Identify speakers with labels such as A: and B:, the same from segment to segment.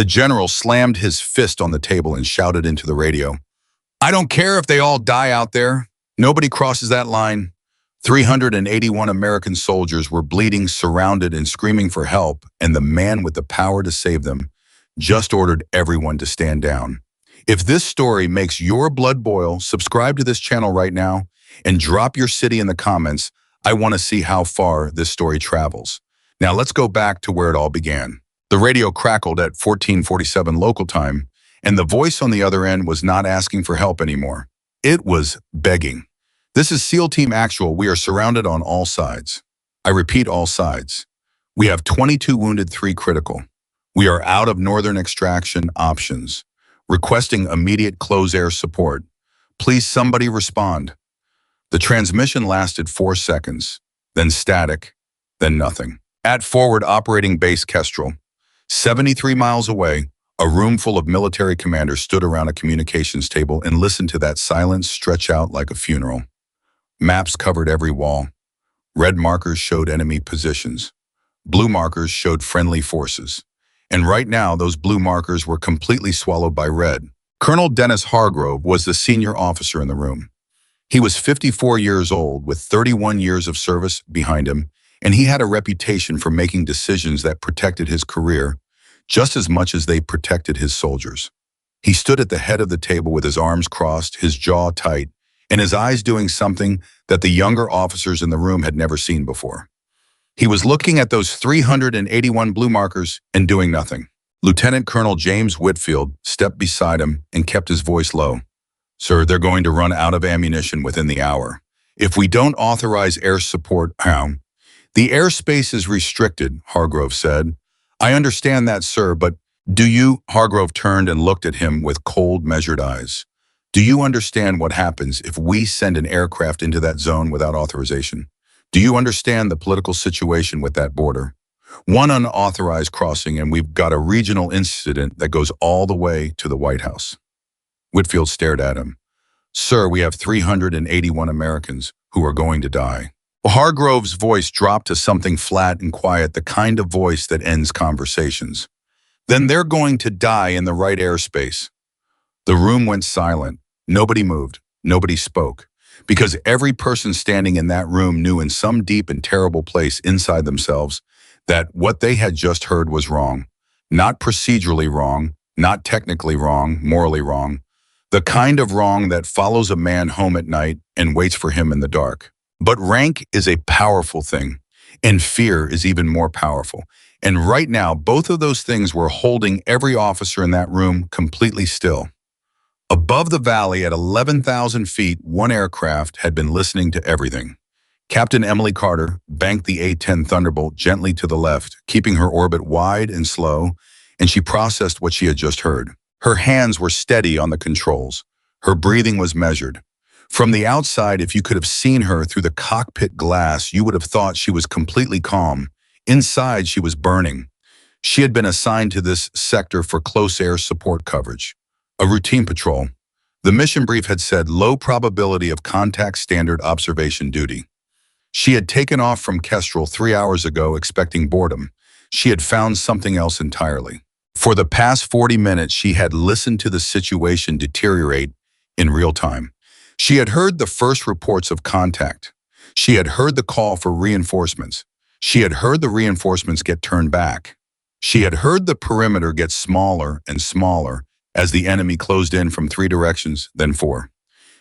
A: The general slammed his fist on the table and shouted into the radio, "I don't care if they all die out there. Nobody crosses that line." 381 American soldiers were bleeding, surrounded, and screaming for help, and the man with the power to save them just ordered everyone to stand down. If this story makes your blood boil, subscribe to this channel right now and drop your city in the comments. I want to see how far this story travels. Now let's go back to where it all began. The radio crackled at 14:47 local time, and the voice on the other end was not asking for help anymore. It was begging. "This is SEAL Team Actual. We are surrounded on all sides. I repeat, all sides. We have 22 wounded, 3 critical. We are out of northern extraction options. Requesting immediate close air support. Please somebody respond." The transmission lasted 4 seconds, then static, then nothing. At Forward Operating Base Kestrel, 73 miles away, a room full of military commanders stood around a communications table and listened to that silence stretch out like a funeral. Maps covered every wall. Red markers showed enemy positions. Blue markers showed friendly forces. And right now, those blue markers were completely swallowed by red. Colonel Dennis Hargrove was the senior officer in the room. He was 54 years old with 31 years of service behind him, and he had a reputation for making decisions that protected his career just as much as they protected his soldiers. He stood at the head of the table with his arms crossed, his jaw tight, and his eyes doing something that the younger officers in the room had never seen before. He was looking at those 381 blue markers and doing nothing. Lieutenant Colonel James Whitfield stepped beside him and kept his voice low. "Sir, they're going to run out of ammunition within the hour. If we don't authorize air support, how?" "The airspace is restricted," Hargrove said. "I understand that, sir, but do you—" Hargrove turned and looked at him with cold, measured eyes. "Do you understand what happens if we send an aircraft into that zone without authorization? Do you understand the political situation with that border? One unauthorized crossing and we've got a regional incident that goes all the way to the White House." Whitfield stared at him. "Sir, we have 381 Americans who are going to die." Hargrove's voice dropped to something flat and quiet, the kind of voice that ends conversations. "Then they're going to die in the right airspace." The room went silent. Nobody moved. Nobody spoke. Because every person standing in that room knew in some deep and terrible place inside themselves that what they had just heard was wrong. Not procedurally wrong, not technically wrong, morally wrong. The kind of wrong that follows a man home at night and waits for him in the dark. But rank is a powerful thing, and fear is even more powerful. And right now, both of those things were holding every officer in that room completely still. Above the valley at 11,000 feet, one aircraft had been listening to everything. Captain Emily Carter banked the A-10 Thunderbolt gently to the left, keeping her orbit wide and slow, and she processed what she had just heard. Her hands were steady on the controls. Her breathing was measured. From the outside, if you could have seen her through the cockpit glass, you would have thought she was completely calm. Inside, she was burning. She had been assigned to this sector for close air support coverage. A routine patrol. The mission brief had said low probability of contact, standard observation duty. She had taken off from Kestrel 3 hours ago expecting boredom. She had found something else entirely. For the past 40 minutes, she had listened to the situation deteriorate in real time. She had heard the first reports of contact. She had heard the call for reinforcements. She had heard the reinforcements get turned back. She had heard the perimeter get smaller and smaller as the enemy closed in from 3 directions, then 4.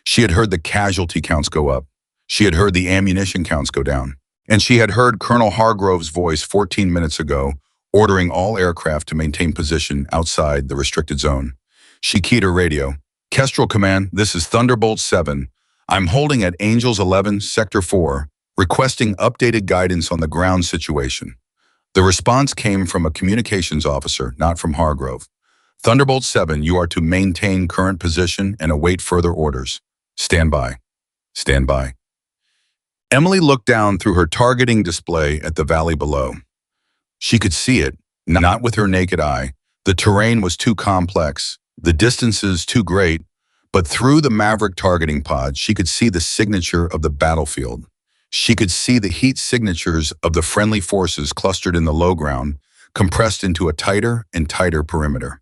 A: She had heard the casualty counts go up. She had heard the ammunition counts go down. And she had heard Colonel Hargrove's voice 14 minutes ago ordering all aircraft to maintain position outside the restricted zone. She keyed her radio. "Kestrel Command, this is Thunderbolt 7. I'm holding at Angels 11, Sector 4, requesting updated guidance on the ground situation." The response came from a communications officer, not from Hargrove. "Thunderbolt 7, you are to maintain current position and await further orders. Stand by. Stand by." Emily looked down through her targeting display at the valley below. She could see it, not with her naked eye. The terrain was too complex, the distances too great, but through the Maverick targeting pod, she could see the signature of the battlefield. She could see the heat signatures of the friendly forces clustered in the low ground, compressed into a tighter and tighter perimeter.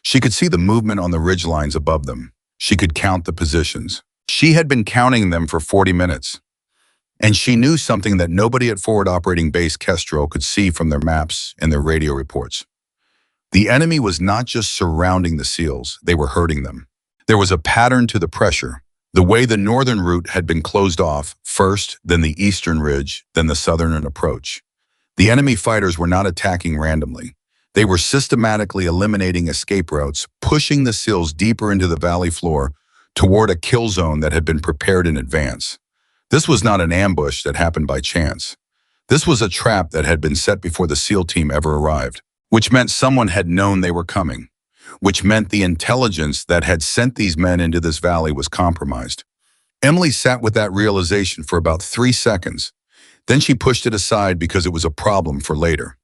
A: She could see the movement on the ridgelines above them. She could count the positions. She had been counting them for 40 minutes. And she knew something that nobody at Forward Operating Base Kestrel could see from their maps and their radio reports. The enemy was not just surrounding the SEALs, they were hurting them. There was a pattern to the pressure. The way the northern route had been closed off first, then the eastern ridge, then the southern approach. The enemy fighters were not attacking randomly. They were systematically eliminating escape routes, pushing the SEALs deeper into the valley floor toward a kill zone that had been prepared in advance. This was not an ambush that happened by chance. This was a trap that had been set before the SEAL team ever arrived, which meant someone had known they were coming, which meant the intelligence that had sent these men into this valley was compromised. Emily sat with that realization for about 3 seconds. Then she pushed it aside because it was a problem for later.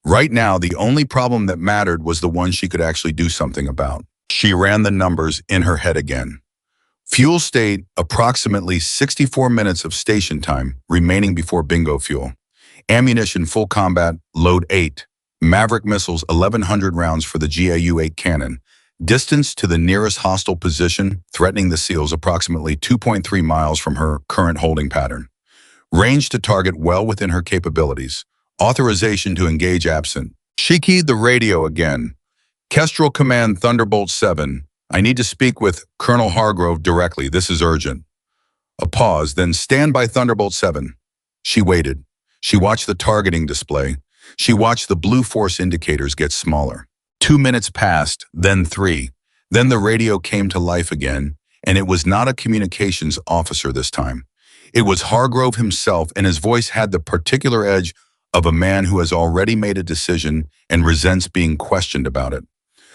A: Right now, the only problem that mattered was the one she could actually do something about. She ran the numbers in her head again. Fuel state, approximately 64 minutes of station time remaining before bingo fuel. Ammunition full combat, load 8. Maverick missiles 1,100 rounds for the GAU-8 cannon. Distance to the nearest hostile position, threatening the SEALs approximately 2.3 miles from her current holding pattern. Range to target well within her capabilities. Authorization to engage absent. She keyed the radio again. Kestrel Command Thunderbolt 7. I need to speak with Colonel Hargrove directly. This is urgent. A pause, then stand by Thunderbolt 7. She waited. She watched the targeting display. She watched the blue force indicators get smaller. 2 minutes passed, then 3. Then the radio came to life again, and it was not a communications officer this time. It was Hargrove himself, and his voice had the particular edge of a man who has already made a decision and resents being questioned about it.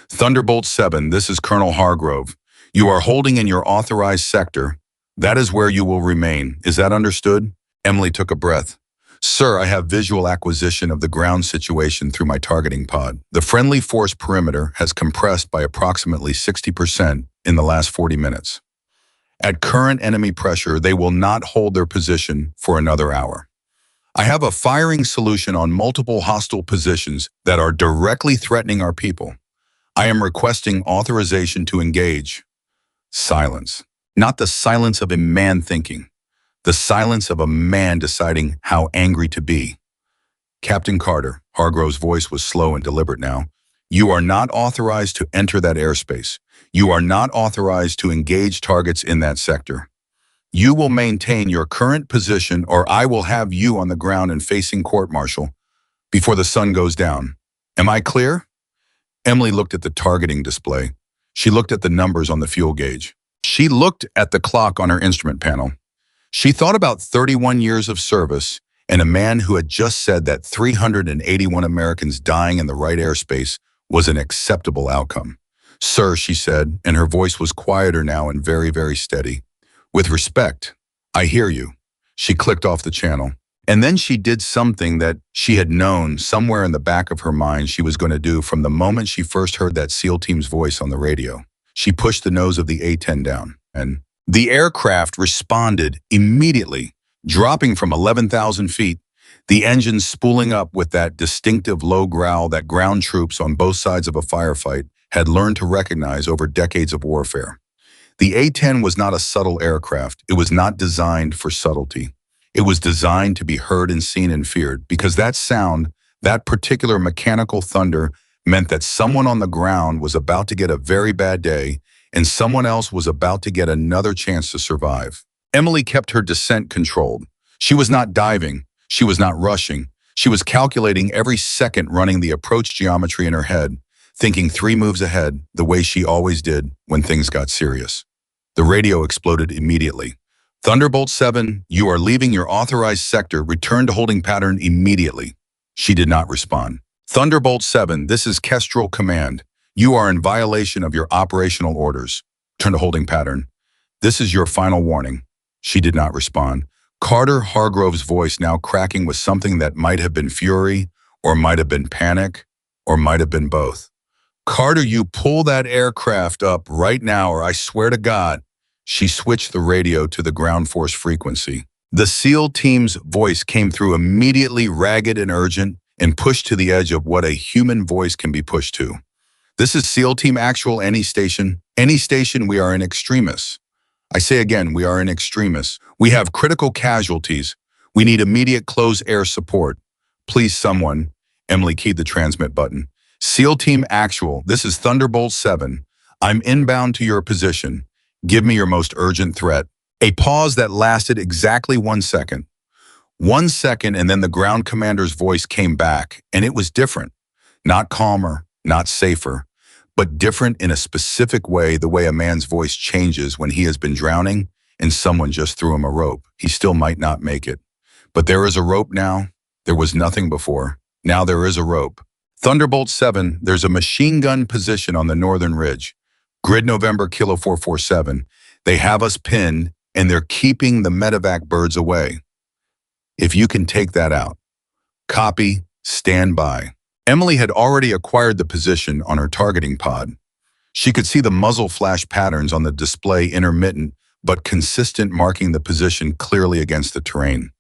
A: Thunderbolt 7, this is Colonel Hargrove. You are holding in your authorized sector. That is where you will remain. Is that understood? Emily took a breath. Sir, I have visual acquisition of the ground situation through my targeting pod. The friendly force perimeter has compressed by approximately 60% in the last 40 minutes. At current enemy pressure, they will not hold their position for another hour. I have a firing solution on multiple hostile positions that are directly threatening our people. I am requesting authorization to engage. Silence. Not the silence of a man thinking. The silence of a man deciding how angry to be. Captain Carter, Hargrove's voice was slow and deliberate now. You are not authorized to enter that airspace. You are not authorized to engage targets in that sector. You will maintain your current position or I will have you on the ground and facing court-martial before the sun goes down. Am I clear? Emily looked at the targeting display. She looked at the numbers on the fuel gauge. She looked at the clock on her instrument panel. She thought about 31 years of service and a man who had just said that 381 Americans dying in the right airspace was an acceptable outcome. Sir, she said, and her voice was quieter now and very, very steady. With respect, I hear you. She clicked off the channel. And then she did something that she had known somewhere in the back of her mind she was going to do from the moment she first heard that SEAL team's voice on the radio. She pushed the nose of the A-10 down, and the aircraft responded immediately, dropping from 11,000 feet, the engines spooling up with that distinctive low growl that ground troops on both sides of a firefight had learned to recognize over decades of warfare. The A-10 was not a subtle aircraft. It was not designed for subtlety. It was designed to be heard and seen and feared because that sound, that particular mechanical thunder, meant that someone on the ground was about to get a very bad day and someone else was about to get another chance to survive. Emily kept her descent controlled. She was not diving. She was not rushing. She was calculating every second, running the approach geometry in her head, thinking 3 moves ahead, the way she always did when things got serious. The radio exploded immediately. Thunderbolt 7, you are leaving your authorized sector. Return to holding pattern immediately. She did not respond. Thunderbolt 7, this is Kestrel Command. You are in violation of your operational orders. Return to holding pattern. This is your final warning. She did not respond. Carter Hargrove's voice now cracking with something that might have been fury, or might have been panic, or might have been both. Carter, you pull that aircraft up right now, or I swear to God. She switched the radio to the ground force frequency. The SEAL team's voice came through immediately, ragged and urgent. and pushed to the edge of what a human voice can be pushed to. This is SEAL Team Actual, any station. Any station, we are in extremis. I say again, we are in extremis. We have critical casualties. We need immediate close air support. Please, someone. Emily keyed the transmit button. SEAL Team Actual, this is Thunderbolt 7. I'm inbound to your position. Give me your most urgent threat. A pause that lasted exactly 1 second. 1 second, and then the ground commander's voice came back, and it was different. Not calmer, not safer, but different in a specific way, the way a man's voice changes when he has been drowning and someone just threw him a rope. He still might not make it. But there is a rope now. There was nothing before. Now there is a rope. Thunderbolt 7, there's a machine gun position on the northern ridge. Grid November Kilo 447. They have us pinned, and they're keeping the medevac birds away. If you can take that out. Copy, stand by. Emily had already acquired the position on her targeting pod. She could see the muzzle flash patterns on the display, intermittent but consistent, marking the position clearly against the terrain.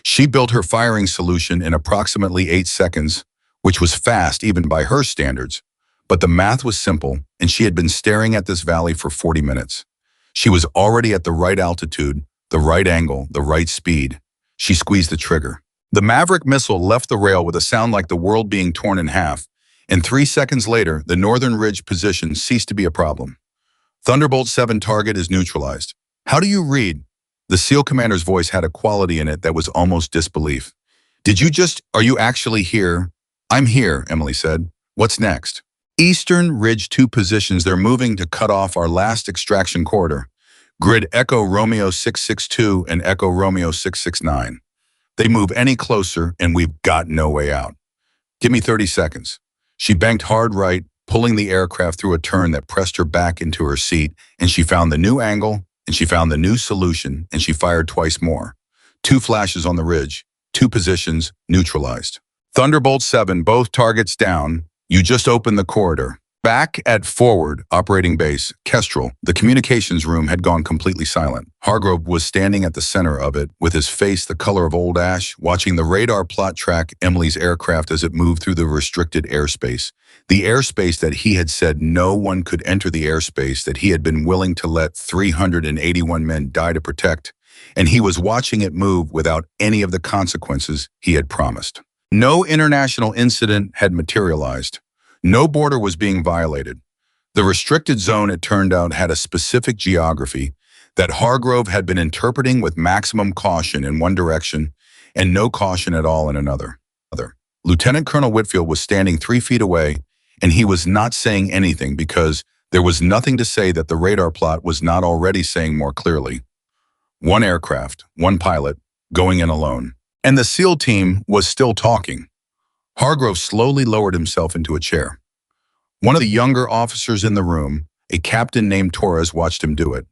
A: She built her firing solution in approximately 8 seconds, which was fast even by her standards. But the math was simple, and she had been staring at this valley for 40 minutes. She was already at the right altitude, the right angle, the right speed. She squeezed the trigger. The Maverick missile left the rail with a sound like the world being torn in half, and 3 seconds later, the northern ridge position ceased to be a problem. Thunderbolt 7 target is neutralized. How do you read? The SEAL commander's voice had a quality in it that was almost disbelief. Are you actually here? I'm here, Emily said. What's next? Eastern Ridge 2 positions, they're moving to cut off our last extraction corridor. Grid Echo Romeo 662 and Echo Romeo 669. They move any closer and we've got no way out. Give me 30 seconds. She banked hard right, pulling the aircraft through a turn that pressed her back into her seat, and she found the new angle, and she found the new solution, and she fired twice more. 2 flashes on the ridge, 2 positions neutralized. Thunderbolt 7, both targets down. You just opened the corridor. Back at forward operating base, Kestrel, the communications room had gone completely silent. Hargrove was standing at the center of it, with his face the color of old ash, watching the radar plot track Emily's aircraft as it moved through the restricted airspace. The airspace that he had said no one could enter, the airspace that he had been willing to let 381 men die to protect, and he was watching it move without any of the consequences he had promised. No international incident had materialized. No border was being violated. The restricted zone, it turned out, had a specific geography that Hargrove had been interpreting with maximum caution in one direction and no caution at all in another. Lieutenant Colonel Whitfield was standing 3 feet away, and he was not saying anything because there was nothing to say that the radar plot was not already saying more clearly. 1 aircraft, 1 pilot, going in alone. And the SEAL team was still talking. Hargrove slowly lowered himself into a chair. One of the younger officers in the room, a captain named Torres, watched him do it.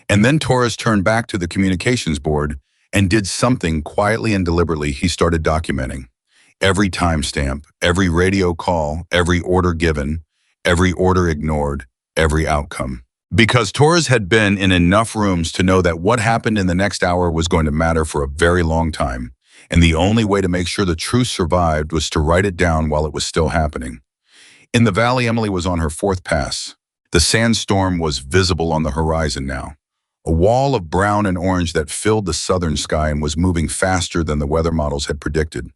A: And then Torres turned back to the communications board and did something quietly and deliberately. He started documenting every timestamp, every radio call, every order given, every order ignored, every outcome. Because Torres had been in enough rooms to know that what happened in the next hour was going to matter for a very long time. And the only way to make sure the truth survived was to write it down while it was still happening. In the valley, Emily was on her 4th pass. The sandstorm was visible on the horizon now, a wall of brown and orange that filled the southern sky and was moving faster than the weather models had predicted.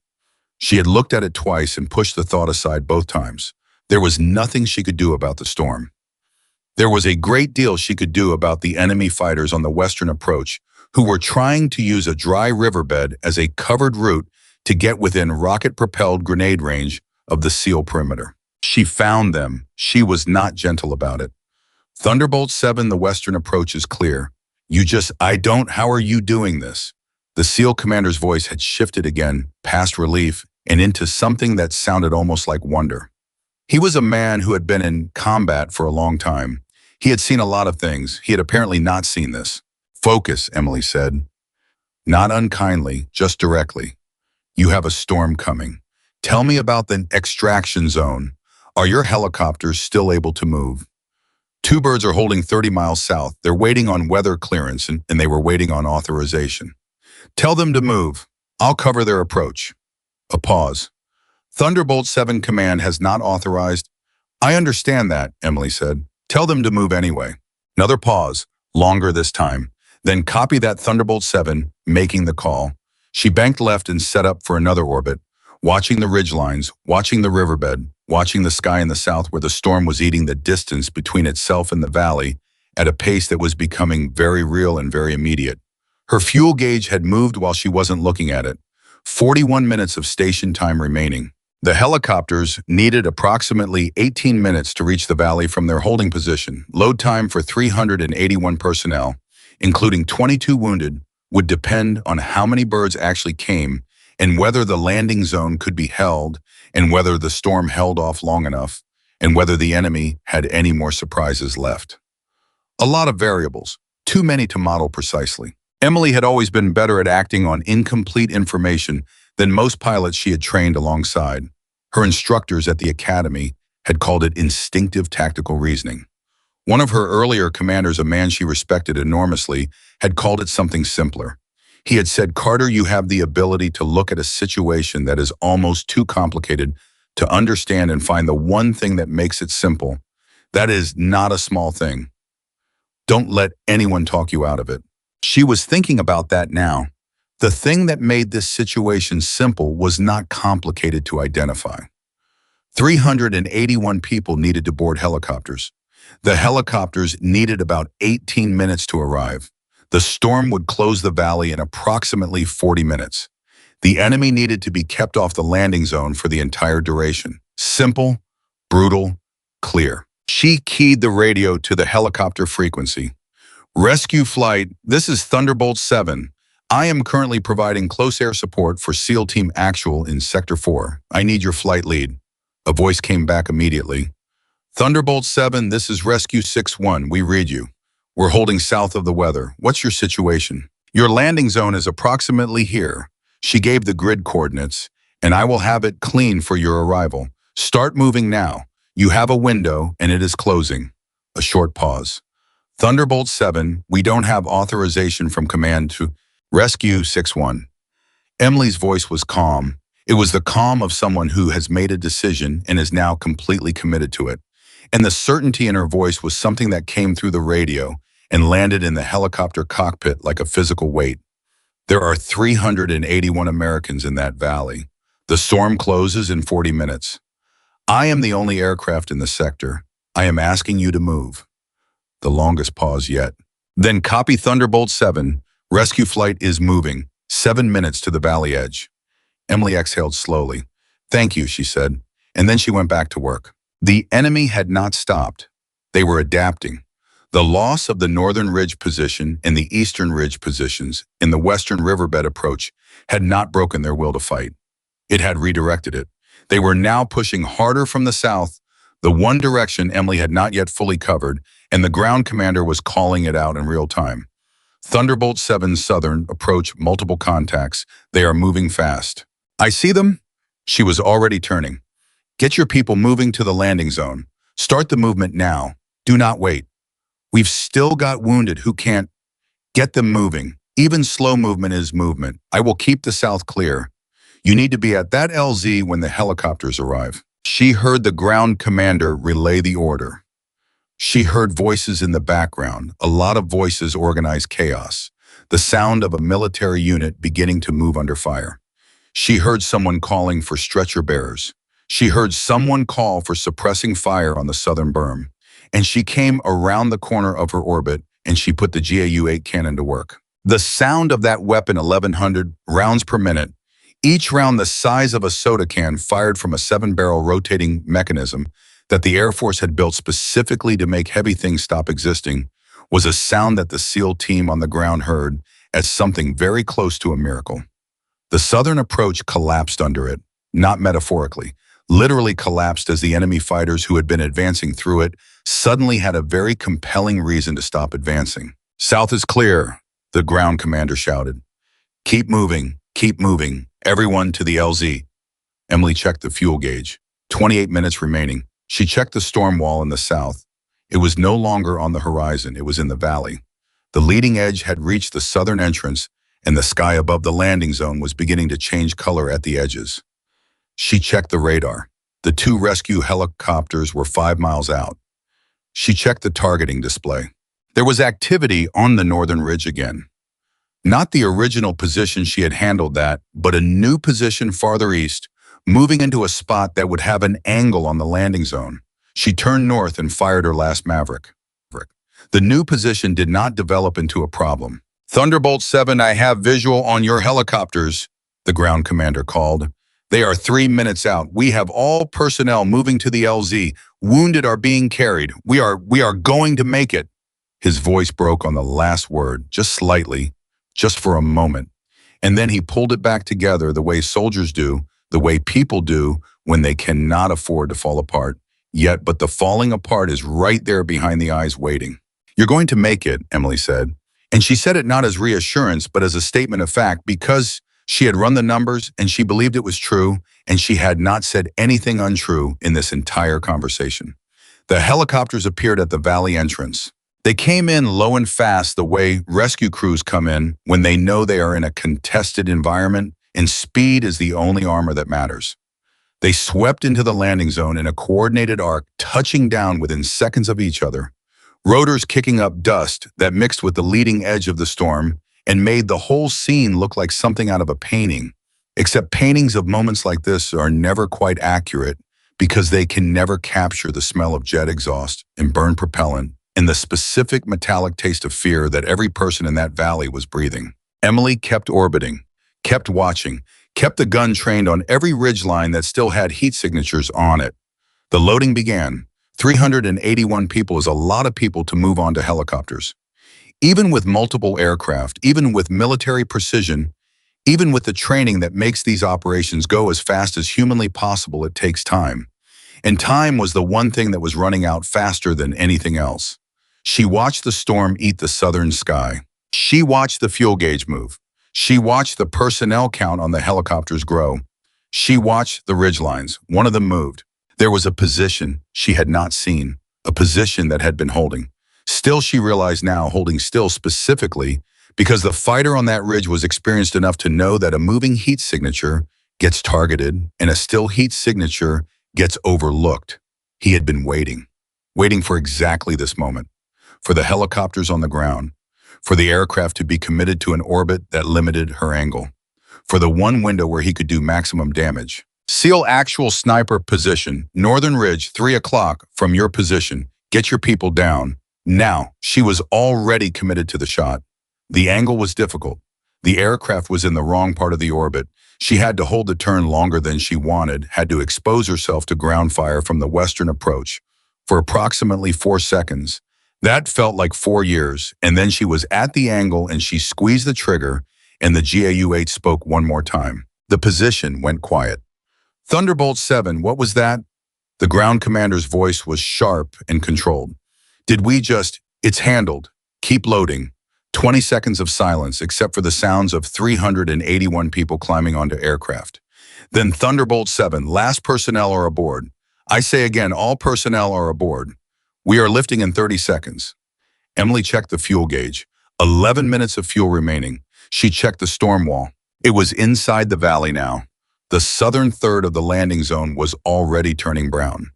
A: She had looked at it twice and pushed the thought aside both times. There was nothing she could do about the storm. There was a great deal she could do about the enemy fighters on the western approach, who were trying to use a dry riverbed as a covered route to get within rocket-propelled grenade range of the SEAL perimeter. She found them. She was not gentle about it. Thunderbolt 7, the western approach is clear. How are you doing this? The SEAL commander's voice had shifted again, past relief, and into something that sounded almost like wonder. He was a man who had been in combat for a long time. He had seen a lot of things. He had apparently not seen this. Focus, Emily said. Not unkindly, just directly. You have a storm coming. Tell me about the extraction zone. Are your helicopters still able to move? 2 birds are holding 30 miles south. They're waiting on weather clearance and they were waiting on authorization. Tell them to move. I'll cover their approach. A pause. Thunderbolt 7 command has not authorized. I understand that, Emily said. Tell them to move anyway. Another pause, longer this time. Then copy that Thunderbolt 7, making the call. She banked left and set up for another orbit, watching the ridgelines, watching the riverbed, watching the sky in the south where the storm was eating the distance between itself and the valley at a pace that was becoming very real and very immediate. Her fuel gauge had moved while she wasn't looking at it. 41 minutes of station time remaining. The helicopters needed approximately 18 minutes to reach the valley from their holding position. Load time for 381 personnel, including 22 wounded, would depend on how many birds actually came and whether the landing zone could be held and whether the storm held off long enough and whether the enemy had any more surprises left. A lot of variables, too many to model precisely. Emily had always been better at acting on incomplete information than most pilots she had trained alongside. Her instructors at the academy had called it instinctive tactical reasoning. One of her earlier commanders, a man she respected enormously, had called it something simpler. He had said, "Carter, you have the ability to look at a situation that is almost too complicated to understand and find the one thing that makes it simple. That is not a small thing. Don't let anyone talk you out of it." She was thinking about that now. The thing that made this situation simple was not complicated to identify. 381 people needed to board helicopters. The helicopters needed about 18 minutes to arrive. The storm would close the valley in approximately 40 minutes. The enemy needed to be kept off the landing zone for the entire duration. Simple, brutal, clear. She keyed the radio to the helicopter frequency. "Rescue flight, this is Thunderbolt 7. I am currently providing close air support for SEAL Team Actual in Sector 4. I need your flight lead." A voice came back immediately. "Thunderbolt 7, this is Rescue 6-1. We read you. We're holding south of the weather. What's your situation? Your landing zone is approximately here." She gave the grid coordinates, "and I will have it clean for your arrival. Start moving now. You have a window, and it is closing." A short pause. "Thunderbolt 7, we don't have authorization from command to Rescue 6-1. Emily's voice was calm. It was the calm of someone who has made a decision and is now completely committed to it. And the certainty in her voice was something that came through the radio and landed in the helicopter cockpit like a physical weight. There are 381 Americans in that valley. The storm closes in 40 minutes. I am the only aircraft in the sector. I am asking you to move." The longest pause yet. "Then copy Thunderbolt 7. Rescue flight is moving. 7 minutes to the valley edge." Emily exhaled slowly. "Thank you," she said, and then she went back to work. The enemy had not stopped. They were adapting. The loss of the northern ridge position and the eastern ridge positions in the western riverbed approach had not broken their will to fight. It had redirected it. They were now pushing harder from the south, the one direction Emily had not yet fully covered, and the ground commander was calling it out in real time. "Thunderbolt 7 Southern, approach, multiple contacts. They are moving fast." "I see them." She was already turning. "Get your people moving to the landing zone. Start the movement now. Do not wait. We've still got wounded who can't. Get them moving. Even slow movement is movement. I will keep the south clear. You need to be at that LZ when the helicopters arrive." She heard the ground commander relay the order. She heard voices in the background, a lot of voices, organized chaos, the sound of a military unit beginning to move under fire. She heard someone calling for stretcher bearers. She heard someone call for suppressing fire on the southern berm. And she came around the corner of her orbit and she put the GAU-8 cannon to work. The sound of that weapon, 1,100 rounds per minute, each round the size of a soda can fired from a 7-barrel rotating mechanism that the Air Force had built specifically to make heavy things stop existing, was a sound that the SEAL team on the ground heard as something very close to a miracle. The southern approach collapsed under it, not metaphorically, literally collapsed as the enemy fighters who had been advancing through it suddenly had a very compelling reason to stop advancing. "South is clear," the ground commander shouted. Keep moving, everyone to the LZ." Emily checked the fuel gauge. 28 minutes remaining. She checked the storm wall in the south. It was no longer on the horizon, it was in the valley. The leading edge had reached the southern entrance, and the sky above the landing zone was beginning to change color at the edges. She checked the radar. The two rescue helicopters were 5 miles out. She checked the targeting display. There was activity on the northern ridge again. Not the original position she had handled that, but a new position farther east, moving into a spot that would have an angle on the landing zone. She turned north and fired her last Maverick. The new position did not develop into a problem. Thunderbolt 7, I have visual on your helicopters, the ground commander called. They are 3 minutes out. We have all personnel moving to the LZ. Wounded are being carried. We are going to make it. His voice broke on the last word, just slightly, just for a moment. And then he pulled it back together the way soldiers do, the way people do when they cannot afford to fall apart. Yet, but the falling apart is right there behind the eyes waiting. You're going to make it, Emily said. And she said it not as reassurance, but as a statement of fact, because she had run the numbers and she believed it was true, and she had not said anything untrue in this entire conversation. The helicopters appeared at the valley entrance. They came in low and fast the way rescue crews come in when they know they are in a contested environment, and speed is the only armor that matters. They swept into the landing zone in a coordinated arc, touching down within seconds of each other. Rotors kicking up dust that mixed with the leading edge of the storm and made the whole scene look like something out of a painting. Except paintings of moments like this are never quite accurate because they can never capture the smell of jet exhaust and burned propellant and the specific metallic taste of fear that every person in that valley was breathing. Emily kept orbiting, kept watching, kept the gun trained on every ridgeline that still had heat signatures on it. The loading began. 381 people is a lot of people to move on to helicopters. Even with multiple aircraft, even with military precision, even with the training that makes these operations go as fast as humanly possible, it takes time. And time was the one thing that was running out faster than anything else. She watched the storm eat the southern sky. She watched the fuel gauge move. She watched the personnel count on the helicopters grow. She watched the ridgelines. One of them moved. There was a position she had not seen, a position that had been holding. Still, she realized now, holding still specifically, because the fighter on that ridge was experienced enough to know that a moving heat signature gets targeted and a still heat signature gets overlooked. He had been waiting for exactly this moment, for the helicopters on the ground, for the aircraft to be committed to an orbit that limited her angle, for the one window where he could do maximum damage. Seal actual sniper position, Northern Ridge, 3 o'clock from your position. Get your people down. Now, she was already committed to the shot. The angle was difficult. The aircraft was in the wrong part of the orbit. She had to hold the turn longer than she wanted, had to expose herself to ground fire from the western approach for approximately 4 seconds. That felt like 4 years, and then she was at the angle and she squeezed the trigger, and the GAU-8 spoke one more time. The position went quiet. Thunderbolt 7, what was that? The ground commander's voice was sharp and controlled. Did we just, it's handled. Keep loading. 20 seconds of silence except for the sounds of 381 people climbing onto aircraft. Then Thunderbolt 7, last personnel are aboard. I say again, all personnel are aboard. We are lifting in 30 seconds. Emily checked the fuel gauge. 11 minutes of fuel remaining. She checked the storm wall. It was inside the valley now. The southern third of the landing zone was already turning brown.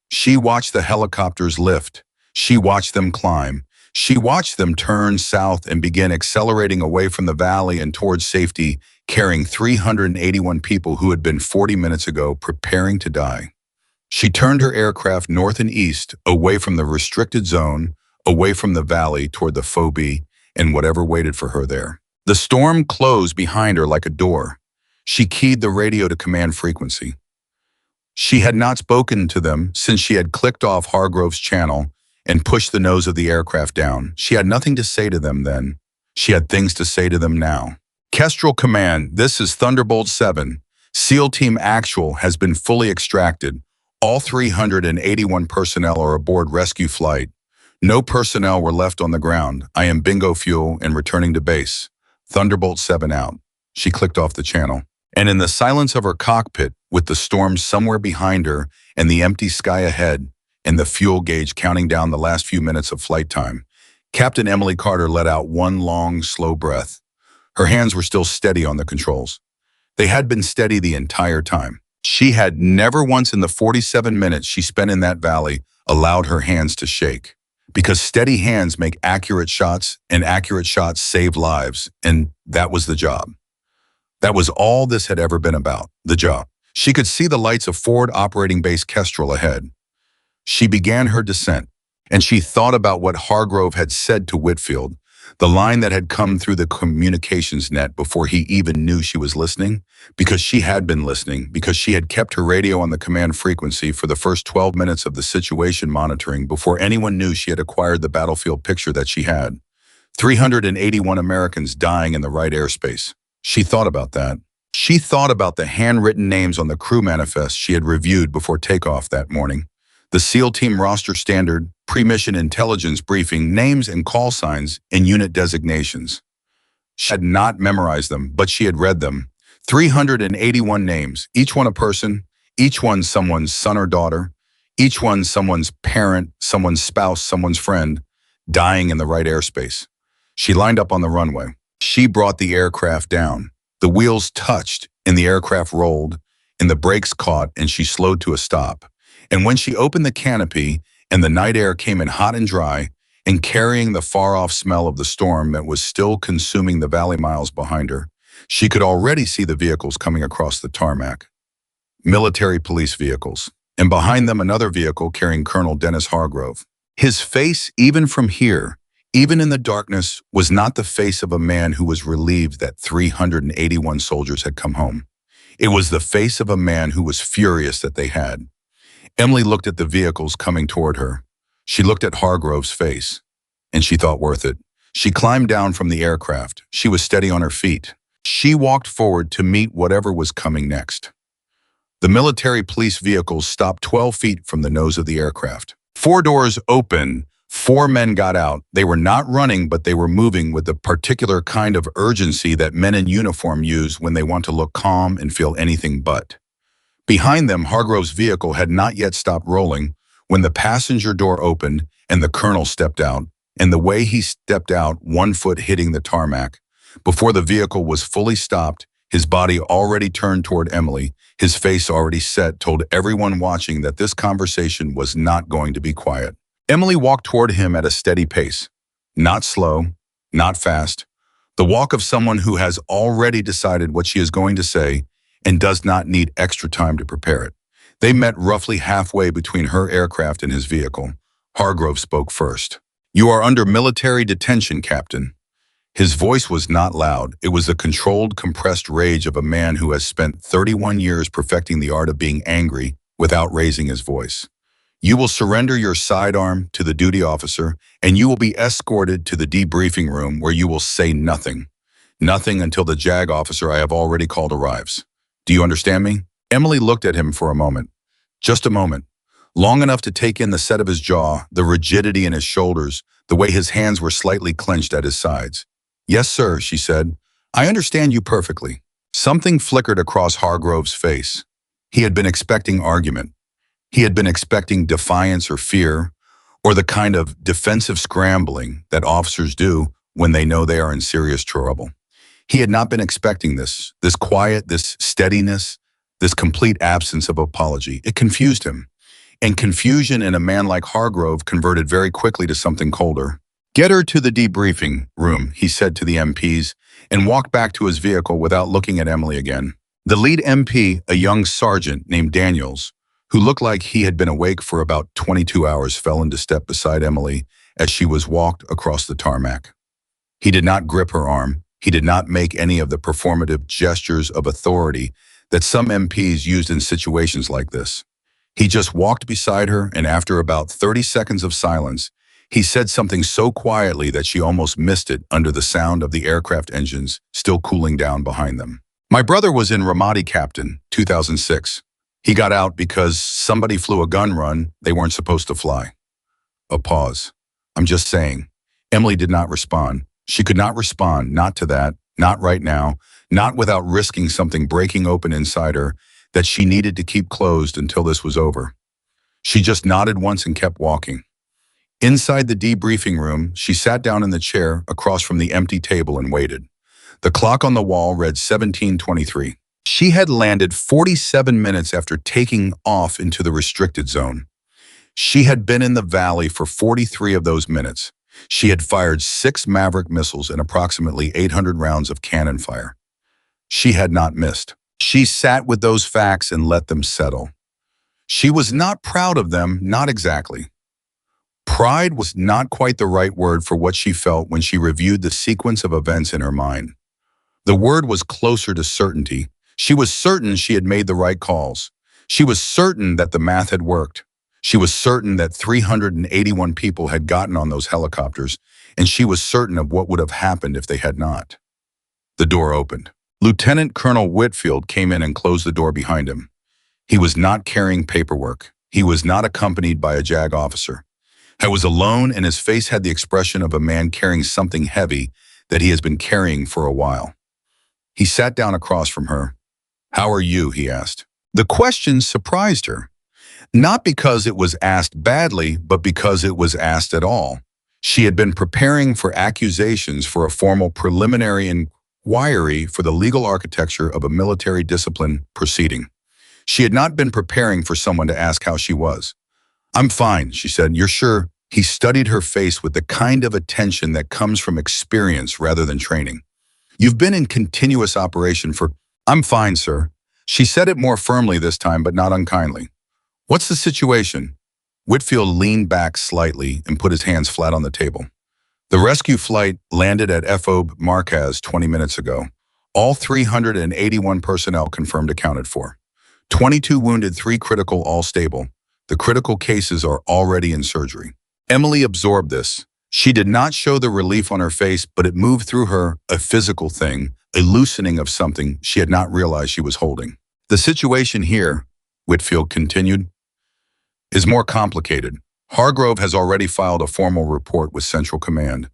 A: She watched the helicopters lift. She watched them climb. She watched them turn south and begin accelerating away from the valley and towards safety, carrying 381 people who had been 40 minutes ago preparing to die. She turned her aircraft north and east, away from the restricted zone, away from the valley toward the phobie and whatever waited for her there. The storm closed behind her like a door. She keyed the radio to command frequency. She had not spoken to them since she had clicked off Hargrove's channel and pushed the nose of the aircraft down. She had nothing to say to them then. She had things to say to them now. Kestrel Command, this is Thunderbolt 7. SEAL Team Actual has been fully extracted. All 381 personnel are aboard rescue flight. No personnel were left on the ground. I am Bingo Fuel and returning to base. Thunderbolt 7 out. She clicked off the channel. And in the silence of her cockpit, with the storm somewhere behind her and the empty sky ahead, and the fuel gauge counting down the last few minutes of flight time, Captain Emily Carter let out one long, slow breath. Her hands were still steady on the controls. They had been steady the entire time. She had never once in the 47 minutes she spent in that valley allowed her hands to shake. Because steady hands make accurate shots, and accurate shots save lives, and that was the job. That was all this had ever been about, the job. She could see the lights of Forward Operating Base Kestrel ahead. She began her descent, and she thought about what Hargrove had said to Whitfield, the line that had come through the communications net before he even knew she was listening, because she had been listening, because she had kept her radio on the command frequency for the first 12 minutes of the situation monitoring before anyone knew she had acquired the battlefield picture that she had. 381 Americans dying in the right airspace. She thought about that. She thought about the handwritten names on the crew manifest she had reviewed before takeoff that morning. The SEAL team roster standard, pre-mission intelligence briefing, names and call signs, and unit designations. She had not memorized them, but she had read them. 381 names, each one a person, each one someone's son or daughter, each one someone's parent, someone's spouse, someone's friend, dying in the right airspace. She lined up on the runway. She brought the aircraft down. The wheels touched, and the aircraft rolled, and the brakes caught, and she slowed to a stop. And when she opened the canopy, and the night air came in hot and dry, and carrying the far-off smell of the storm that was still consuming the valley miles behind her, she could already see the vehicles coming across the tarmac. Military police vehicles, and behind them another vehicle carrying Colonel Dennis Hargrove. His face, even from here, even in the darkness, was not the face of a man who was relieved that 381 soldiers had come home. It was the face of a man who was furious that they had. Emily looked at the vehicles coming toward her. She looked at Hargrove's face, and she thought worth it. She climbed down from the aircraft. She was steady on her feet. She walked forward to meet whatever was coming next. The military police vehicles stopped 12 feet from the nose of the aircraft. 4 doors open. 4 men got out. They were not running, but they were moving with the particular kind of urgency that men in uniform use when they want to look calm and feel anything but. Behind them, Hargrove's vehicle had not yet stopped rolling when the passenger door opened and the colonel stepped out, and the way he stepped out, 1 foot hitting the tarmac. Before the vehicle was fully stopped, his body already turned toward Emily, his face already set, told everyone watching that this conversation was not going to be quiet. Emily walked toward him at a steady pace, not slow, not fast, the walk of someone who has already decided what she is going to say and does not need extra time to prepare it. They met roughly halfway between her aircraft and his vehicle. Hargrove spoke first. "You are under military detention, Captain." His voice was not loud. It was the controlled, compressed rage of a man who has spent 31 years perfecting the art of being angry without raising his voice. "You will surrender your sidearm to the duty officer, and you will be escorted to the debriefing room where you will say nothing. Nothing until the JAG officer I have already called arrives. Do you understand me?" Emily looked at him for a moment. Just a moment. Long enough to take in the set of his jaw, the rigidity in his shoulders, the way his hands were slightly clenched at his sides. "Yes, sir," she said. "I understand you perfectly." Something flickered across Hargrove's face. He had been expecting argument. He had been expecting defiance or fear, or the kind of defensive scrambling that officers do when they know they are in serious trouble. He had not been expecting this quiet, this steadiness, this complete absence of apology. It confused him. And confusion in a man like Hargrove converted very quickly to something colder. "Get her to the debriefing room," he said to the MPs, and walked back to his vehicle without looking at Emily again. The lead MP, a young sergeant named Daniels, who looked like he had been awake for about 22 hours, fell into step beside Emily as she was walked across the tarmac. He did not grip her arm. He did not make any of the performative gestures of authority that some MPs used in situations like this. He just walked beside her, and after about 30 seconds of silence, he said something so quietly that she almost missed it under the sound of the aircraft engines still cooling down behind them. "My brother was in Ramadi, Captain, 2006. He got out because somebody flew a gun run they weren't supposed to fly." A pause. "I'm just saying." Emily did not respond. She could not respond, not to that, not right now, not without risking something breaking open inside her that she needed to keep closed until this was over. She just nodded once and kept walking. Inside the debriefing room, she sat down in the chair across from the empty table and waited. The clock on the wall read 17:23. She had landed 47 minutes after taking off into the restricted zone. She had been in the valley for 43 of those minutes. She had fired 6 Maverick missiles and approximately 800 rounds of cannon fire. She had not missed. She sat with those facts and let them settle. She was not proud of them, not exactly. Pride was not quite the right word for what she felt when she reviewed the sequence of events in her mind. The word was closer to certainty. She was certain she had made the right calls. She was certain that the math had worked. She was certain that 381 people had gotten on those helicopters, and she was certain of what would have happened if they had not. The door opened. Lieutenant Colonel Whitfield came in and closed the door behind him. He was not carrying paperwork. He was not accompanied by a JAG officer. He was alone, and his face had the expression of a man carrying something heavy that he has been carrying for a while. He sat down across from her. "How are you?" he asked. The question surprised her, not because it was asked badly, but because it was asked at all. She had been preparing for accusations for a formal preliminary inquiry for the legal architecture of a military discipline proceeding. She had not been preparing for someone to ask how she was. "I'm fine," she said. "You're sure?" He studied her face with the kind of attention that comes from experience rather than training. "You've been in continuous operation for—" "I'm fine, sir." She said it more firmly this time, but not unkindly. "What's the situation?" Whitfield leaned back slightly and put his hands flat on the table. "The rescue flight landed at FOB Marquez 20 minutes ago. All 381 personnel confirmed accounted for. 22 wounded, 3 critical, all stable. The critical cases are already in surgery." Emily absorbed this. She did not show the relief on her face, but it moved through her, a physical thing, a loosening of something she had not realized she was holding. "The situation here," Whitfield continued, "is more complicated. Hargrove has already filed a formal report with Central Command.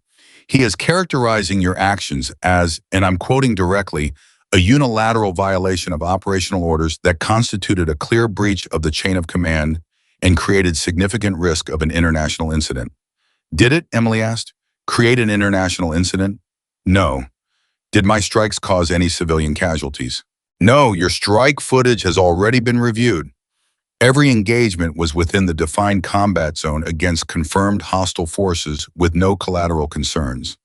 A: He is characterizing your actions as, and I'm quoting directly, a unilateral violation of operational orders that constituted a clear breach of the chain of command and created significant risk of an international incident." "Did it?" Emily asked. "Create an international incident?" "No." "Did my strikes cause any civilian casualties?" "No, your strike footage has already been reviewed. Every engagement was within the defined combat zone against confirmed hostile forces with no collateral concerns."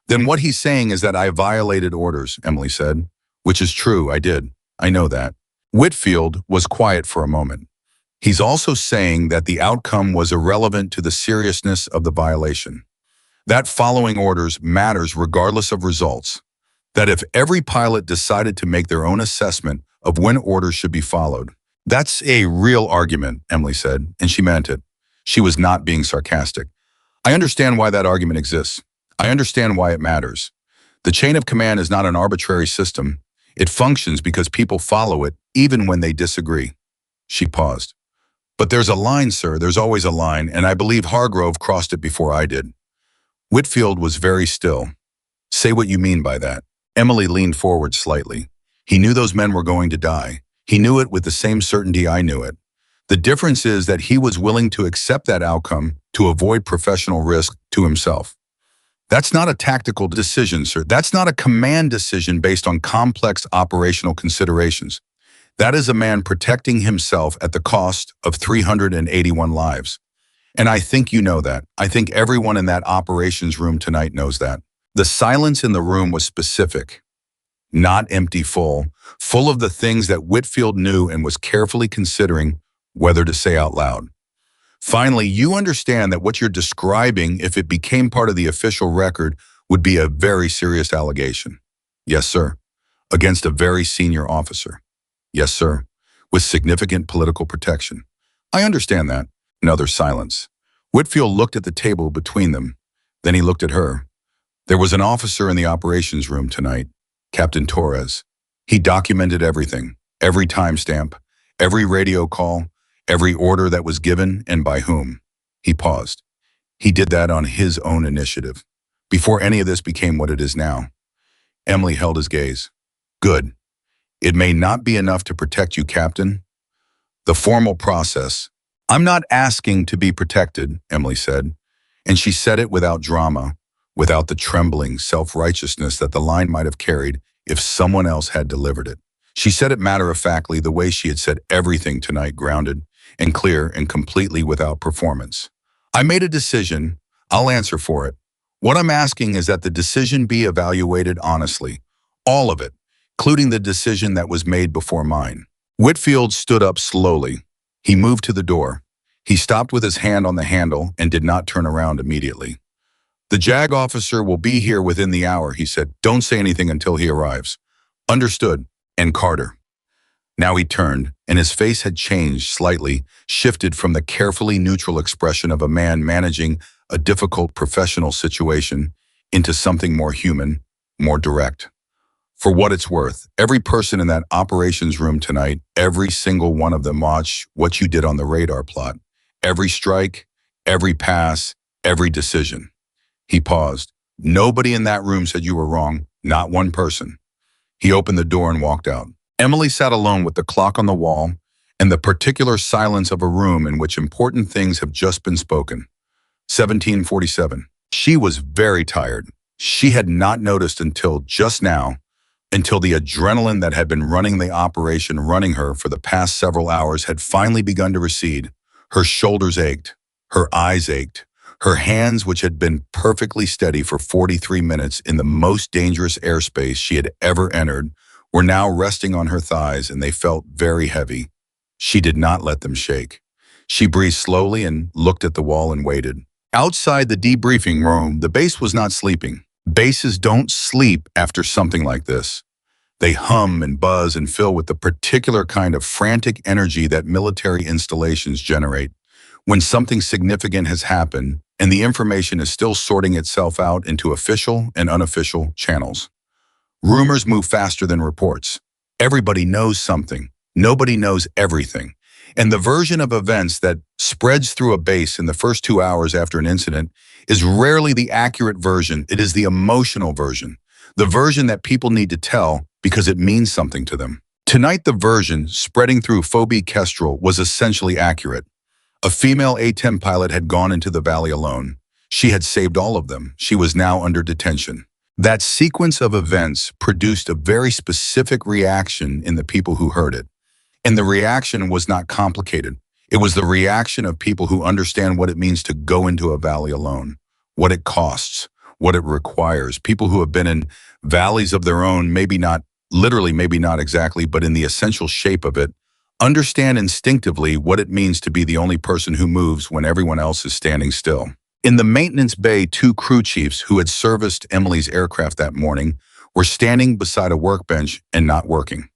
A: "Then what he's saying is that I violated orders," Emily said. "Which is true, I did. I know that." Whitfield was quiet for a moment. "He's also saying that the outcome was irrelevant to the seriousness of the violation. That following orders matters regardless of results. That if every pilot decided to make their own assessment of when orders should be followed." "That's a real argument," Emily said, and she meant it. She was not being sarcastic. "I understand why that argument exists. I understand why it matters. The chain of command is not an arbitrary system. It functions because people follow it, even when they disagree." She paused. "But there's a line, sir. There's always a line, and I believe Hargrove crossed it before I did." Whitfield was very still. "Say what you mean by that." Emily leaned forward slightly. "He knew those men were going to die. He knew it with the same certainty I knew it. The difference is that he was willing to accept that outcome to avoid professional risk to himself. That's not a tactical decision, sir. That's not a command decision based on complex operational considerations. That is a man protecting himself at the cost of 381 lives. And I think you know that. I think everyone in that operations room tonight knows that." The silence in the room was specific, not empty, full of the things that Whitfield knew and was carefully considering whether to say out loud. "Finally, you understand that what you're describing, if it became part of the official record, would be a very serious allegation." "Yes, sir." "Against a very senior officer." "Yes, sir." "With significant political protection." "I understand that." Another silence. Whitfield looked at the table between them. Then he looked at her. "There was an officer in the operations room tonight, Captain Torres. He documented everything, every timestamp, every radio call, every order that was given and by whom." He paused. "He did that on his own initiative, before any of this became what it is now." Emily held his gaze. "Good. It may not be enough to protect you, Captain. The formal process—" "I'm not asking to be protected," Emily said, and she said it without drama, without the trembling self-righteousness that the line might have carried if someone else had delivered it. She said it matter-of-factly, the way she had said everything tonight, grounded and clear and completely without performance. I made a decision. I'll answer for it. What I'm asking is that the decision be evaluated honestly. All of it, including the decision that was made before mine. Whitfield stood up slowly. He moved to the door. He stopped with his hand on the handle and did not turn around immediately. The JAG officer will be here within the hour, he said. Don't say anything until he arrives. Understood. And Carter. Now he turned, and his face had changed slightly, shifted from the carefully neutral expression of a man managing a difficult professional situation into something more human, more direct. For what it's worth, every person in that operations room tonight, every single one of them watched what you did on the radar plot. Every strike, every pass, every decision. He paused. Nobody in that room said you were wrong, not one person. He opened the door and walked out. Emily sat alone with the clock on the wall and the particular silence of a room in which important things have just been spoken. 1747. She was very tired. She had not noticed until just now, until the adrenaline that had been running the operation, running her for the past several hours, had finally begun to recede. Her shoulders ached. Her eyes ached. Her hands, which had been perfectly steady for 43 minutes in the most dangerous airspace she had ever entered, were now resting on her thighs, and they felt very heavy. She did not let them shake. She breathed slowly and looked at the wall and waited. Outside the debriefing room, the base was not sleeping. Bases don't sleep after something like this. They hum and buzz and fill with the particular kind of frantic energy that military installations generate when something significant has happened and the information is still sorting itself out into official and unofficial channels. Rumors move faster than reports. Everybody knows something. Nobody knows everything. And the version of events that spreads through a base in the first 2 hours after an incident is rarely the accurate version. It is the emotional version. The version that people need to tell because it means something to them. Tonight, the version spreading through Phoebe Kestrel was essentially accurate. A female A-10 pilot had gone into the valley alone. She had saved all of them. She was now under detention. That sequence of events produced a very specific reaction in the people who heard it. And the reaction was not complicated. It was the reaction of people who understand what it means to go into a valley alone, what it costs, what it requires. People who have been in valleys of their own, maybe not literally, maybe not exactly, but in the essential shape of it, understand instinctively what it means to be the only person who moves when everyone else is standing still. In the maintenance bay, 2 crew chiefs who had serviced Emily's aircraft that morning were standing beside a workbench and not working.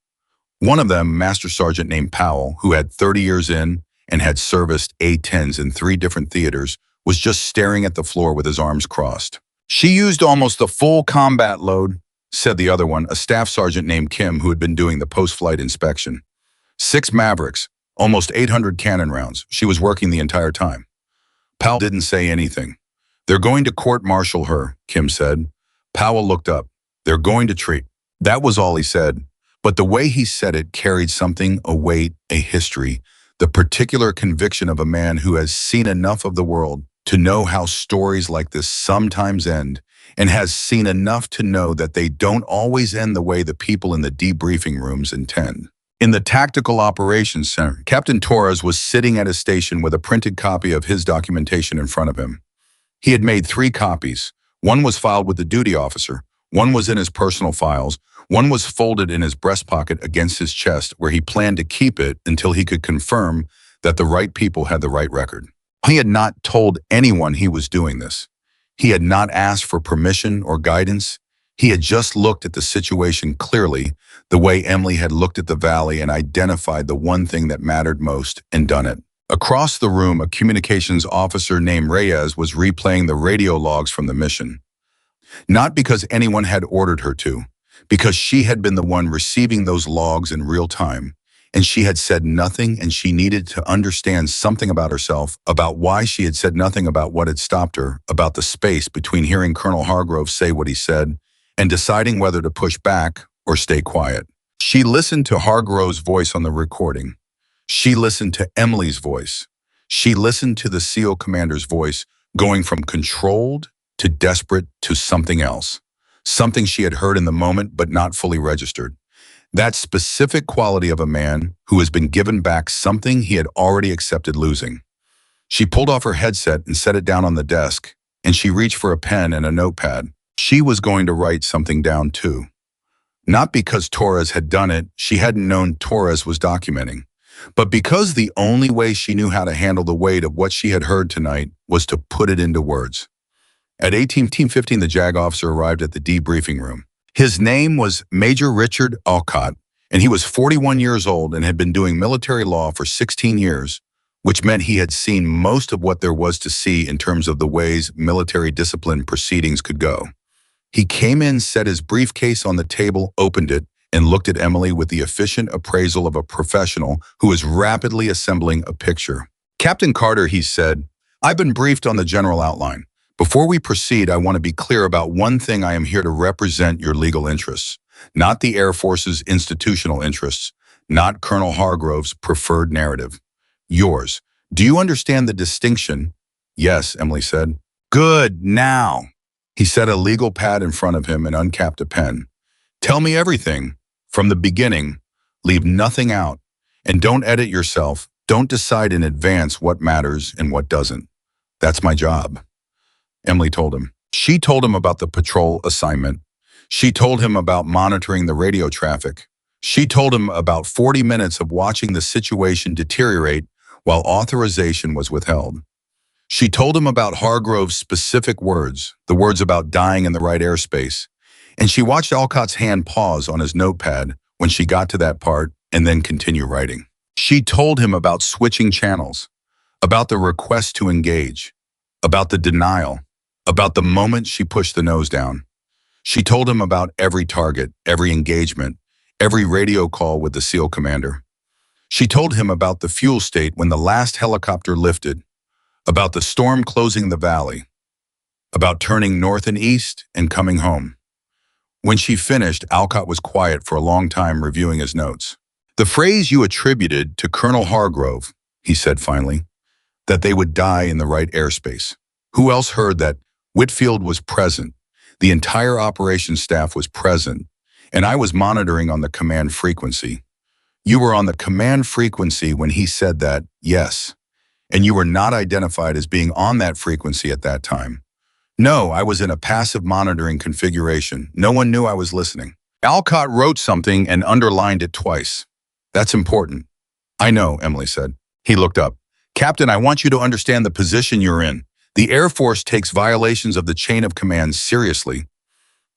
A: One of them, Master Sergeant named Powell, who had 30 years in and had serviced A-10s in 3 different theaters, was just staring at the floor with his arms crossed. She used almost the full combat load, said the other one, a staff sergeant named Kim, who had been doing the post-flight inspection. 6 Mavericks, almost 800 cannon rounds. She was working the entire time. Powell didn't say anything. They're going to court-martial her, Kim said. Powell looked up. They're going to treat. That was all he said. But the way he said it carried something, a weight, a history, the particular conviction of a man who has seen enough of the world to know how stories like this sometimes end, and has seen enough to know that they don't always end the way the people in the debriefing rooms intend. In the Tactical Operations Center, Captain Torres was sitting at his station with a printed copy of his documentation in front of him. He had made 3 copies. One was filed with the duty officer. One was in his personal files. One was folded in his breast pocket against his chest, where he planned to keep it until he could confirm that the right people had the right record. He had not told anyone he was doing this. He had not asked for permission or guidance. He had just looked at the situation clearly, the way Emily had looked at the valley, and identified the one thing that mattered most and done it. Across the room, a communications officer named Reyes was replaying the radio logs from the mission. Not because anyone had ordered her to, because she had been the one receiving those logs in real time, and she had said nothing, and she needed to understand something about herself, about why she had said nothing, about what had stopped her, about the space between hearing Colonel Hargrove say what he said and deciding whether to push back or stay quiet. She listened to Hargrove's voice on the recording. She listened to Emily's voice. She listened to the SEAL commander's voice, going from controlled to desperate to something else. Something she had heard in the moment but not fully registered. That specific quality of a man who has been given back something he had already accepted losing. She pulled off her headset and set it down on the desk, and she reached for a pen and a notepad. She was going to write something down too. Not because Torres had done it, she hadn't known Torres was documenting, but because the only way she knew how to handle the weight of what she had heard tonight was to put it into words. At 18:15, the JAG officer arrived at the debriefing room. His name was Major Richard Alcott, and he was 41 years old and had been doing military law for 16 years, which meant he had seen most of what there was to see in terms of the ways military discipline proceedings could go. He came in, set his briefcase on the table, opened it, and looked at Emily with the efficient appraisal of a professional who was rapidly assembling a picture. "Captain Carter," he said, "I've been briefed on the general outline. Before we proceed, I want to be clear about one thing. I am here to represent your legal interests, not the Air Force's institutional interests, not Colonel Hargrove's preferred narrative. Yours. Do you understand the distinction?" "Yes," Emily said. "Good, now." He set a legal pad in front of him and uncapped a pen. "Tell me everything, from the beginning. Leave nothing out. And don't edit yourself. Don't decide in advance what matters and what doesn't. That's my job." Emily told him. She told him about the patrol assignment. She told him about monitoring the radio traffic. She told him about 40 minutes of watching the situation deteriorate while authorization was withheld. She told him about Hargrove's specific words, the words about dying in the right airspace, and she watched Alcott's hand pause on his notepad when she got to that part and then continue writing. She told him about switching channels, about the request to engage, about the denial, about the moment she pushed the nose down. She told him about every target, every engagement, every radio call with the SEAL commander. She told him about the fuel state when the last helicopter lifted, about the storm closing the valley, about turning north and east and coming home. When she finished, Alcott was quiet for a long time, reviewing his notes. "The phrase you attributed to Colonel Hargrove," he said finally, "that they would die in the right airspace. Who else heard that? Whitfield was present. The entire operations staff was present, and I was monitoring on the command frequency. You were on the command frequency when he said that, yes. And you were not identified as being on that frequency at that time. No, I was in a passive monitoring configuration. No one knew I was listening." Alcott wrote something and underlined it twice. "That's important." "I know," Emily said. He looked up. "Captain, I want you to understand the position you're in. The Air Force takes violations of the chain of command seriously,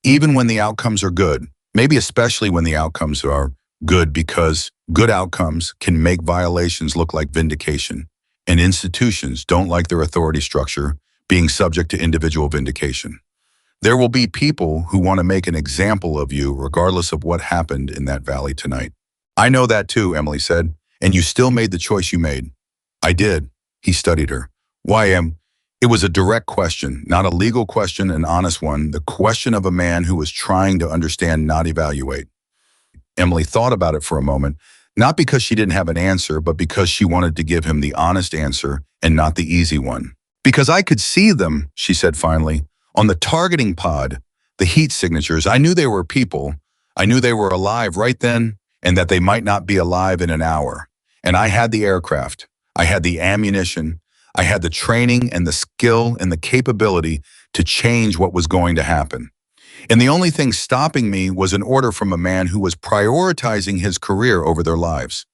A: even when the outcomes are good, maybe especially when the outcomes are good, because good outcomes can make violations look like vindication. And institutions don't like their authority structure being subject to individual vindication. There will be people who want to make an example of you regardless of what happened in that valley tonight." "I know that too," Emily said, "and you still made the choice you made." "I did." He studied her. "Why, Em?" It was a direct question, not a legal question, an honest one, the question of a man who was trying to understand, not evaluate. Emily thought about it for a moment, not because she didn't have an answer, but because she wanted to give him the honest answer and not the easy one. "Because I could see them," she said finally, "on the targeting pod, the heat signatures. I knew they were people. I knew they were alive right then and that they might not be alive in an hour. And I had the aircraft. I had the ammunition. I had the training and the skill and the capability to change what was going to happen. And the only thing stopping me was an order from a man who was prioritizing his career over their lives."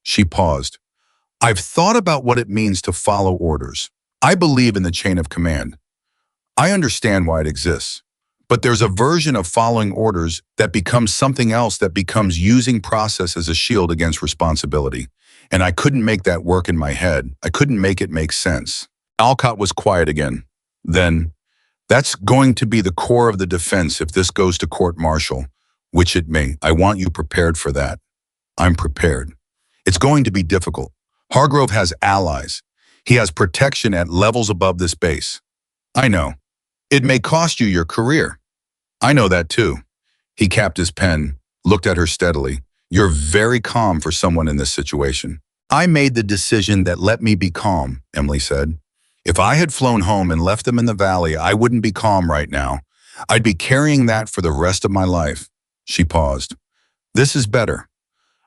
A: She paused. "I've thought about what it means to follow orders. I believe in the chain of command. I understand why it exists. But there's a version of following orders that becomes something else, that becomes using process as a shield against responsibility. And I couldn't make that work in my head. I couldn't make it make sense." Alcott was quiet again. Then, "That's going to be the core of the defense if this goes to court-martial, which it may. I want you prepared for that." "I'm prepared. It's going to be difficult. Hargrove has allies. He has protection at levels above this base. I know. It may cost you your career." "I know that too." He capped his pen, looked at her steadily. "You're very calm for someone in this situation." "I made the decision that let me be calm," Emily said. "If I had flown home and left them in the valley, I wouldn't be calm right now. I'd be carrying that for the rest of my life." She paused. This is better.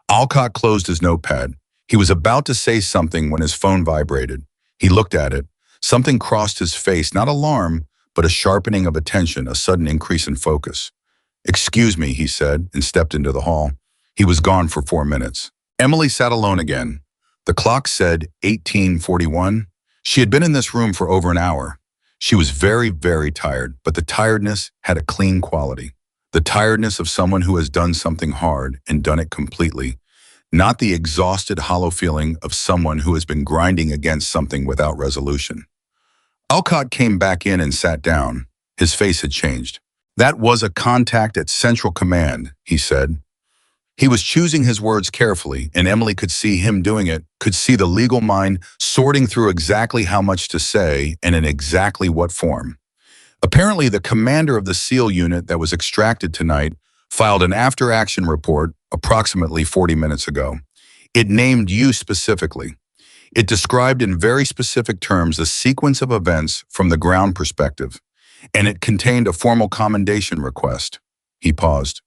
A: Alcott closed his notepad. He was about to say something when his phone vibrated. He looked at it. Something crossed his face, not alarm, but a sharpening of attention, a sudden increase in focus. "Excuse me," he said, and stepped into the hall. He was gone for 4 minutes. Emily sat alone again. The clock said 18:41. She had been in this room for over an hour. She was very, very tired, but the tiredness had a clean quality. The tiredness of someone who has done something hard and done it completely, not the exhausted, hollow feeling of someone who has been grinding against something without resolution. Alcott came back in and sat down. His face had changed. "That was a contact at Central Command," he said. He was choosing his words carefully, and Emily could see him doing it, could see the legal mind sorting through exactly how much to say and in exactly what form. Apparently, the commander of the SEAL unit that was extracted tonight filed an after-action report approximately 40 minutes ago. It named you specifically. It described in very specific terms the sequence of events from the ground perspective, and it contained a formal commendation request. He paused.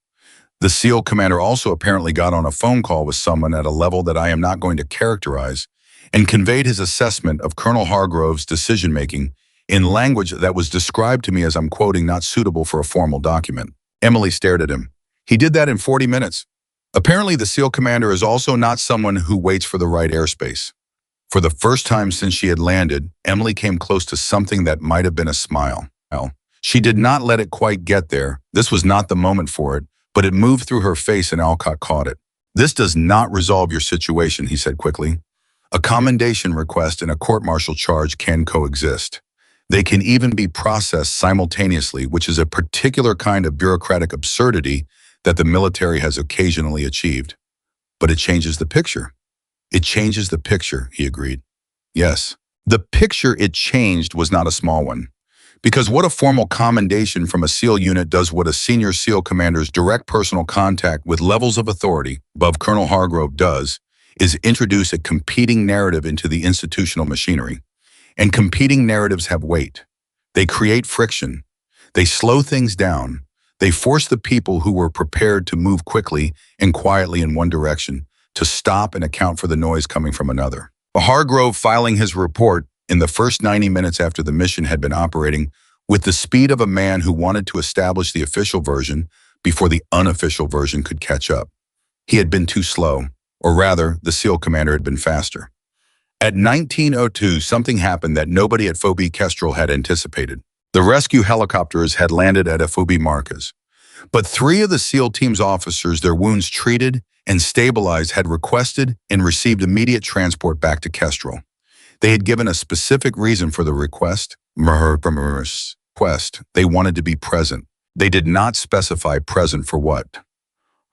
A: The SEAL commander also apparently got on a phone call with someone at a level that I am not going to characterize and conveyed his assessment of Colonel Hargrove's decision-making in language that was described to me as, I'm quoting, not suitable for a formal document. Emily stared at him. He did that in 40 minutes. Apparently, the SEAL commander is also not someone who waits for the right airspace. For the first time since she had landed, Emily came close to something that might have been a smile. She did not let it quite get there. This was not the moment for it, but it moved through her face and Alcott caught it. "This does not resolve your situation," he said quickly. "A commendation request and a court-martial charge can coexist. They can even be processed simultaneously, which is a particular kind of bureaucratic absurdity that the military has occasionally achieved. But it changes the picture." "It changes the picture," he agreed. "Yes." The picture it changed was not a small one. Because what a formal commendation from a SEAL unit does what a senior SEAL commander's direct personal contact with levels of authority above Colonel Hargrove does is introduce a competing narrative into the institutional machinery. And competing narratives have weight. They create friction. They slow things down. They force the people who were prepared to move quickly and quietly in one direction to stop and account for the noise coming from another. Hargrove filing his report in the first 90 minutes after the mission had been operating with the speed of a man who wanted to establish the official version before the unofficial version could catch up. He had been too slow, or rather, the SEAL commander had been faster. At 19:02, something happened that nobody at FOB Kestrel had anticipated. The rescue helicopters had landed at FOB Marcus, but 3 of the SEAL team's officers, their wounds treated and stabilized, had requested and received immediate transport back to Kestrel. They had given a specific reason for the request. They wanted to be present. They did not specify present for what.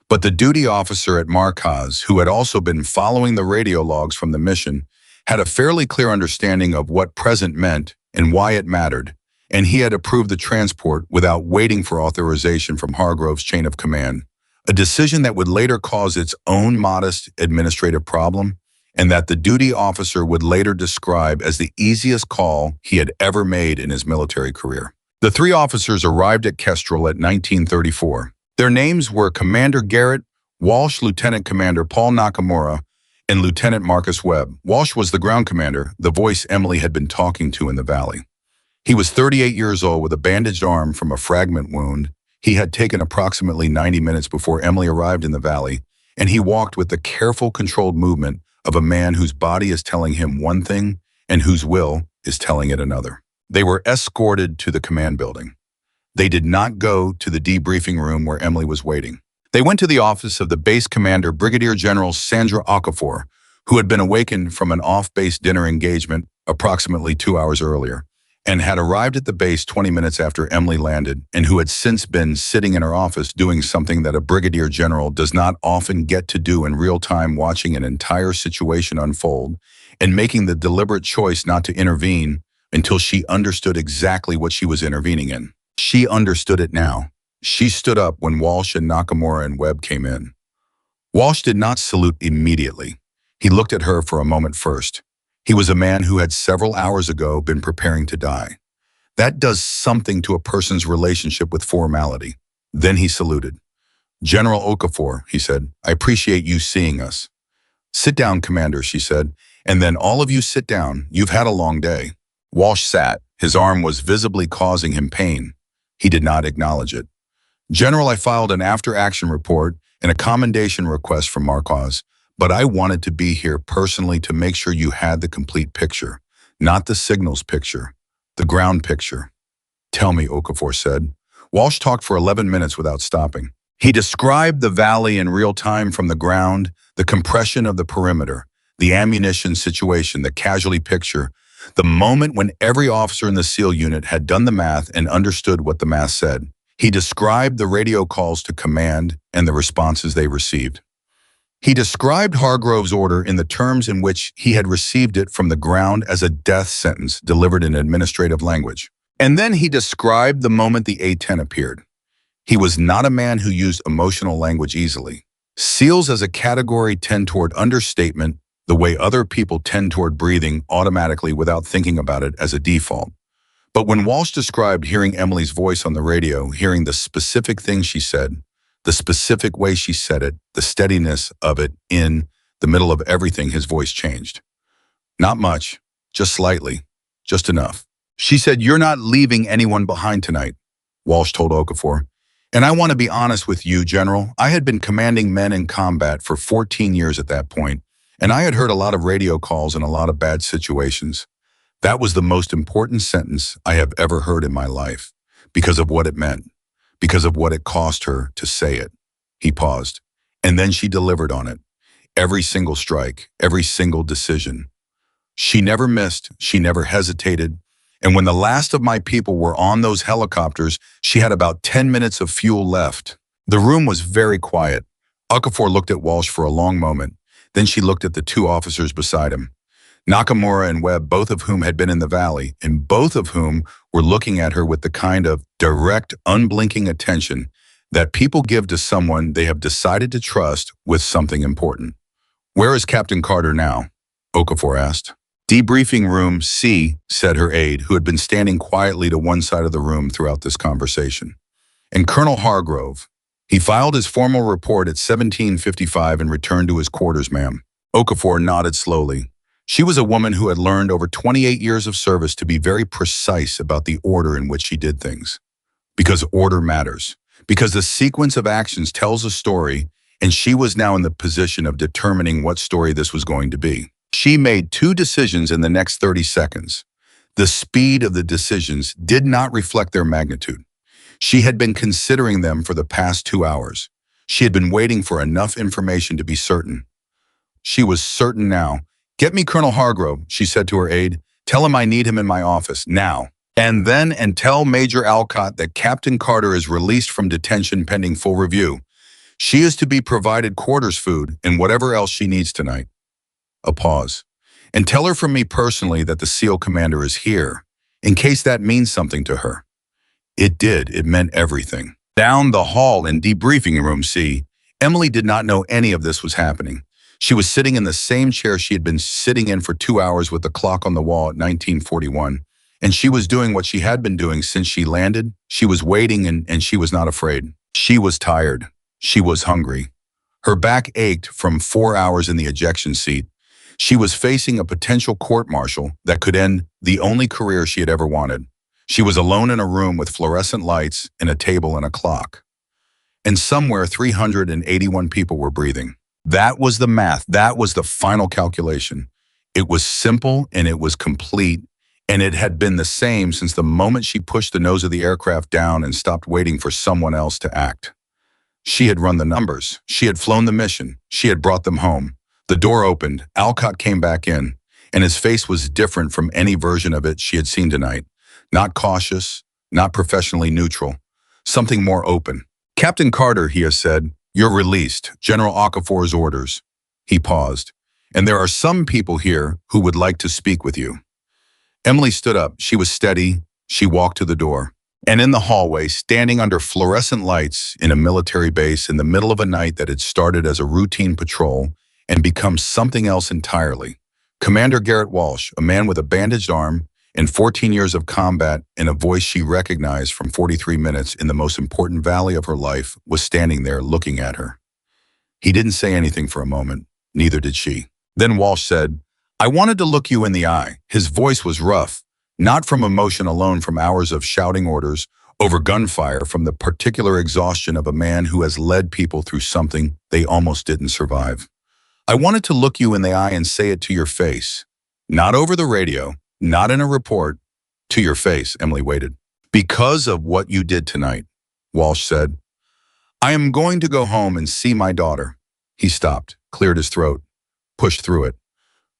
A: But the duty officer at Marcaz, who had also been following the radio logs from the mission, had a fairly clear understanding of what present meant and why it mattered, and he had approved the transport without waiting for authorization from Hargrove's chain of command, a decision that would later cause its own modest administrative problem, and that the duty officer would later describe as the easiest call he had ever made in his military career. The 3 officers arrived at Kestrel at 1934. Their names were Commander Garrett Walsh, Lieutenant Commander Paul Nakamura, and Lieutenant Marcus Webb. Walsh was the ground commander, the voice Emily had been talking to in the valley. He was 38 years old with a bandaged arm from a fragment wound he had taken approximately 90 minutes before Emily arrived in the valley, and he walked with the careful, controlled movement of a man whose body is telling him one thing and whose will is telling it another. They were escorted to the command building. They did not go to the debriefing room where Emily was waiting. They went to the office of the base commander, Brigadier General Sandra Okafor, who had been awakened from an off-base dinner engagement approximately 2 hours earlier, and had arrived at the base 20 minutes after Emily landed, and who had since been sitting in her office doing something that a brigadier general does not often get to do in real time, watching an entire situation unfold and making the deliberate choice not to intervene until she understood exactly what she was intervening in. She understood it now. She stood up when Walsh and Nakamura and Webb came in. Walsh did not salute immediately. He looked at her for a moment first. He was a man who had several hours ago been preparing to die. That does something to a person's relationship with formality. Then he saluted. General Okafor, he said, I appreciate you seeing us. Sit down, Commander, she said, and then all of you sit down. You've had a long day. Walsh sat. His arm was visibly causing him pain. He did not acknowledge it. General, I filed an after-action report and a commendation request from Marcos, but I wanted to be here personally to make sure you had the complete picture, not the signals picture, the ground picture. Tell me, Okafor said. Walsh talked for 11 minutes without stopping. He described the valley in real time from the ground, the compression of the perimeter, the ammunition situation, the casualty picture, the moment when every officer in the SEAL unit had done the math and understood what the math said. He described the radio calls to command and the responses they received. He described Hargrove's order in the terms in which he had received it from the ground as a death sentence delivered in administrative language. And then he described the moment the A-10 appeared. He was not a man who used emotional language easily. SEALs as a category tend toward understatement the way other people tend toward breathing automatically without thinking about it as a default. But when Walsh described hearing Emily's voice on the radio, hearing the specific things she said, the specific way she said it, the steadiness of it in the middle of everything, his voice changed. Not much, just slightly, just enough. She said, "You're not leaving anyone behind tonight," Walsh told Okafor. "And I want to be honest with you, General. I had been commanding men in combat for 14 years at that point, and I had heard a lot of radio calls in a lot of bad situations. That was the most important sentence I have ever heard in my life, because of what it meant, because of what it cost her to say it." He paused, and then she delivered on it. Every single strike, every single decision. She never missed, she never hesitated, and when the last of my people were on those helicopters, she had about 10 minutes of fuel left. The room was very quiet. Okafor looked at Walsh for a long moment. Then she looked at the two officers beside him, Nakamura and Webb, both of whom had been in the valley, and both of whom were looking at her with the kind of direct, unblinking attention that people give to someone they have decided to trust with something important. "Where is Captain Carter now?" Okafor asked. "Debriefing room C," said her aide, who had been standing quietly to one side of the room throughout this conversation. "And Colonel Hargrove?" "He filed his formal report at 17:55 and returned to his quarters, ma'am." Okafor nodded slowly. She was a woman who had learned over 28 years of service to be very precise about the order in which she did things. Because order matters. Because the sequence of actions tells a story, and she was now in the position of determining what story this was going to be. She made two decisions in the next 30 seconds. The speed of the decisions did not reflect their magnitude. She had been considering them for the past 2 hours. She had been waiting for enough information to be certain. She was certain now. "Get me Colonel Hargrove," she said to her aide. "Tell him I need him in my office, now. And tell Major Alcott that Captain Carter is released from detention pending full review. She is to be provided quarters food and whatever else she needs tonight." A pause. "And tell her from me personally that the SEAL commander is here, in case that means something to her." It did. It meant everything. Down the hall in debriefing room C, Emily did not know any of this was happening. She was sitting in the same chair she had been sitting in for 2 hours with the clock on the wall at 1941, and she was doing what she had been doing since she landed. She was waiting, and she was not afraid. She was tired. She was hungry. Her back ached from 4 hours in the ejection seat. She was facing a potential court-martial that could end the only career she had ever wanted. She was alone in a room with fluorescent lights and a table and a clock. And somewhere 381 people were breathing. That was the math. That was the final calculation. It was simple and it was complete, and it had been the same since the moment she pushed the nose of the aircraft down and stopped waiting for someone else to act. She had run the numbers. She had flown the mission. She had brought them home. The door opened. Alcott came back in, and his face was different from any version of it she had seen tonight. Not cautious, not professionally neutral, something more open. "Captain Carter," he has said, "you're released. General Okafor's orders." He paused. "And there are some people here who would like to speak with you." Emily stood up. She was steady. She walked to the door. And in the hallway, standing under fluorescent lights in a military base in the middle of a night that had started as a routine patrol and become something else entirely, Commander Garrett Walsh, a man with a bandaged arm and 14 years of combat, and a voice she recognized from 43 minutes in the most important valley of her life was standing there looking at her. He didn't say anything for a moment, neither did she. Then Walsh said, "I wanted to look you in the eye." His voice was rough, not from emotion alone, from hours of shouting orders over gunfire, from the particular exhaustion of a man who has led people through something they almost didn't survive. "I wanted to look you in the eye and say it to your face. Not over the radio, not in a report, to your face." Emily waited. "Because of what you did tonight," Walsh said. "I am going to go home and see my daughter." He stopped, cleared his throat, pushed through it.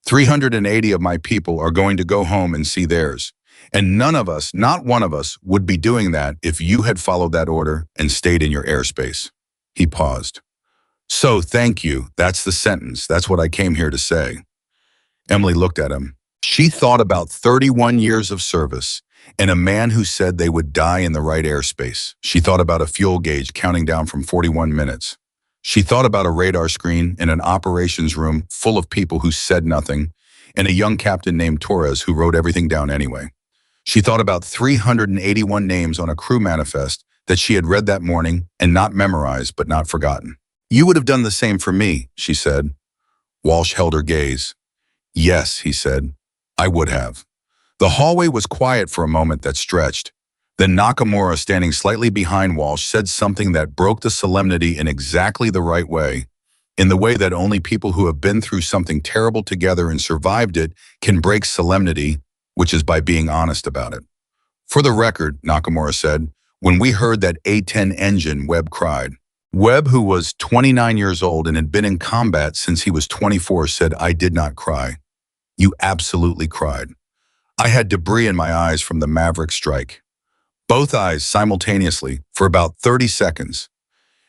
A: 380 of my people are going to go home and see theirs. And none of us, not one of us, would be doing that if you had followed that order and stayed in your airspace. He paused. "So, thank you. That's the sentence. That's what I came here to say." Emily looked at him. She thought about 31 years of service and a man who said they would die in the right airspace. She thought about a fuel gauge counting down from 41 minutes. She thought about a radar screen in an operations room full of people who said nothing, and a young captain named Torres who wrote everything down anyway. She thought about 381 names on a crew manifest that she had read that morning and not memorized but not forgotten. "You would have done the same for me," she said. Walsh held her gaze. "Yes," he said, "I would have." The hallway was quiet for a moment that stretched. Then Nakamura, standing slightly behind Walsh, said something that broke the solemnity in exactly the right way, in the way that only people who have been through something terrible together and survived it can break solemnity, which is by being honest about it. "For the record," Nakamura said, "when we heard that A-10 engine, Webb cried." Webb, who was 29 years old and had been in combat since he was 24, said, "I did not cry." "You absolutely cried." "I had debris in my eyes from the Maverick strike." Both eyes simultaneously for about 30 seconds.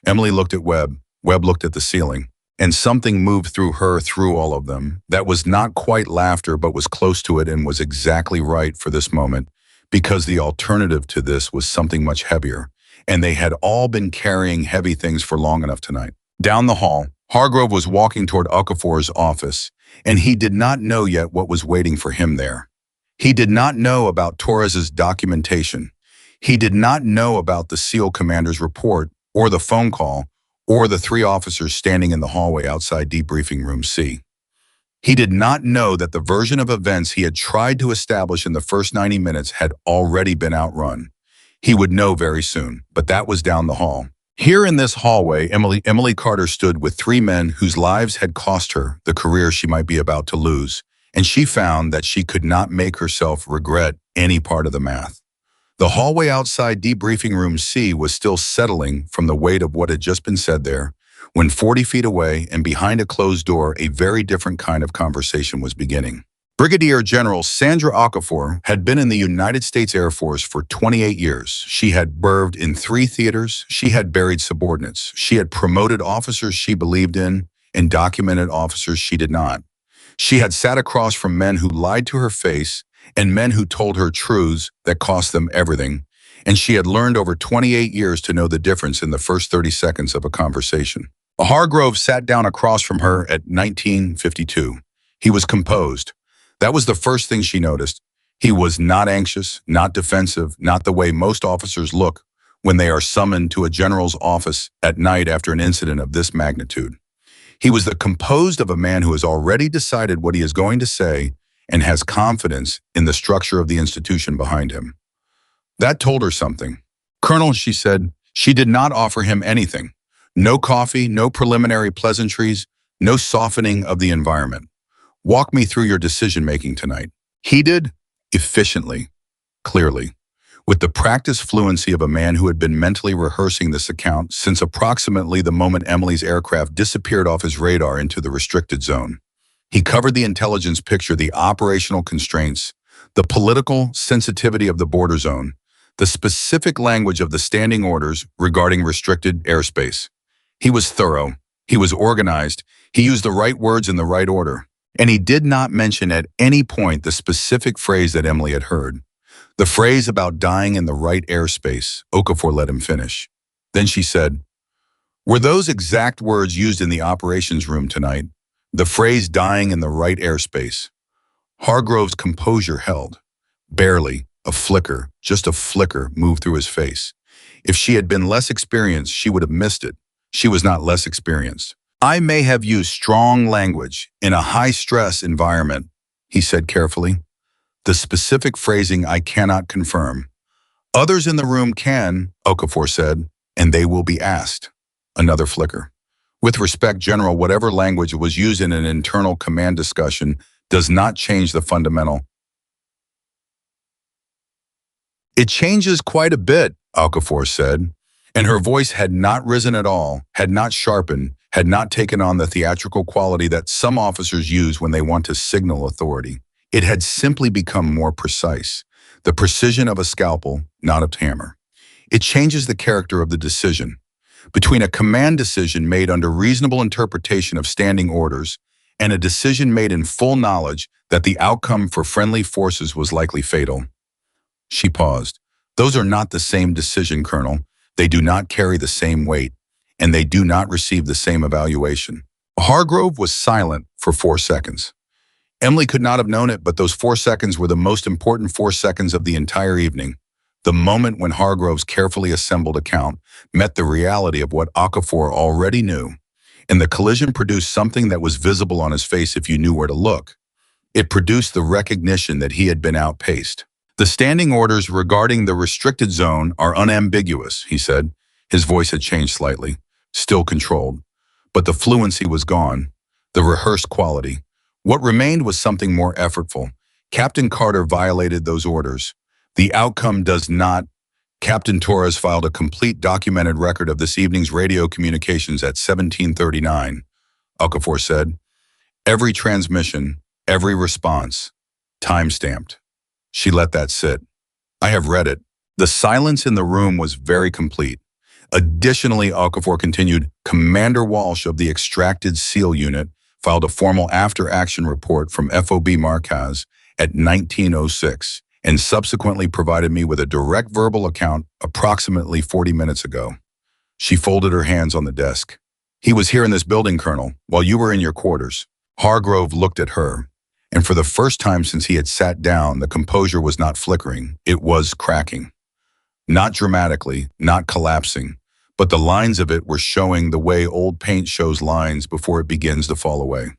A: Emily looked at Webb. Webb looked at the ceiling. And something moved through her through all of them that was not quite laughter but was close to it and was exactly right for this moment, because the alternative to this was something much heavier, and they had all been carrying heavy things for long enough tonight. Down the hall, Hargrove was walking toward Okafor's office, and he did not know yet what was waiting for him there. He did not know about Torres's documentation. He did not know about the SEAL commander's report, or the phone call, or the 3 officers standing in the hallway outside debriefing room C. He did not know that the version of events he had tried to establish in the first 90 minutes had already been outrun. He would know very soon, but that was down the hall. Here in this hallway, Emily Carter stood with 3 men whose lives had cost her the career she might be about to lose, and she found that she could not make herself regret any part of the math. The hallway outside debriefing room C was still settling from the weight of what had just been said there, when 40 feet away and behind a closed door, a very different kind of conversation was beginning. Brigadier General Sandra Okafor had been in the United States Air Force for 28 years. She had served in 3 theaters. She had buried subordinates. She had promoted officers she believed in and documented officers she did not. She had sat across from men who lied to her face and men who told her truths that cost them everything, and she had learned over 28 years to know the difference in the first 30 seconds of a conversation. Hargrove sat down across from her at 1952. He was composed. That was the first thing she noticed. He was not anxious, not defensive, not the way most officers look when they are summoned to a general's office at night after an incident of this magnitude. He was composed of a man who has already decided what he is going to say and has confidence in the structure of the institution behind him. That told her something. "Colonel," she said, she did not offer him anything. No coffee, no preliminary pleasantries, no softening of the environment. "Walk me through your decision-making tonight." He did, efficiently, clearly, with the practiced fluency of a man who had been mentally rehearsing this account since approximately the moment Emily's aircraft disappeared off his radar into the restricted zone. He covered the intelligence picture, the operational constraints, the political sensitivity of the border zone, the specific language of the standing orders regarding restricted airspace. He was thorough. He was organized. He used the right words in the right order. And he did not mention at any point the specific phrase that Emily had heard. The phrase about dying in the right airspace. Okafor let him finish. Then she said, "Were those exact words used in the operations room tonight? The phrase dying in the right airspace?" Hargrove's composure held. Barely, a flicker, just a flicker, moved through his face. If she had been less experienced, she would have missed it. She was not less experienced. I may have used strong language in a high-stress environment, he said carefully. The specific phrasing I cannot confirm. Others in the room can, Okafor said, and they will be asked. Another flicker. With respect, General, whatever language was used in an internal command discussion does not change the fundamental. It changes quite a bit, Okafor said, and her voice had not risen at all, had not sharpened, had not taken on the theatrical quality that some officers use when they want to signal authority. It had simply become more precise, the precision of a scalpel, not a hammer. It changes the character of the decision. Between a command decision made under reasonable interpretation of standing orders and a decision made in full knowledge that the outcome for friendly forces was likely fatal. She paused. Those are not the same decision, Colonel. They do not carry the same weight, and they do not receive the same evaluation. Hargrove was silent for 4 seconds. Emily could not have known it, but those 4 seconds were the most important 4 seconds of the entire evening. The moment when Hargrove's carefully assembled account met the reality of what Okafor already knew, and the collision produced something that was visible on his face if you knew where to look. It produced the recognition that he had been outpaced. The standing orders regarding the restricted zone are unambiguous, he said. His voice had changed slightly, still controlled. But the fluency was gone, the rehearsed quality. What remained was something more effortful. Captain Carter violated those orders. The outcome does not. Captain Torres filed a complete documented record of this evening's radio communications at 1739, Okafor said. Every transmission, every response, time-stamped. She let that sit. I have read it. The silence in the room was very complete. Additionally, Okafor continued, Commander Walsh of the Extracted SEAL Unit filed a formal after-action report from FOB Marquez at 1906 and subsequently provided me with a direct verbal account approximately 40 minutes ago. She folded her hands on the desk. He was here in this building, Colonel, while you were in your quarters. Hargrove looked at her, and for the first time since he had sat down, the composure was not flickering, it was cracking. Not dramatically, not collapsing, but the lines of it were showing the way old paint shows lines before it begins to fall away.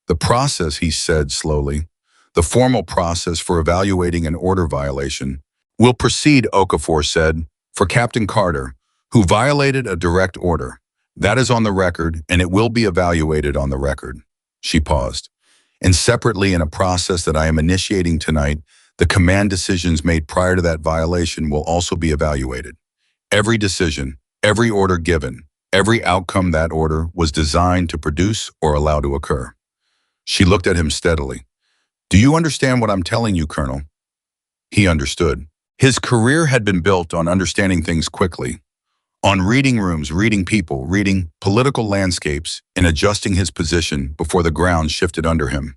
A: The process, he said slowly, the formal process for evaluating an order violation, will proceed, Okafor said, for Captain Carter, who violated a direct order. That is on the record, and it will be evaluated on the record. She paused. And separately, in a process that I am initiating tonight, the command decisions made prior to that violation will also be evaluated. Every decision, every order given, every outcome that order was designed to produce or allow to occur. She looked at him steadily. Do you understand what I'm telling you, Colonel? He understood. His career had been built on understanding things quickly, on reading rooms, reading people, reading political landscapes, and adjusting his position before the ground shifted under him.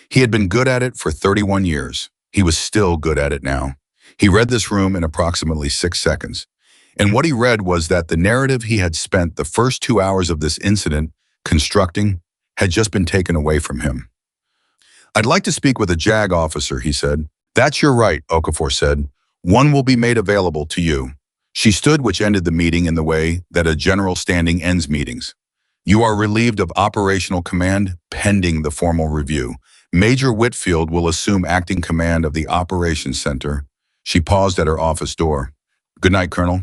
A: He had been good at it for 31 years. He was still good at it now. He read this room in approximately 6 seconds. And what he read was that the narrative he had spent the first 2 hours of this incident constructing had just been taken away from him. I'd like to speak with a JAG officer, he said. That's your right, Okafor said. One will be made available to you. She stood, which ended the meeting in the way that a general standing ends meetings. You are relieved of operational command pending the formal review. Major Whitfield will assume acting command of the operations center. She paused at her office door. Good night, Colonel.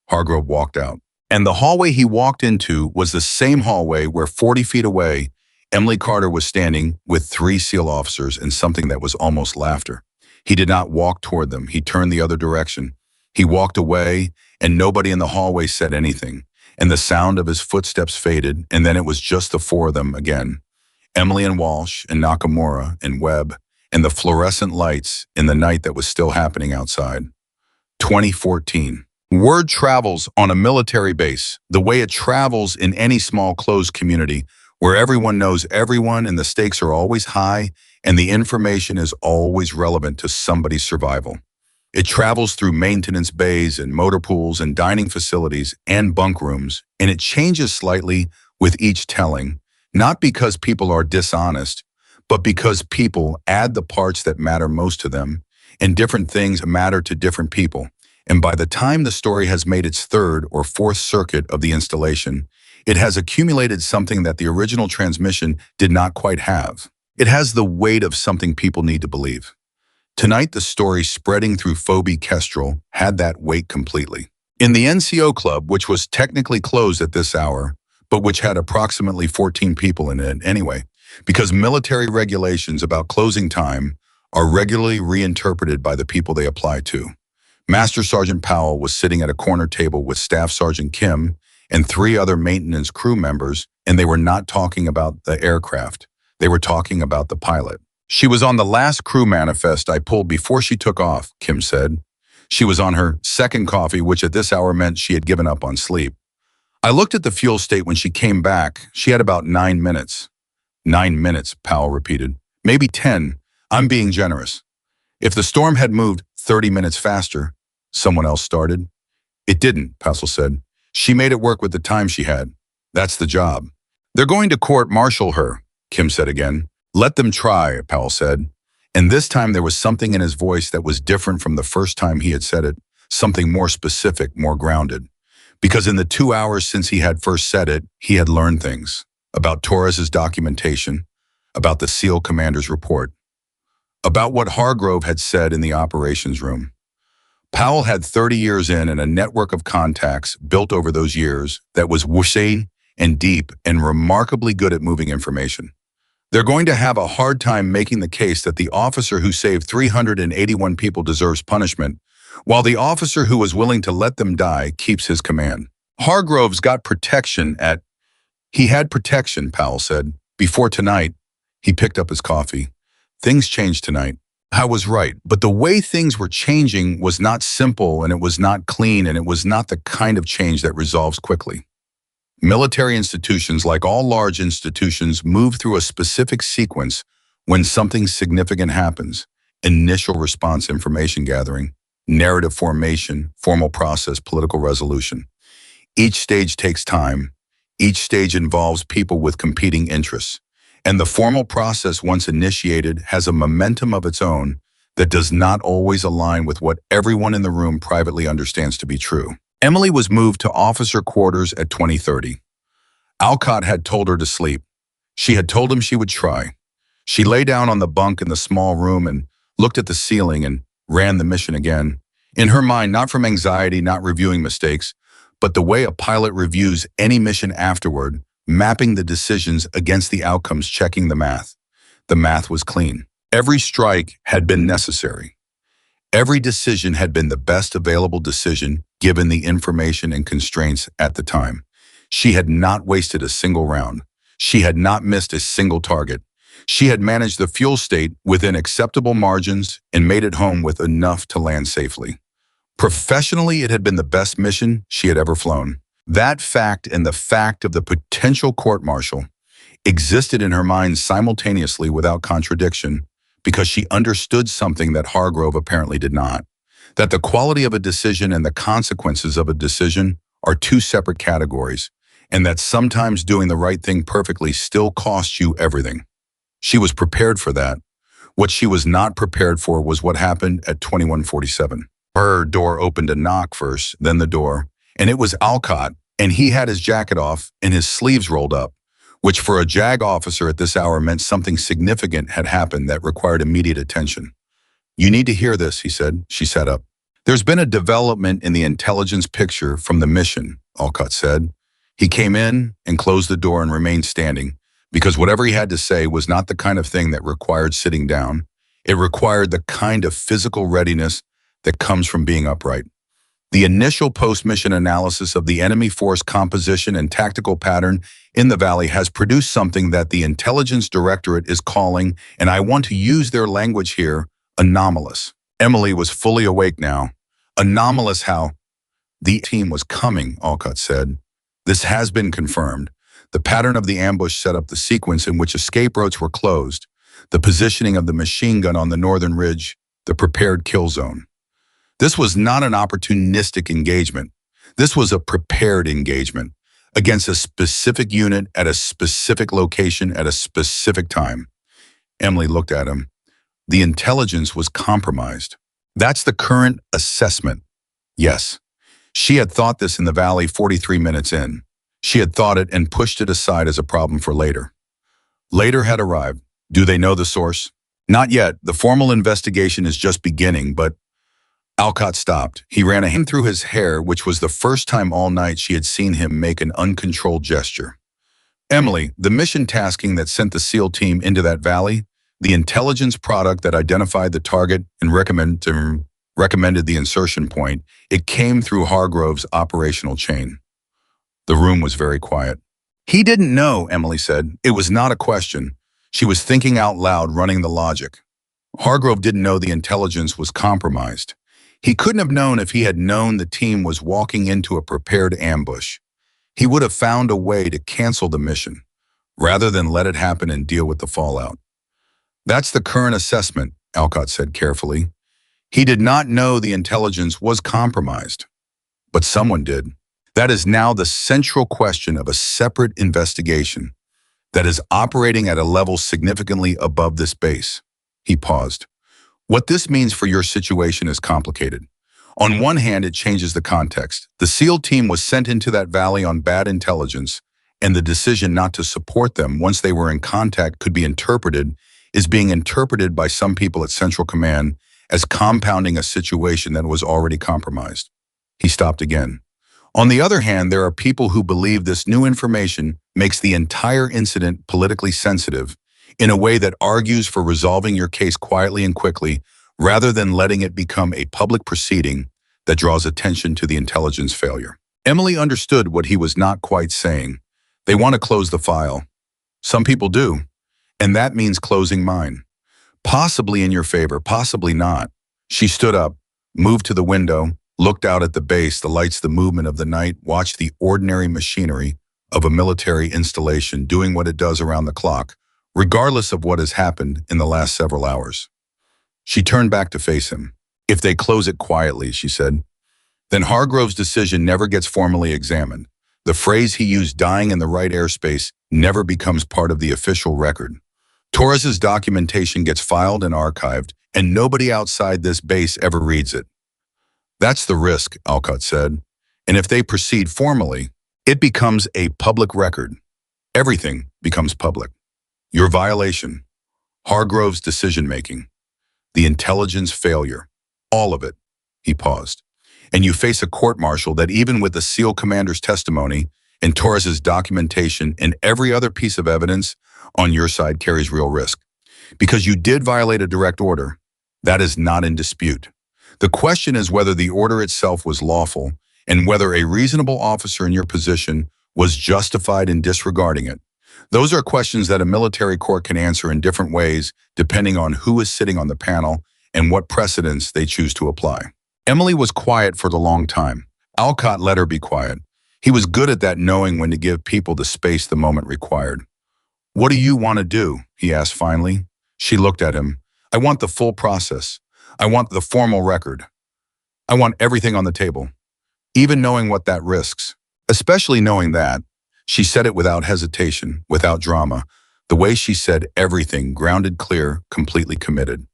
A: Hargrove walked out. And the hallway he walked into was the same hallway where 40 feet away, Emily Carter was standing with 3 SEAL officers and something that was almost laughter. He did not walk toward them. He turned the other direction. He walked away, and nobody in the hallway said anything, and the sound of his footsteps faded, and then it was just the 4 of them again. Emily and Walsh and Nakamura and Webb and the fluorescent lights in the night that was still happening outside. 2014. Word travels on a military base the way it travels in any small closed community where everyone knows everyone and the stakes are always high and the information is always relevant to somebody's survival. It travels through maintenance bays and motor pools and dining facilities and bunk rooms, and it changes slightly with each telling, not because people are dishonest, but because people add the parts that matter most to them, and different things matter to different people. And by the time the story has made its third or fourth circuit of the installation, it has accumulated something that the original transmission did not quite have. It has the weight of something people need to believe. Tonight, the story spreading through Phoebe Kestrel had that weight completely. In the NCO club, which was technically closed at this hour, but which had approximately 14 people in it anyway, because military regulations about closing time are regularly reinterpreted by the people they apply to. Master Sergeant Powell was sitting at a corner table with Staff Sergeant Kim and 3 other maintenance crew members, and they were not talking about the aircraft. They were talking about the pilot. She was on the last crew manifest I pulled before she took off, Kim said. She was on her second coffee, which at this hour meant she had given up on sleep. I looked at the fuel state when she came back. She had about 9 minutes. 9 minutes, Powell repeated. Maybe 10. I'm being generous. If the storm had moved 30 minutes faster, someone else started. It didn't, Powell said. She made it work with the time she had. That's the job. They're going to court-martial her, Kim said again. Let them try, Powell said. And this time there was something in his voice that was different from the first time he had said it, something more specific, more grounded. Because in the 2 hours since he had first said it, he had learned things about Torres's documentation, about the SEAL commander's report, about what Hargrove had said in the operations room. Powell had 30 years in and a network of contacts built over those years that was whooshing and deep and remarkably good at moving information. They're going to have a hard time making the case that the officer who saved 381 people deserves punishment, while the officer who was willing to let them die keeps his command. Hargrove's got protection at... He had protection, Powell said. Before tonight, he picked up his coffee. Things changed tonight. I was right, but the way things were changing was not simple, and it was not clean, and it was not the kind of change that resolves quickly. Military institutions, like all large institutions, move through a specific sequence when something significant happens: initial response, information gathering, narrative formation, formal process, political resolution. Each stage takes time. Each stage involves people with competing interests. And the formal process, once initiated, has a momentum of its own that does not always align with what everyone in the room privately understands to be true. Emily was moved to officer quarters at 20:30. Alcott had told her to sleep. She had told him she would try. She lay down on the bunk in the small room and looked at the ceiling and ran the mission again. In her mind, not from anxiety, not reviewing mistakes, but the way a pilot reviews any mission afterward, mapping the decisions against the outcomes, checking the math. The math was clean. Every strike had been necessary. Every decision had been the best available decision given the information and constraints at the time. She had not wasted a single round. She had not missed a single target. She had managed the fuel state within acceptable margins and made it home with enough to land safely. Professionally, it had been the best mission she had ever flown. That fact and the fact of the potential court-martial existed in her mind simultaneously without contradiction, because she understood something that Hargrove apparently did not: that the quality of a decision and the consequences of a decision are two separate categories, and that sometimes doing the right thing perfectly still costs you everything. She was prepared for that. What she was not prepared for was what happened at 2147. Her door opened a knock first, then the door, and it was Alcott, and he had his jacket off and his sleeves rolled up, which for a JAG officer at this hour meant something significant had happened that required immediate attention. "You need to hear this," he said. She sat up. "There's been a development in the intelligence picture from the mission," Alcott said. He came in and closed the door and remained standing, because whatever he had to say was not the kind of thing that required sitting down. It required the kind of physical readiness that comes from being upright. The initial post-mission analysis of the enemy force composition and tactical pattern in the valley has produced something that the Intelligence Directorate is calling, and I want to use their language here, anomalous. Emily was fully awake now. Anomalous how the team was coming, Alcott said. This has been confirmed. The pattern of the ambush set up the sequence in which escape routes were closed, the positioning of the machine gun on the northern ridge, the prepared kill zone. This was not an opportunistic engagement. This was a prepared engagement against a specific unit at a specific location at a specific time. Emily looked at him. The intelligence was compromised. That's the current assessment. Yes, she had thought this in the valley 43 minutes in. She had thought it and pushed it aside as a problem for later. Later had arrived. Do they know the source? Not yet. The formal investigation is just beginning, but Alcott stopped. He ran a hand through his hair, which was the first time all night she had seen him make an uncontrolled gesture. Emily, the mission tasking that sent the SEAL team into that valley, the intelligence product that identified the target and recommended the insertion point, it came through Hargrove's operational chain. The room was very quiet. He didn't know, Emily said. It was not a question. She was thinking out loud, running the logic. Hargrove didn't know the intelligence was compromised. He couldn't have known if he had known the team was walking into a prepared ambush. He would have found a way to cancel the mission, rather than let it happen and deal with the fallout. That's the current assessment, Alcott said carefully. He did not know the intelligence was compromised, but someone did. That is now the central question of a separate investigation that is operating at a level significantly above this base. He paused. What this means for your situation is complicated. On one hand, it changes the context. The SEAL team was sent into that valley on bad intelligence, and the decision not to support them once they were in contact could be being interpreted by some people at Central Command as compounding a situation that was already compromised. He stopped again. On the other hand, there are people who believe this new information makes the entire incident politically sensitive in a way that argues for resolving your case quietly and quickly, rather than letting it become a public proceeding that draws attention to the intelligence failure. Emily understood what he was not quite saying. They want to close the file. Some people do, and that means closing mine. Possibly in your favor, possibly not. She stood up, moved to the window, looked out at the base, the lights, the movement of the night, watched the ordinary machinery of a military installation doing what it does around the clock, regardless of what has happened in the last several hours. She turned back to face him. If they close it quietly, she said, then Hargrove's decision never gets formally examined. The phrase he used, dying in the right airspace, never becomes part of the official record. Torres's documentation gets filed and archived, and nobody outside this base ever reads it. That's the risk, Alcott said. And if they proceed formally, it becomes a public record. Everything becomes public. Your violation, Hargrove's decision-making, the intelligence failure, all of it. He paused. And you face a court-martial that even with the SEAL commander's testimony and Torres's documentation and every other piece of evidence on your side carries real risk. Because you did violate a direct order, that is not in dispute. The question is whether the order itself was lawful and whether a reasonable officer in your position was justified in disregarding it. Those are questions that a military court can answer in different ways depending on who is sitting on the panel and what precedents they choose to apply. Emily was quiet for the long time. Alcott let her be quiet. He was good at that, knowing when to give people the space the moment required. What do you want to do? He asked finally. She looked at him. I want the full process. I want the formal record. I want everything on the table, even knowing what that risks, especially knowing that. She said it without hesitation, without drama. The way she said everything, grounded, clear, completely committed.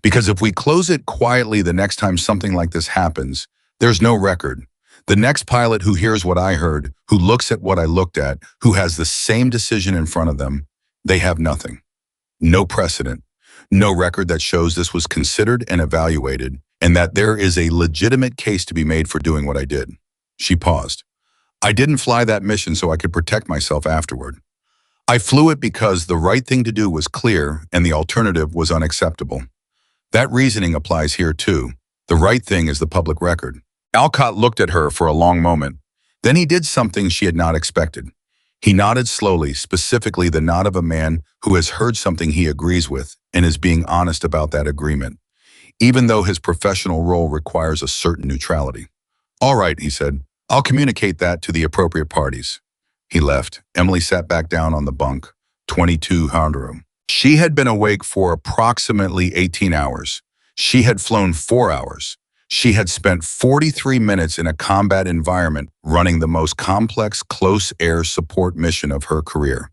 A: Because if we close it quietly the next time something like this happens, there's no record. The next pilot who hears what I heard, who looks at what I looked at, who has the same decision in front of them, they have nothing. No precedent. No record that shows this was considered and evaluated, and that there is a legitimate case to be made for doing what I did. She paused. I didn't fly that mission so I could protect myself afterward. I flew it because the right thing to do was clear and the alternative was unacceptable. That reasoning applies here too. The right thing is the public record. Alcott looked at her for a long moment. Then he did something she had not expected. He nodded slowly, specifically the nod of a man who has heard something he agrees with and is being honest about that agreement, even though his professional role requires a certain neutrality. All right, he said. I'll communicate that to the appropriate parties. He left. Emily sat back down on the bunk, 22 room. She had been awake for approximately 18 hours. She had flown 4 hours. She had spent 43 minutes in a combat environment running the most complex close air support mission of her career.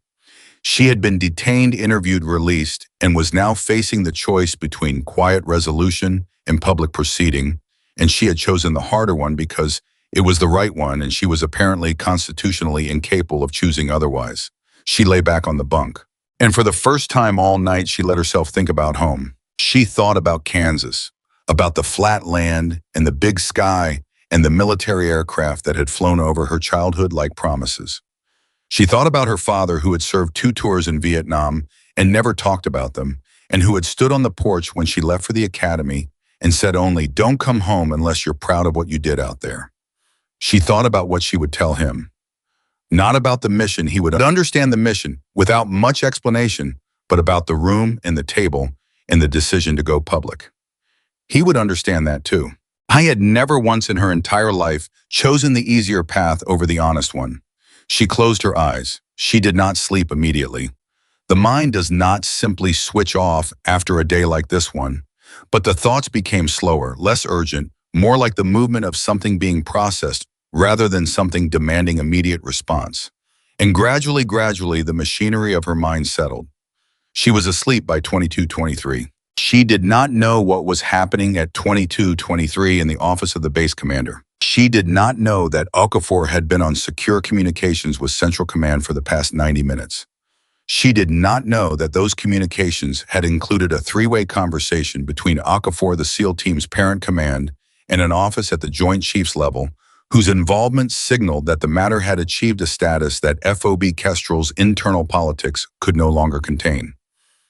A: She had been detained, interviewed, released, and was now facing the choice between quiet resolution and public proceeding, and she had chosen the harder one because it was the right one, and she was apparently constitutionally incapable of choosing otherwise. She lay back on the bunk. And for the first time all night, she let herself think about home. She thought about Kansas, about the flat land and the big sky and the military aircraft that had flown over her childhood like promises. She thought about her father, who had served 2 tours in Vietnam and never talked about them, and who had stood on the porch when she left for the academy and said only, "Don't come home unless you're proud of what you did out there." She thought about what she would tell him. Not about the mission. He would understand the mission without much explanation, but about the room and the table and the decision to go public. He would understand that too. I had never once in her entire life chosen the easier path over the honest one. She closed her eyes. She did not sleep immediately. The mind does not simply switch off after a day like this one, but the thoughts became slower, less urgent, more like the movement of something being processed rather than something demanding immediate response. And gradually, the machinery of her mind settled. She was asleep by 22:23. She did not know what was happening at 22:23 in the office of the base commander. She did not know that Okafor had been on secure communications with Central Command for the past 90 minutes. She did not know that those communications had included a 3-way conversation between Okafor, the SEAL team's parent command, and an office at the Joint Chiefs level, whose involvement signaled that the matter had achieved a status that FOB Kestrel's internal politics could no longer contain.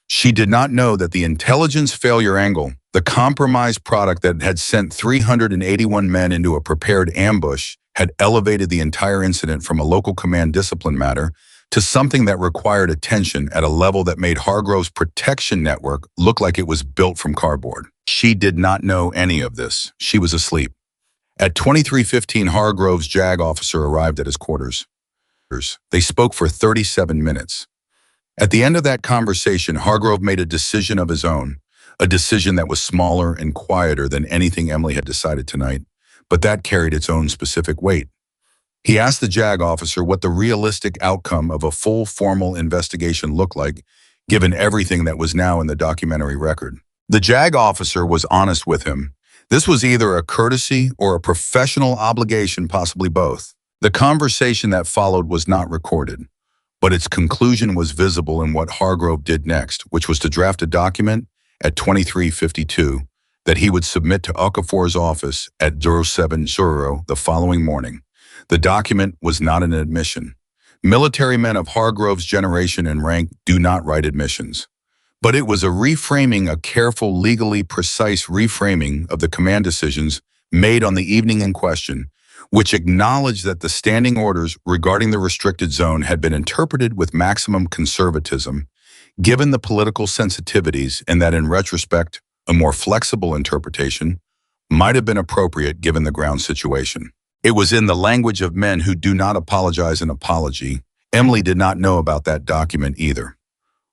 A: She did not know that the intelligence failure angle, the compromised product that had sent 381 men into a prepared ambush, had elevated the entire incident from a local command discipline matter to something that required attention at a level that made Hargrove's protection network look like it was built from cardboard. She did not know any of this. She was asleep. At 23:15, Hargrove's JAG officer arrived at his quarters. They spoke for 37 minutes. At the end of that conversation, Hargrove made a decision of his own, a decision that was smaller and quieter than anything Emily had decided tonight, but that carried its own specific weight. He asked the JAG officer what the realistic outcome of a full formal investigation looked like, given everything that was now in the documentary record. The JAG officer was honest with him. This was either a courtesy or a professional obligation, possibly both. The conversation that followed was not recorded, but its conclusion was visible in what Hargrove did next, which was to draft a document at 23:52 that he would submit to Okafor's office at 07:00 the following morning. The document was not an admission. Military men of Hargrove's generation and rank do not write admissions. But it was a reframing, a careful, legally precise reframing of the command decisions made on the evening in question, which acknowledged that the standing orders regarding the restricted zone had been interpreted with maximum conservatism, given the political sensitivities, and that in retrospect, a more flexible interpretation might have been appropriate given the ground situation. It was in the language of men who do not apologize an apology. Emily did not know about that document either.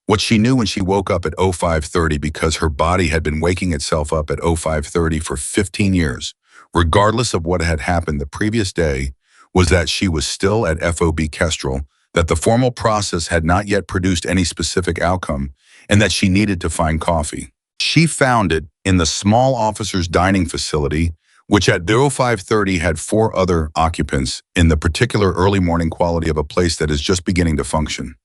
A: What she knew when she woke up at 05:30, because her body had been waking itself up at 05:30 for 15 years, regardless of what had happened the previous day, was that she was still at FOB Kestrel, that the formal process had not yet produced any specific outcome, and that she needed to find coffee. She found it in the small officers' dining facility, which at 05:30 had 4 other occupants in the particular early morning quality of a place that is just beginning to function.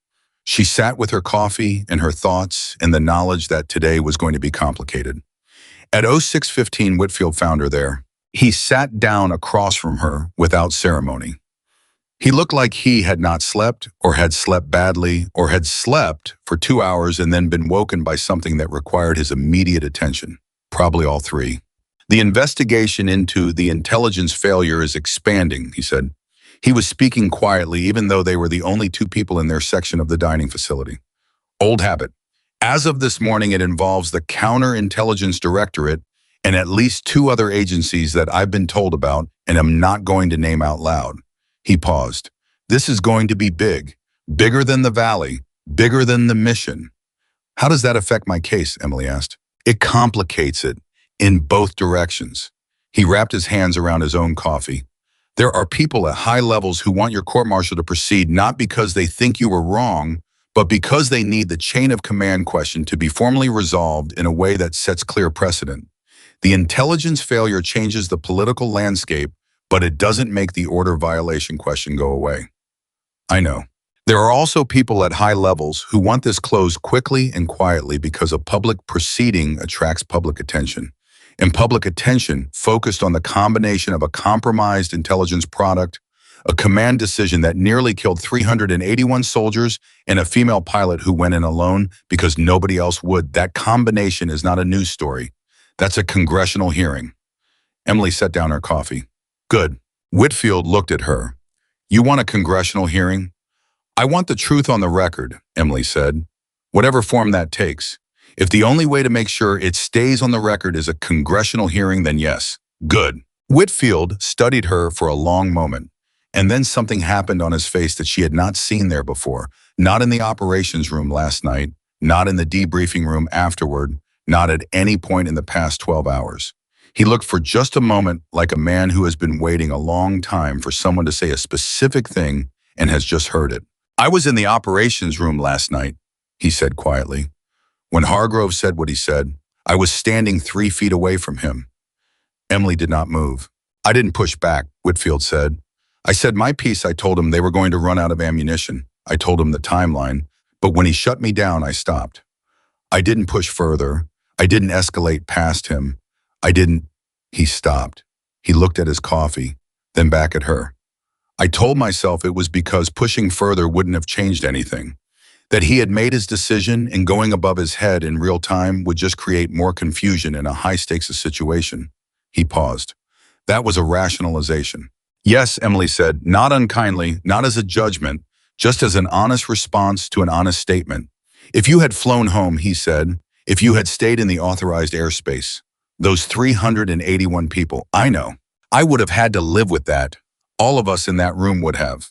A: She sat with her coffee and her thoughts and the knowledge that today was going to be complicated. At 06:15, Whitfield found her there. He sat down across from her without ceremony. He looked like he had not slept, or had slept badly, or had slept for 2 hours and then been woken by something that required his immediate attention. Probably all 3. "The investigation into the intelligence failure is expanding," he said. He was speaking quietly, even though they were the only 2 people in their section of the dining facility. "Old habit. As of this morning, it involves the Counterintelligence Directorate and at least 2 other agencies that I've been told about and am not going to name out loud." He paused. "This is going to be big. Bigger than the Valley. Bigger than the mission." "How does that affect my case?" Emily asked. "It complicates it in both directions." He wrapped his hands around his own coffee. "There are people at high levels who want your court-martial to proceed not because they think you were wrong, but because they need the chain of command question to be formally resolved in a way that sets clear precedent. The intelligence failure changes the political landscape, but it doesn't make the order violation question go away. I know. There are also people at high levels who want this closed quickly and quietly because a public proceeding attracts public attention. And public attention focused on the combination of a compromised intelligence product, a command decision that nearly killed 381 soldiers, and a female pilot who went in alone because nobody else would. That combination is not a news story. That's a congressional hearing. Emily set down her coffee. Good. Whitfield looked at her. You want a congressional hearing? I want the truth on the record, Emily said, whatever form that takes. If the only way to make sure it stays on the record is a congressional hearing, then yes. Good. Whitfield studied her for a long moment, and then something happened on his face that she had not seen there before, not in the operations room last night, not in the debriefing room afterward, not at any point in the past 12 hours. He looked for just a moment like a man who has been waiting a long time for someone to say a specific thing and has just heard it. I was in the operations room last night, he said quietly. When Hargrove said what he said, I was standing 3 feet away from him. Emily did not move. I didn't push back, Whitfield said. I said my piece. I told him they were going to run out of ammunition. I told him the timeline, but when he shut me down, I stopped. I didn't push further. I didn't escalate past him. He stopped. He looked at his coffee, then back at her. I told myself it was because pushing further wouldn't have changed anything, that he had made his decision and going above his head in real time would just create more confusion in a high-stakes situation. He paused. That was a rationalization. Yes, Emily said, not unkindly, not as a judgment, just as an honest response to an honest statement. If you had flown home, he said, if you had stayed in the authorized airspace, those 381 people, I know, I would have had to live with that. All of us in that room would have.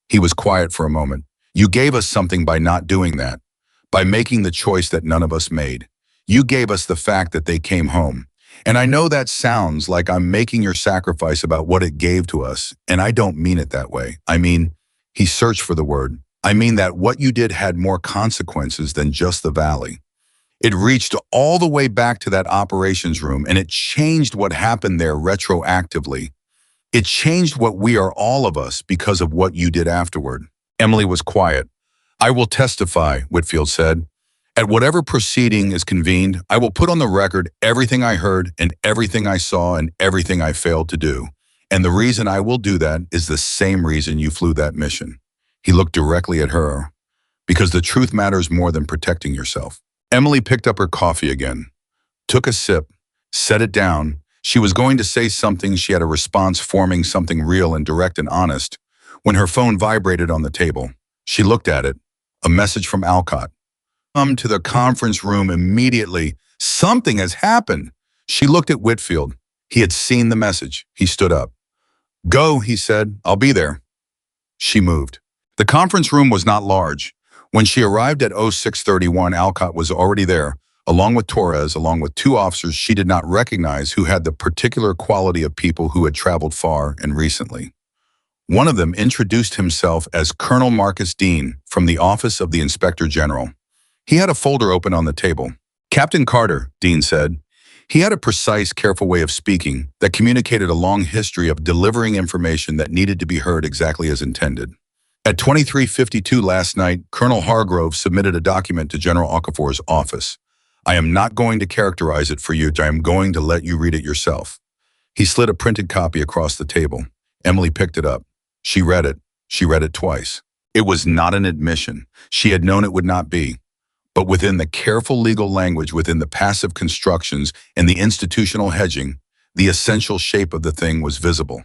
A: He was quiet for a moment. You gave us something by not doing that, by making the choice that none of us made. You gave us the fact that they came home. And I know that sounds like I'm making your sacrifice about what it gave to us, and I don't mean it that way. I mean, he searched for the word. I mean that what you did had more consequences than just the valley. It reached all the way back to that operations room, and it changed what happened there retroactively. It changed what we are, all of us, because of what you did afterward. Emily was quiet. I will testify, Whitfield said. At whatever proceeding is convened, I will put on the record everything I heard and everything I saw and everything I failed to do. And the reason I will do that is the same reason you flew that mission. He looked directly at her. Because the truth matters more than protecting yourself. Emily picked up her coffee again, took a sip, set it down. She was going to say something. She had a response forming, something real and direct and honest, when her phone vibrated on the table. She looked at it. A message from Alcott. Come to the conference room immediately. Something has happened. She looked at Whitfield. He had seen the message. He stood up. Go, he said. I'll be there. She moved. The conference room was not large. When she arrived at 0631, Alcott was already there, along with Torres, along with 2 officers she did not recognize who had the particular quality of people who had traveled far and recently. One of them introduced himself as Colonel Marcus Dean from the Office of the Inspector General. He had a folder open on the table. Captain Carter, Dean said. He had a precise, careful way of speaking that communicated a long history of delivering information that needed to be heard exactly as intended. At 23:52 last night, Colonel Hargrove submitted a document to General Okafor's office. I am not going to characterize it for you. I am going to let you read it yourself. He slid a printed copy across the table. Emily picked it up. She read it. She read it twice. It was not an admission. She had known it would not be. But within the careful legal language, within the passive constructions and the institutional hedging, the essential shape of the thing was visible.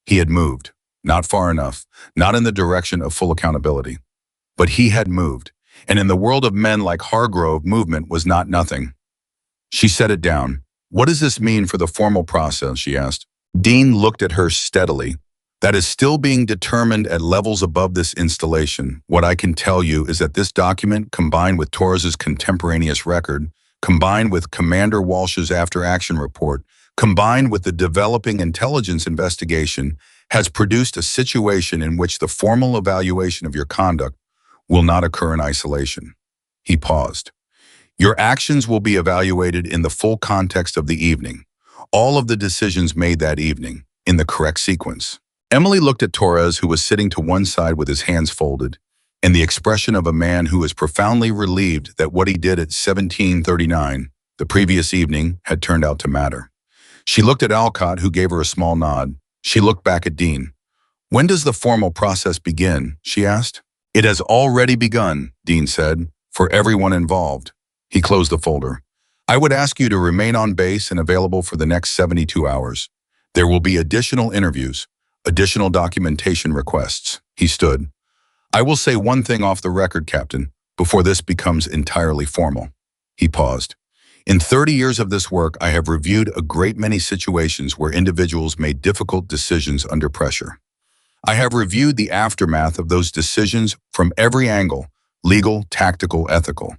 A: He had moved. Not far enough, not in the direction of full accountability. But he had moved, and in the world of men like Hargrove, movement was not nothing. She set it down. What does this mean for the formal process, she asked. Dean looked at her steadily. That is still being determined at levels above this installation. What I can tell you is that this document, combined with Torres's contemporaneous record, combined with Commander Walsh's after-action report, combined with the developing intelligence investigation, has produced a situation in which the formal evaluation of your conduct will not occur in isolation. He paused. Your actions will be evaluated in the full context of the evening. All of the decisions made that evening, in the correct sequence. Emily looked at Torres, who was sitting to one side with his hands folded, and the expression of a man who is profoundly relieved that what he did at 17:39, the previous evening, had turned out to matter. She looked at Alcott, who gave her a small nod. She looked back at Dean. When does the formal process begin? She asked. It has already begun, Dean said, for everyone involved. He closed the folder. I would ask you to remain on base and available for the next 72 hours. There will be additional interviews, additional documentation requests. He stood. I will say one thing off the record, Captain, before this becomes entirely formal. He paused. In 30 years of this work, I have reviewed a great many situations where individuals made difficult decisions under pressure. I have reviewed the aftermath of those decisions from every angle, legal, tactical, ethical.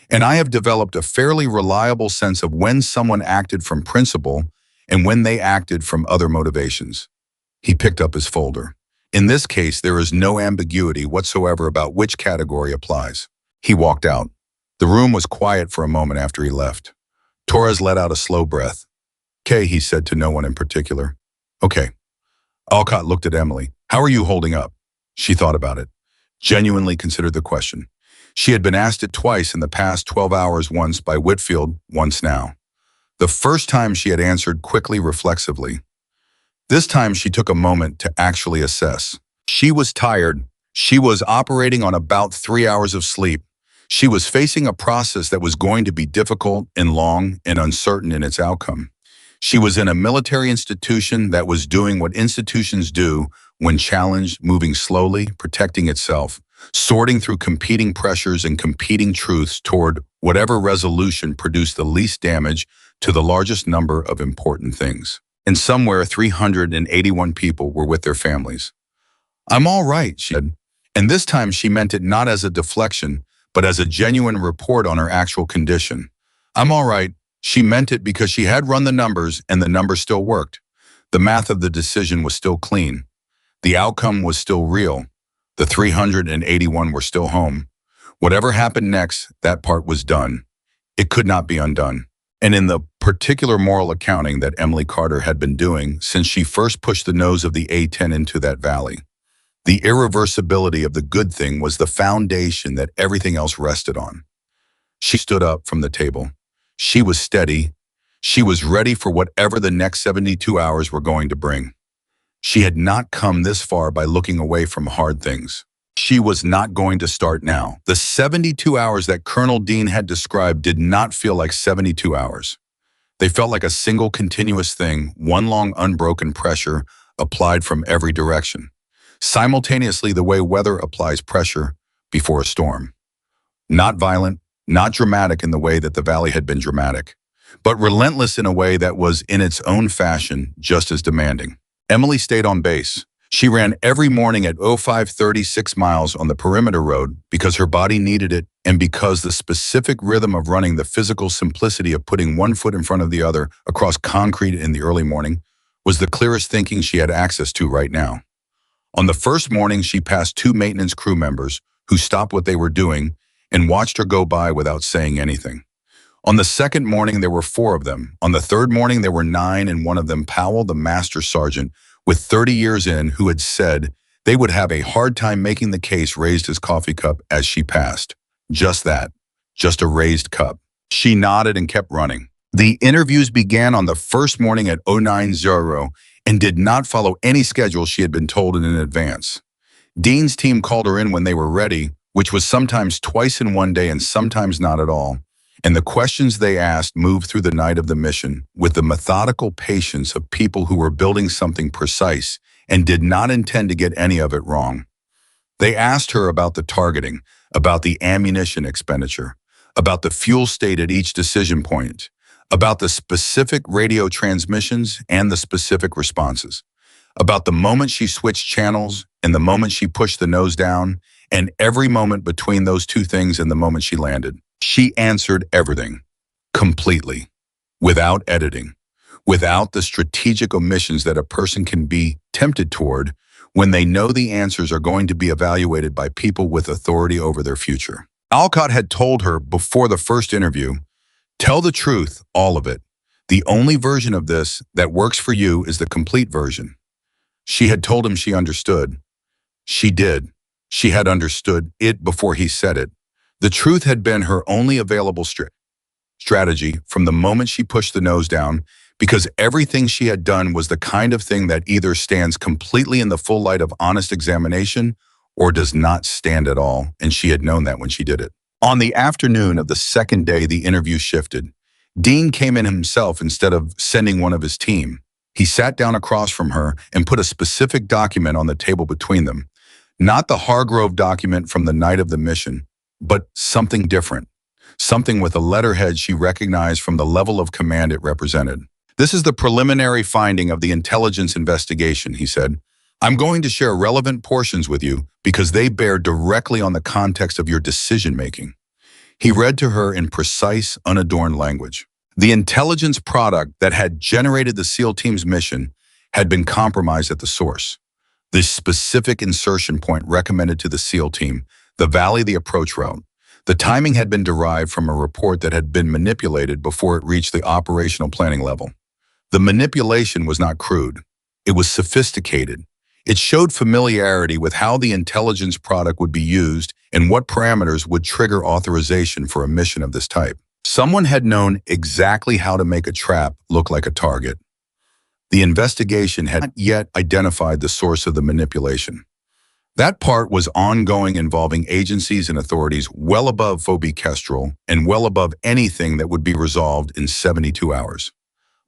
A: And I have developed a fairly reliable sense of when someone acted from principle and when they acted from other motivations. He picked up his folder. In this case, there is no ambiguity whatsoever about which category applies. He walked out. The room was quiet for a moment after he left. Torres let out a slow breath. "Okay," he said to no one in particular. "Okay." Alcott looked at Emily. "How are you holding up?" She thought about it, genuinely considered the question. She had been asked it twice in the past 12 hours, once by Whitfield, once now. The first time she had answered quickly, reflexively. This time she took a moment to actually assess. She was tired. She was operating on about 3 hours of sleep. She was facing a process that was going to be difficult and long and uncertain in its outcome. She was in a military institution that was doing what institutions do when challenged, moving slowly, protecting itself, sorting through competing pressures and competing truths toward whatever resolution produced the least damage to the largest number of important things. And somewhere 381 people were with their families. "I'm all right," she said. And this time she meant it not as a deflection, but as a genuine report on her actual condition. "I'm all right." She meant it because she had run the numbers and the numbers still worked. The math of the decision was still clean. The outcome was still real. The 381 were still home. Whatever happened next, that part was done. It could not be undone. And in the particular moral accounting that Emily Carter had been doing since she first pushed the nose of the A-10 into that valley, the irreversibility of the good thing was the foundation that everything else rested on. She stood up from the table. She was steady. She was ready for whatever the next 72 hours were going to bring. She had not come this far by looking away from hard things. She was not going to start now. The 72 hours that Colonel Dean had described did not feel like 72 hours. They felt like a single continuous thing, one long unbroken pressure applied from every direction. Simultaneously, the way weather applies pressure before a storm. Not violent, not dramatic in the way that the valley had been dramatic, but relentless in a way that was, in its own fashion, just as demanding. Emily stayed on base. She ran every morning at 05:36 miles on the perimeter road because her body needed it and because the specific rhythm of running, the physical simplicity of putting one foot in front of the other across concrete in the early morning, was the clearest thinking she had access to right now. On the first morning, she passed 2 maintenance crew members who stopped what they were doing and watched her go by without saying anything. On the second morning, there were 4 of them. On the third morning, there were 9, and one of them, Powell, the master sergeant, with 30 years in, who had said they would have a hard time making the case, raised his coffee cup as she passed. Just that, just a raised cup. She nodded and kept running. The interviews began on the first morning at 09:00 and did not follow any schedule she had been told in advance. Dean's team called her in when they were ready, which was sometimes twice in one day and sometimes not at all. And the questions they asked moved through the night of the mission with the methodical patience of people who were building something precise and did not intend to get any of it wrong. They asked her about the targeting, about the ammunition expenditure, about the fuel state at each decision point, about the specific radio transmissions and the specific responses, about the moment she switched channels and the moment she pushed the nose down, and every moment between those two things and the moment she landed. She answered everything, completely, without editing, without the strategic omissions that a person can be tempted toward when they know the answers are going to be evaluated by people with authority over their future. Alcott had told her before the first interview, "Tell the truth, all of it. The only version of this that works for you is the complete version." She had told him she understood. She did. She had understood it before he said it. The truth had been her only available strategy from the moment she pushed the nose down, because everything she had done was the kind of thing that either stands completely in the full light of honest examination or does not stand at all, and she had known that when she did it. On the afternoon of the second day, the interview shifted. Dean came in himself instead of sending one of his team. He sat down across from her and put a specific document on the table between them. Not the Hargrove document from the night of the mission, but something different. Something with a letterhead she recognized from the level of command it represented. "This is the preliminary finding of the intelligence investigation," he said. "I'm going to share relevant portions with you because they bear directly on the context of your decision-making." He read to her in precise, unadorned language. The intelligence product that had generated the SEAL team's mission had been compromised at the source. The specific insertion point recommended to the SEAL team, the valley, the approach route. The timing had been derived from a report that had been manipulated before it reached the operational planning level. The manipulation was not crude. It was sophisticated. It showed familiarity with how the intelligence product would be used and what parameters would trigger authorization for a mission of this type. Someone had known exactly how to make a trap look like a target. The investigation had not yet identified the source of the manipulation. That part was ongoing, involving agencies and authorities well above Phoebe Kestrel and well above anything that would be resolved in 72 hours.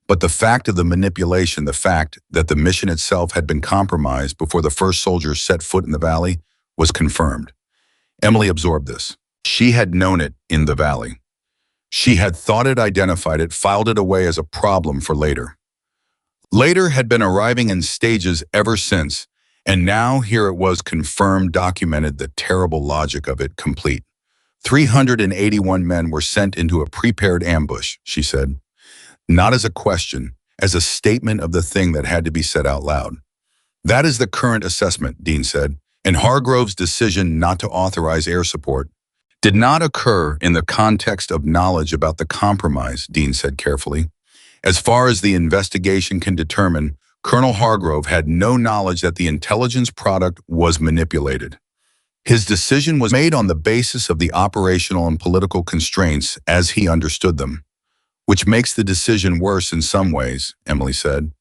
A: But the fact of the manipulation, the fact that the mission itself had been compromised before the first soldiers set foot in the valley, was confirmed. Emily absorbed this. She had known it in the valley. She had thought it, identified it, filed it away as a problem for later. Later had been arriving in stages ever since, and now here it was, confirmed, documented, the terrible logic of it complete. 381 men were sent into a prepared ambush, she said. Not as a question, as a statement of the thing that had to be said out loud. "That is the current assessment," Dean said, and Hargrove's decision not to authorize air support did not occur in the context of knowledge about the compromise, Dean said carefully. As far as the investigation can determine, Colonel Hargrove had no knowledge that the intelligence product was manipulated. His decision was made on the basis of the operational and political constraints as he understood them. "Which makes the decision worse in some ways," Emily said.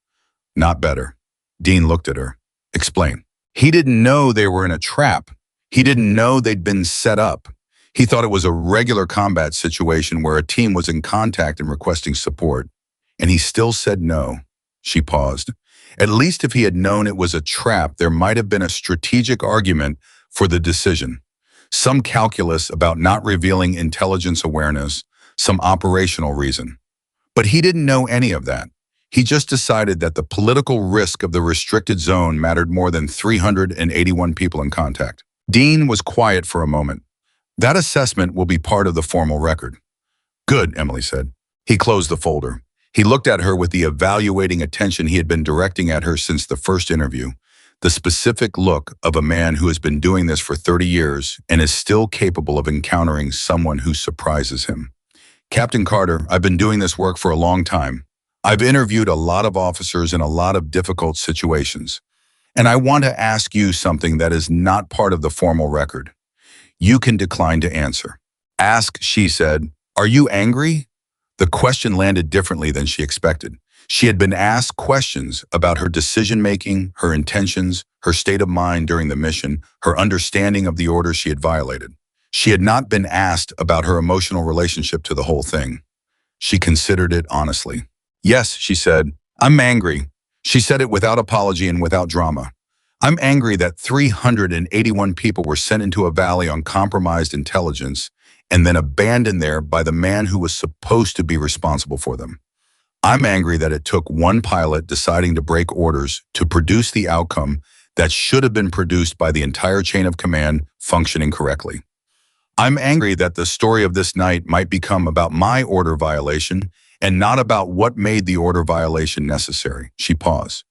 A: "Not better." Dean looked at her. "Explain." "He didn't know they were in a trap. He didn't know they'd been set up. He thought it was a regular combat situation where a team was in contact and requesting support. And he still said no." She paused. "At least if he had known it was a trap, there might have been a strategic argument for the decision. Some calculus about not revealing intelligence awareness, some operational reason. But he didn't know any of that. He just decided that the political risk of the restricted zone mattered more than 381 people in contact." Dean was quiet for a moment. "That assessment will be part of the formal record." "Good," Emily said. He closed the folder. He looked at her with the evaluating attention he had been directing at her since the first interview, the specific look of a man who has been doing this for 30 years and is still capable of encountering someone who surprises him. "Captain Carter, I've been doing this work for a long time. I've interviewed a lot of officers in a lot of difficult situations, and I want to ask you something that is not part of the formal record. You can decline to answer." "Ask," she said. "Are you angry?" The question landed differently than she expected. She had been asked questions about her decision-making, her intentions, her state of mind during the mission, her understanding of the order she had violated. She had not been asked about her emotional relationship to the whole thing. She considered it honestly. "Yes," she said, "I'm angry." She said it without apology and without drama. "I'm angry that 381 people were sent into a valley on compromised intelligence and then abandoned there by the man who was supposed to be responsible for them. I'm angry that it took one pilot deciding to break orders to produce the outcome that should have been produced by the entire chain of command functioning correctly. I'm angry that the story of this night might become about my order violation and not about what made the order violation necessary." She paused.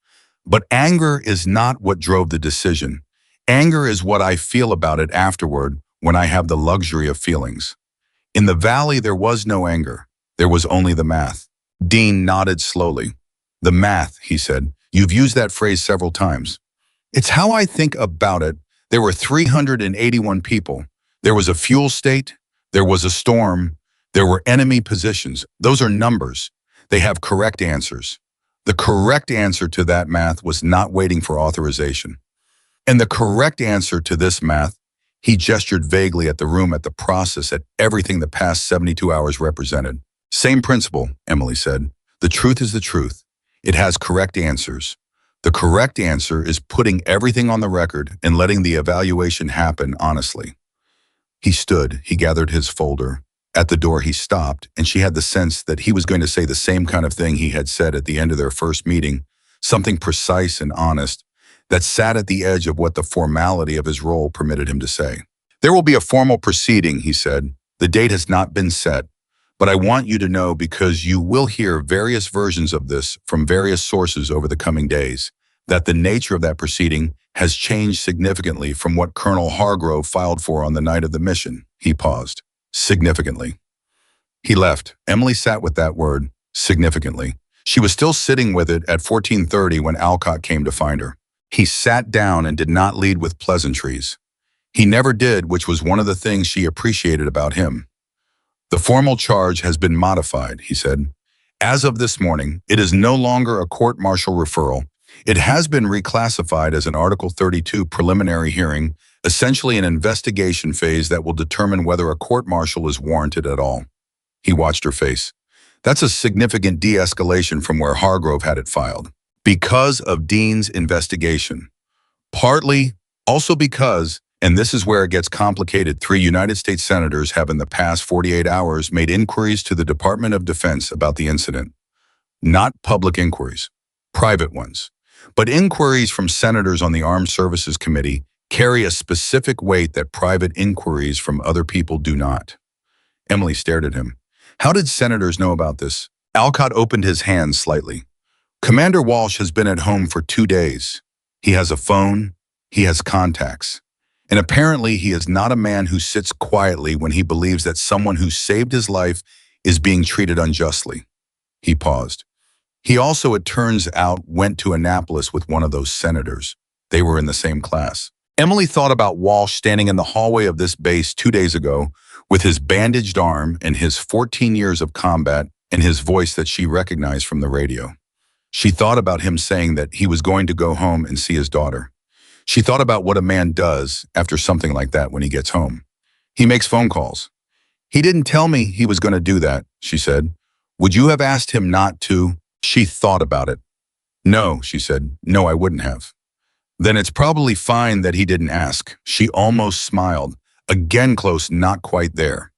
A: But anger is not what drove the decision. Anger is what I feel about it afterward when I have the luxury of feelings. In the valley, there was no anger. There was only the math. Dean nodded slowly. The math, he said. You've used that phrase several times. It's how I think about it. There were 381 people. There was a fuel state. There was a storm. There were enemy positions. Those are numbers. They have correct answers. The correct answer to that math was not waiting for authorization. And the correct answer to this math, he gestured vaguely at the room, at the process, at everything the past 72 hours represented. Same principle, Emily said. The truth is the truth. It has correct answers. The correct answer is putting everything on the record and letting the evaluation happen honestly. He stood, he gathered his folder. At the door he stopped, and she had the sense that he was going to say the same kind of thing he had said at the end of their first meeting, something precise and honest, that sat at the edge of what the formality of his role permitted him to say. There will be a formal proceeding, he said. The date has not been set, but I want you to know because you will hear various versions of this from various sources over the coming days, that the nature of that proceeding has changed significantly from what Colonel Hargrove filed for on the night of the mission. He paused. Significantly. He left. Emily sat with that word, significantly. She was still sitting with it at 14:30 when Alcott came to find her. He sat down and did not lead with pleasantries. He never did, which was one of the things she appreciated about him. The formal charge has been modified, he said. As of this morning, it is no longer a court-martial referral. It has been reclassified as an Article 32 preliminary hearing, essentially an investigation phase that will determine whether a court-martial is warranted at all. He watched her face. That's a significant de-escalation from where Hargrove had it filed. Because of Dean's investigation. Partly, also because, and this is where it gets complicated, 3 United States senators have in the past 48 hours made inquiries to the Department of Defense about the incident. Not public inquiries, private ones. But inquiries from senators on the Armed Services Committee carry a specific weight that private inquiries from other people do not. Emily stared at him. How did senators know about this? Alcott opened his hands slightly. Commander Walsh has been at home for 2 days. He has a phone. He has contacts. And apparently he is not a man who sits quietly when he believes that someone who saved his life is being treated unjustly. He paused. He also, it turns out, went to Annapolis with one of those senators. They were in the same class. Emily thought about Walsh standing in the hallway of this base 2 days ago with his bandaged arm and his 14 years of combat and his voice that she recognized from the radio. She thought about him saying that he was going to go home and see his daughter. She thought about what a man does after something like that when he gets home. He makes phone calls. He didn't tell me he was going to do that, she said. Would you have asked him not to? She thought about it. No, she said. No, I wouldn't have. Then it's probably fine that he didn't ask. She almost smiled. Again close, not quite there.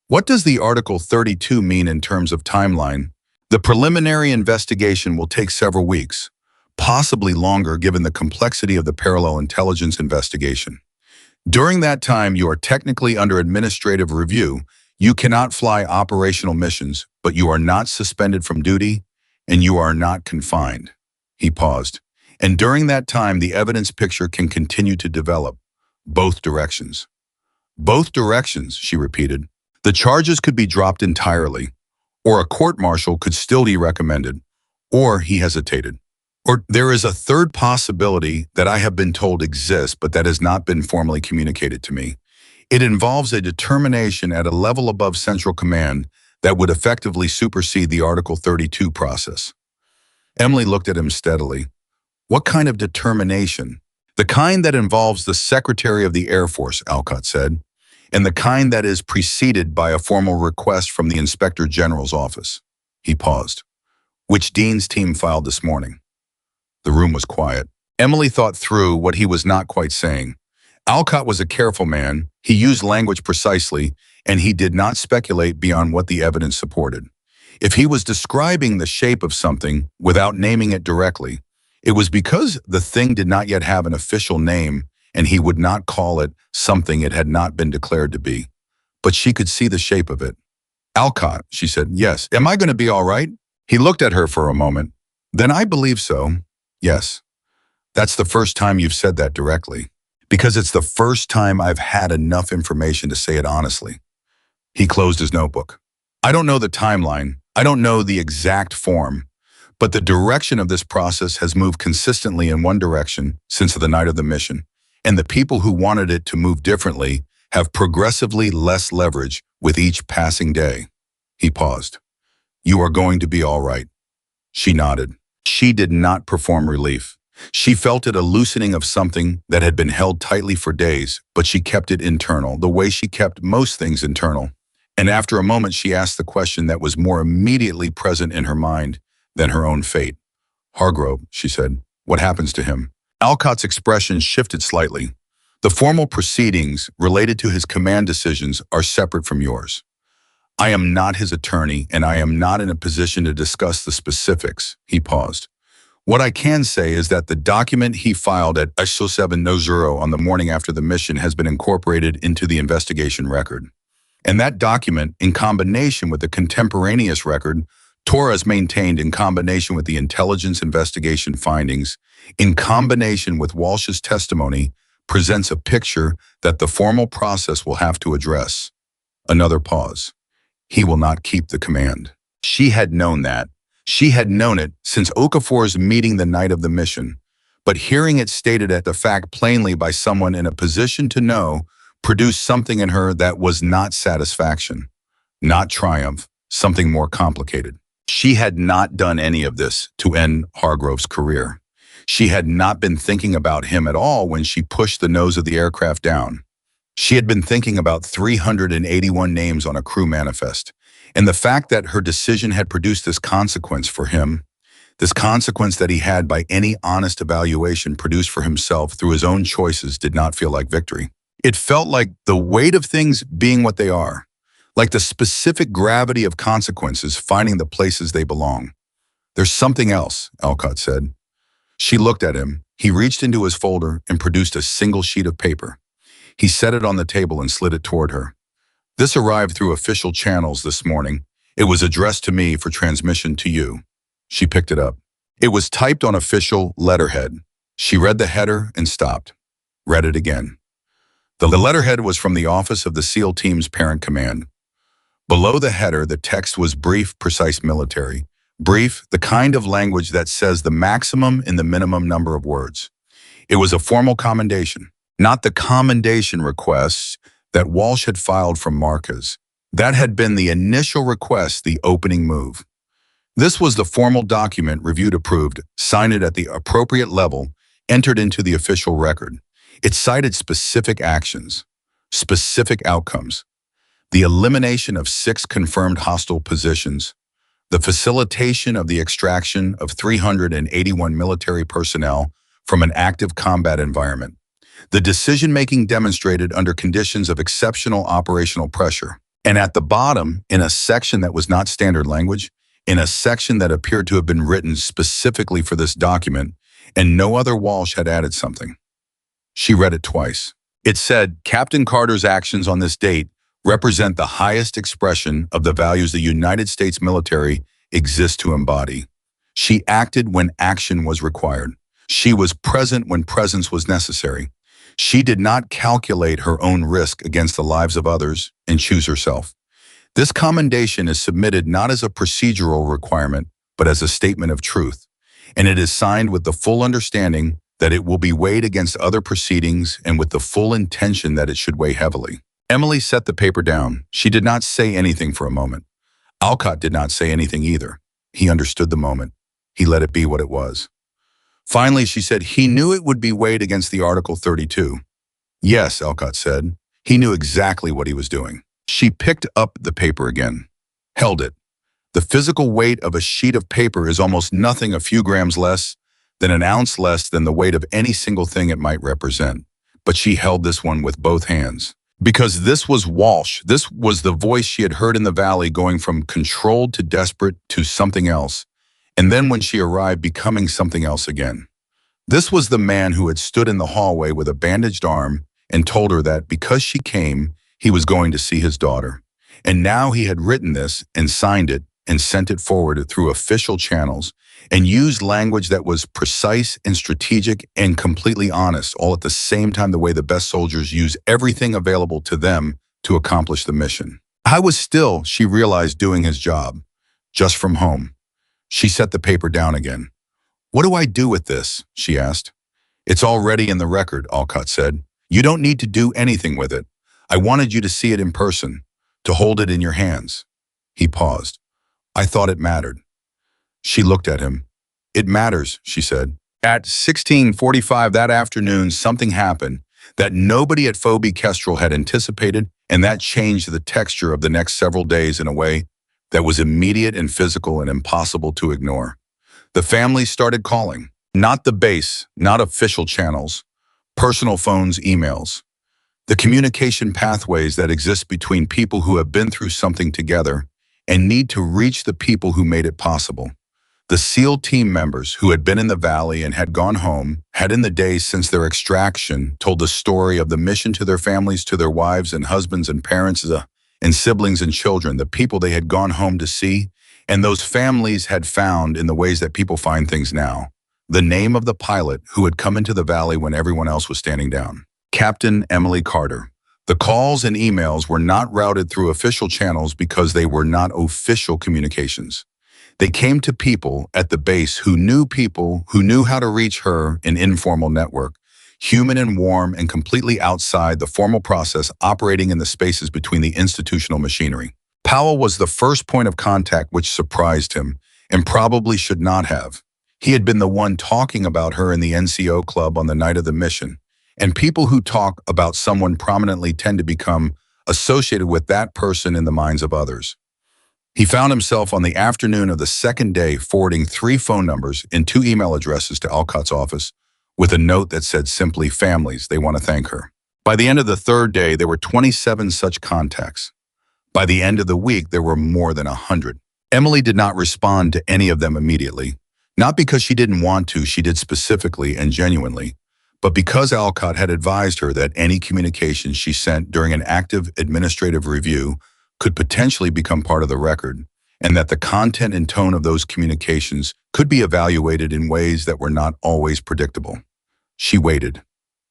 A: What does the Article 32 mean in terms of timeline? The preliminary investigation will take several weeks, possibly longer given the complexity of the parallel intelligence investigation. During that time, you are technically under administrative review. You cannot fly operational missions, but you are not suspended from duty, and you are not confined. He paused. And during that time, the evidence picture can continue to develop. Both directions. Both directions, she repeated. The charges could be dropped entirely, or a court-martial could still be recommended, or he hesitated. Or there is a third possibility that I have been told exists, but that has not been formally communicated to me. It involves a determination at a level above Central Command that would effectively supersede the Article 32 process. Emily looked at him steadily. What kind of determination? The kind that involves the Secretary of the Air Force, Alcott said, and the kind that is preceded by a formal request from the Inspector General's office. He paused. Which Dean's team filed this morning? The room was quiet. Emily thought through what he was not quite saying. Alcott was a careful man. He used language precisely, and he did not speculate beyond what the evidence supported. If he was describing the shape of something without naming it directly, it was because the thing did not yet have an official name, and he would not call it something it had not been declared to be. But she could see the shape of it. Alcott, she said, yes. Am I going to be all right? He looked at her for a moment. Then I believe so. Yes. That's the first time you've said that directly. Because it's the first time I've had enough information to say it honestly. He closed his notebook. I don't know the timeline. I don't know the exact form. But the direction of this process has moved consistently in one direction since the night of the mission. And the people who wanted it to move differently have progressively less leverage with each passing day. He paused. You are going to be all right. She nodded. She did not perform relief. She felt it a loosening of something that had been held tightly for days, but she kept it internal, the way she kept most things internal. And after a moment, she asked the question that was more immediately present in her mind than her own fate. Hargrove, she said, what happens to him? Alcott's expression shifted slightly. The formal proceedings related to his command decisions are separate from yours. I am not his attorney, and I am not in a position to discuss the specifics. He paused. What I can say is that the document he filed at A-10 on the morning after the mission has been incorporated into the investigation record. And that document, in combination with the contemporaneous record Torres maintained in combination with the intelligence investigation findings, in combination with Walsh's testimony, presents a picture that the formal process will have to address. Another pause. He will not keep the command. She had known that. She had known it since Okafor's meeting the night of the mission. But hearing it stated at the fact plainly by someone in a position to know produced something in her that was not satisfaction, not triumph, something more complicated. She had not done any of this to end Hargrove's career. She had not been thinking about him at all when she pushed the nose of the aircraft down. She had been thinking about 381 names on a crew manifest, and the fact that her decision had produced this consequence for him, this consequence that he had by any honest evaluation produced for himself through his own choices, did not feel like victory. It felt like the weight of things being what they are, like the specific gravity of consequences finding the places they belong. There's something else, Alcott said. She looked at him. He reached into his folder and produced a single sheet of paper. He set it on the table and slid it toward her. This arrived through official channels this morning. It was addressed to me for transmission to you. She picked it up. It was typed on official letterhead. She read the header and stopped. Read it again. The letterhead was from the office of the SEAL Team's parent command. Below the header, the text was brief, precise military. Brief, the kind of language that says the maximum in the minimum number of words. It was a formal commendation, not the commendation requests that Walsh had filed from Marquez. That had been the initial request, the opening move. This was the formal document reviewed, approved, signed it at the appropriate level, entered into the official record. It cited specific actions, specific outcomes, the elimination of 6 confirmed hostile positions, the facilitation of the extraction of 381 military personnel from an active combat environment, the decision-making demonstrated under conditions of exceptional operational pressure. And at the bottom, in a section that was not standard language, in a section that appeared to have been written specifically for this document, and no other Walsh had added something. She read it twice. It said, Captain Carter's actions on this date represent the highest expression of the values the United States military exists to embody. She acted when action was required. She was present when presence was necessary. She did not calculate her own risk against the lives of others and choose herself. This commendation is submitted not as a procedural requirement, but as a statement of truth, and it is signed with the full understanding that it will be weighed against other proceedings and with the full intention that it should weigh heavily. Emily set the paper down. She did not say anything for a moment. Alcott did not say anything either. He understood the moment. He let it be what it was. Finally, she said he knew it would be weighed against the Article 32. Yes, Alcott said. He knew exactly what he was doing. She picked up the paper again, held it. The physical weight of a sheet of paper is almost nothing, a few grams less than an ounce less than the weight of any single thing it might represent. But she held this one with both hands. Because this was Walsh. This was the voice she had heard in the valley, going from controlled to desperate to something else, and then when she arrived, becoming something else again. This was the man who had stood in the hallway with a bandaged arm and told her that because she came, he was going to see his daughter. And now he had written this and signed it and sent it forward through official channels, and used language that was precise and strategic and completely honest, all at the same time the way the best soldiers use everything available to them to accomplish the mission. I was still, she realized, doing his job, just from home. She set the paper down again. "What do I do with this?" she asked. "It's already in the record," Alcott said. "You don't need to do anything with it. I wanted you to see it in person, to hold it in your hands." He paused. "I thought it mattered." She looked at him. "It matters," she said. At 16:45 that afternoon, something happened that nobody at Phoebe Kestrel had anticipated, and that changed the texture of the next several days in a way that was immediate and physical and impossible to ignore. The family started calling. Not the base, not official channels, personal phones, emails. The communication pathways that exist between people who have been through something together and need to reach the people who made it possible. The SEAL team members who had been in the valley and had gone home had in the days since their extraction told the story of the mission to their families, to their wives and husbands and parents and siblings and children, the people they had gone home to see, and those families had found in the ways that people find things now. The name of the pilot who had come into the valley when everyone else was standing down. Captain Emily Carter. The calls and emails were not routed through official channels because they were not official communications. They came to people at the base who knew how to reach her, an informal network, human and warm and completely outside the formal process operating in the spaces between the institutional machinery. Powell was the first point of contact, which surprised him, and probably should not have. He had been the one talking about her in the NCO club on the night of the mission, and people who talk about someone prominently tend to become associated with that person in the minds of others. He found himself on the afternoon of the second day forwarding 3 phone numbers and 2 email addresses to Alcott's office with a note that said simply, "Families, they want to thank her." By the end of the third day, there were 27 such contacts. By the end of the week, there were more than 100. Emily did not respond to any of them immediately. Not because she didn't want to, she did specifically and genuinely, but because Alcott had advised her that any communications she sent during an active administrative review could potentially become part of the record, and that the content and tone of those communications could be evaluated in ways that were not always predictable. She waited,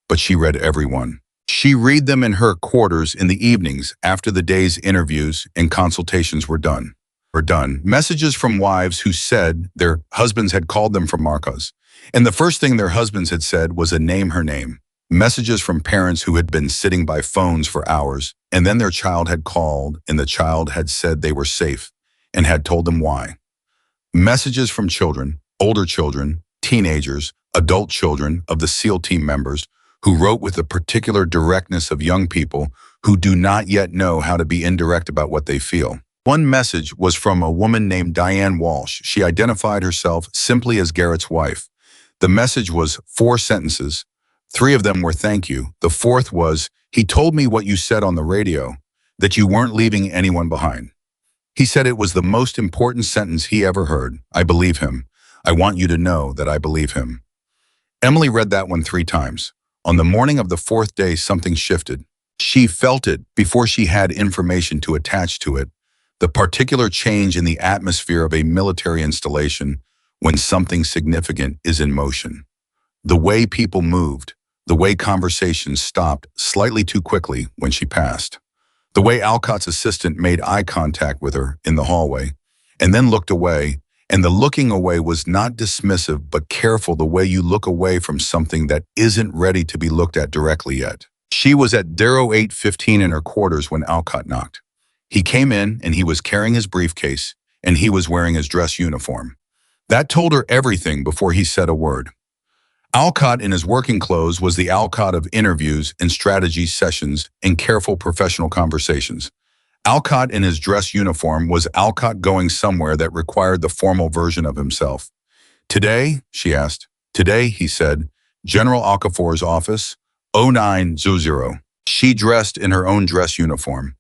A: but she read every one. She read them in her quarters in the evenings after the day's interviews and consultations were done. Messages from wives who said their husbands had called them from Marcos, and the first thing their husbands had said was a name her name. Messages from parents who had been sitting by phones for hours, and then their child had called and the child had said they were safe and had told them why. Messages from children, older children, teenagers, adult children of the SEAL team members who wrote with the particular directness of young people who do not yet know how to be indirect about what they feel. One message was from a woman named Diane Walsh. She identified herself simply as Garrett's wife. The message was 4 sentences. 3 of them were thank you. The 4th was, "He told me what you said on the radio, that you weren't leaving anyone behind. He said it was the most important sentence he ever heard. I believe him. I want you to know that I believe him." Emily read that one 3 times. On the morning of the 4th day, something shifted. She felt it before she had information to attach to it. The particular change in the atmosphere of a military installation when something significant is in motion. The way people moved, the way conversations stopped slightly too quickly when she passed. The way Alcott's assistant made eye contact with her in the hallway and then looked away, and the looking away was not dismissive but careful, the way you look away from something that isn't ready to be looked at directly yet. She was at 08:15 in her quarters when Alcott knocked. He came in and he was carrying his briefcase and he was wearing his dress uniform. That told her everything before he said a word. Alcott in his working clothes was the Alcott of interviews and strategy sessions and careful professional conversations. Alcott in his dress uniform was Alcott going somewhere that required the formal version of himself. "Today?" she asked. "Today," he said, "General Okafor's office, 0900. She dressed in her own dress uniform.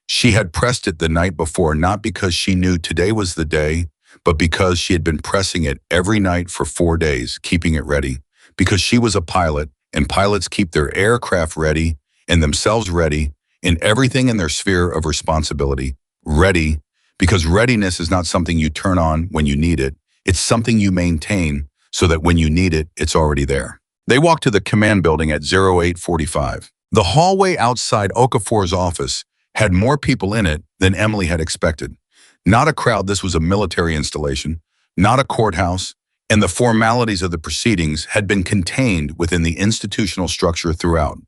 A: She had pressed it the night before, not because she knew today was the day, but because she had been pressing it every night for 4 days, keeping it ready. Because she was a pilot, and pilots keep their aircraft ready and themselves ready in everything in their sphere of responsibility. Ready, because readiness is not something you turn on when you need it. It's something you maintain so that when you need it, it's already there. They walked to the command building at 0845. The hallway outside Okafor's office had more people in it than Emily had expected. Not a crowd, this was a military installation, not a courthouse, and the formalities of the proceedings had been contained within the institutional structure throughout.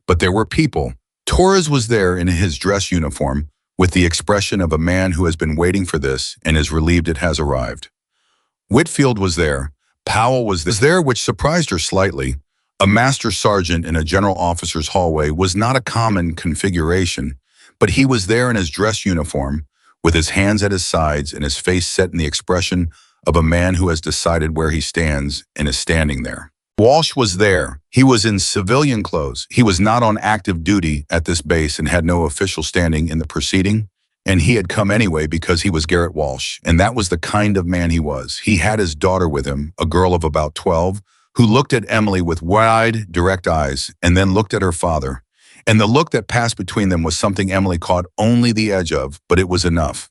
A: But there were people. Torres was there in his dress uniform, with the expression of a man who has been waiting for this and is relieved it has arrived. Whitfield was there. Powell was there, which surprised her slightly. A master sergeant in a general officer's hallway was not a common configuration, but he was there in his dress uniform, with his hands at his sides and his face set in the expression of a man who has decided where he stands and is standing there. Walsh was there. He was in civilian clothes. He was not on active duty at this base and had no official standing in the proceeding. And he had come anyway because he was Garrett Walsh, and that was the kind of man he was. He had his daughter with him, a girl of about 12, who looked at Emily with wide, direct eyes, and then looked at her father. And the look that passed between them was something Emily caught only the edge of, but it was enough.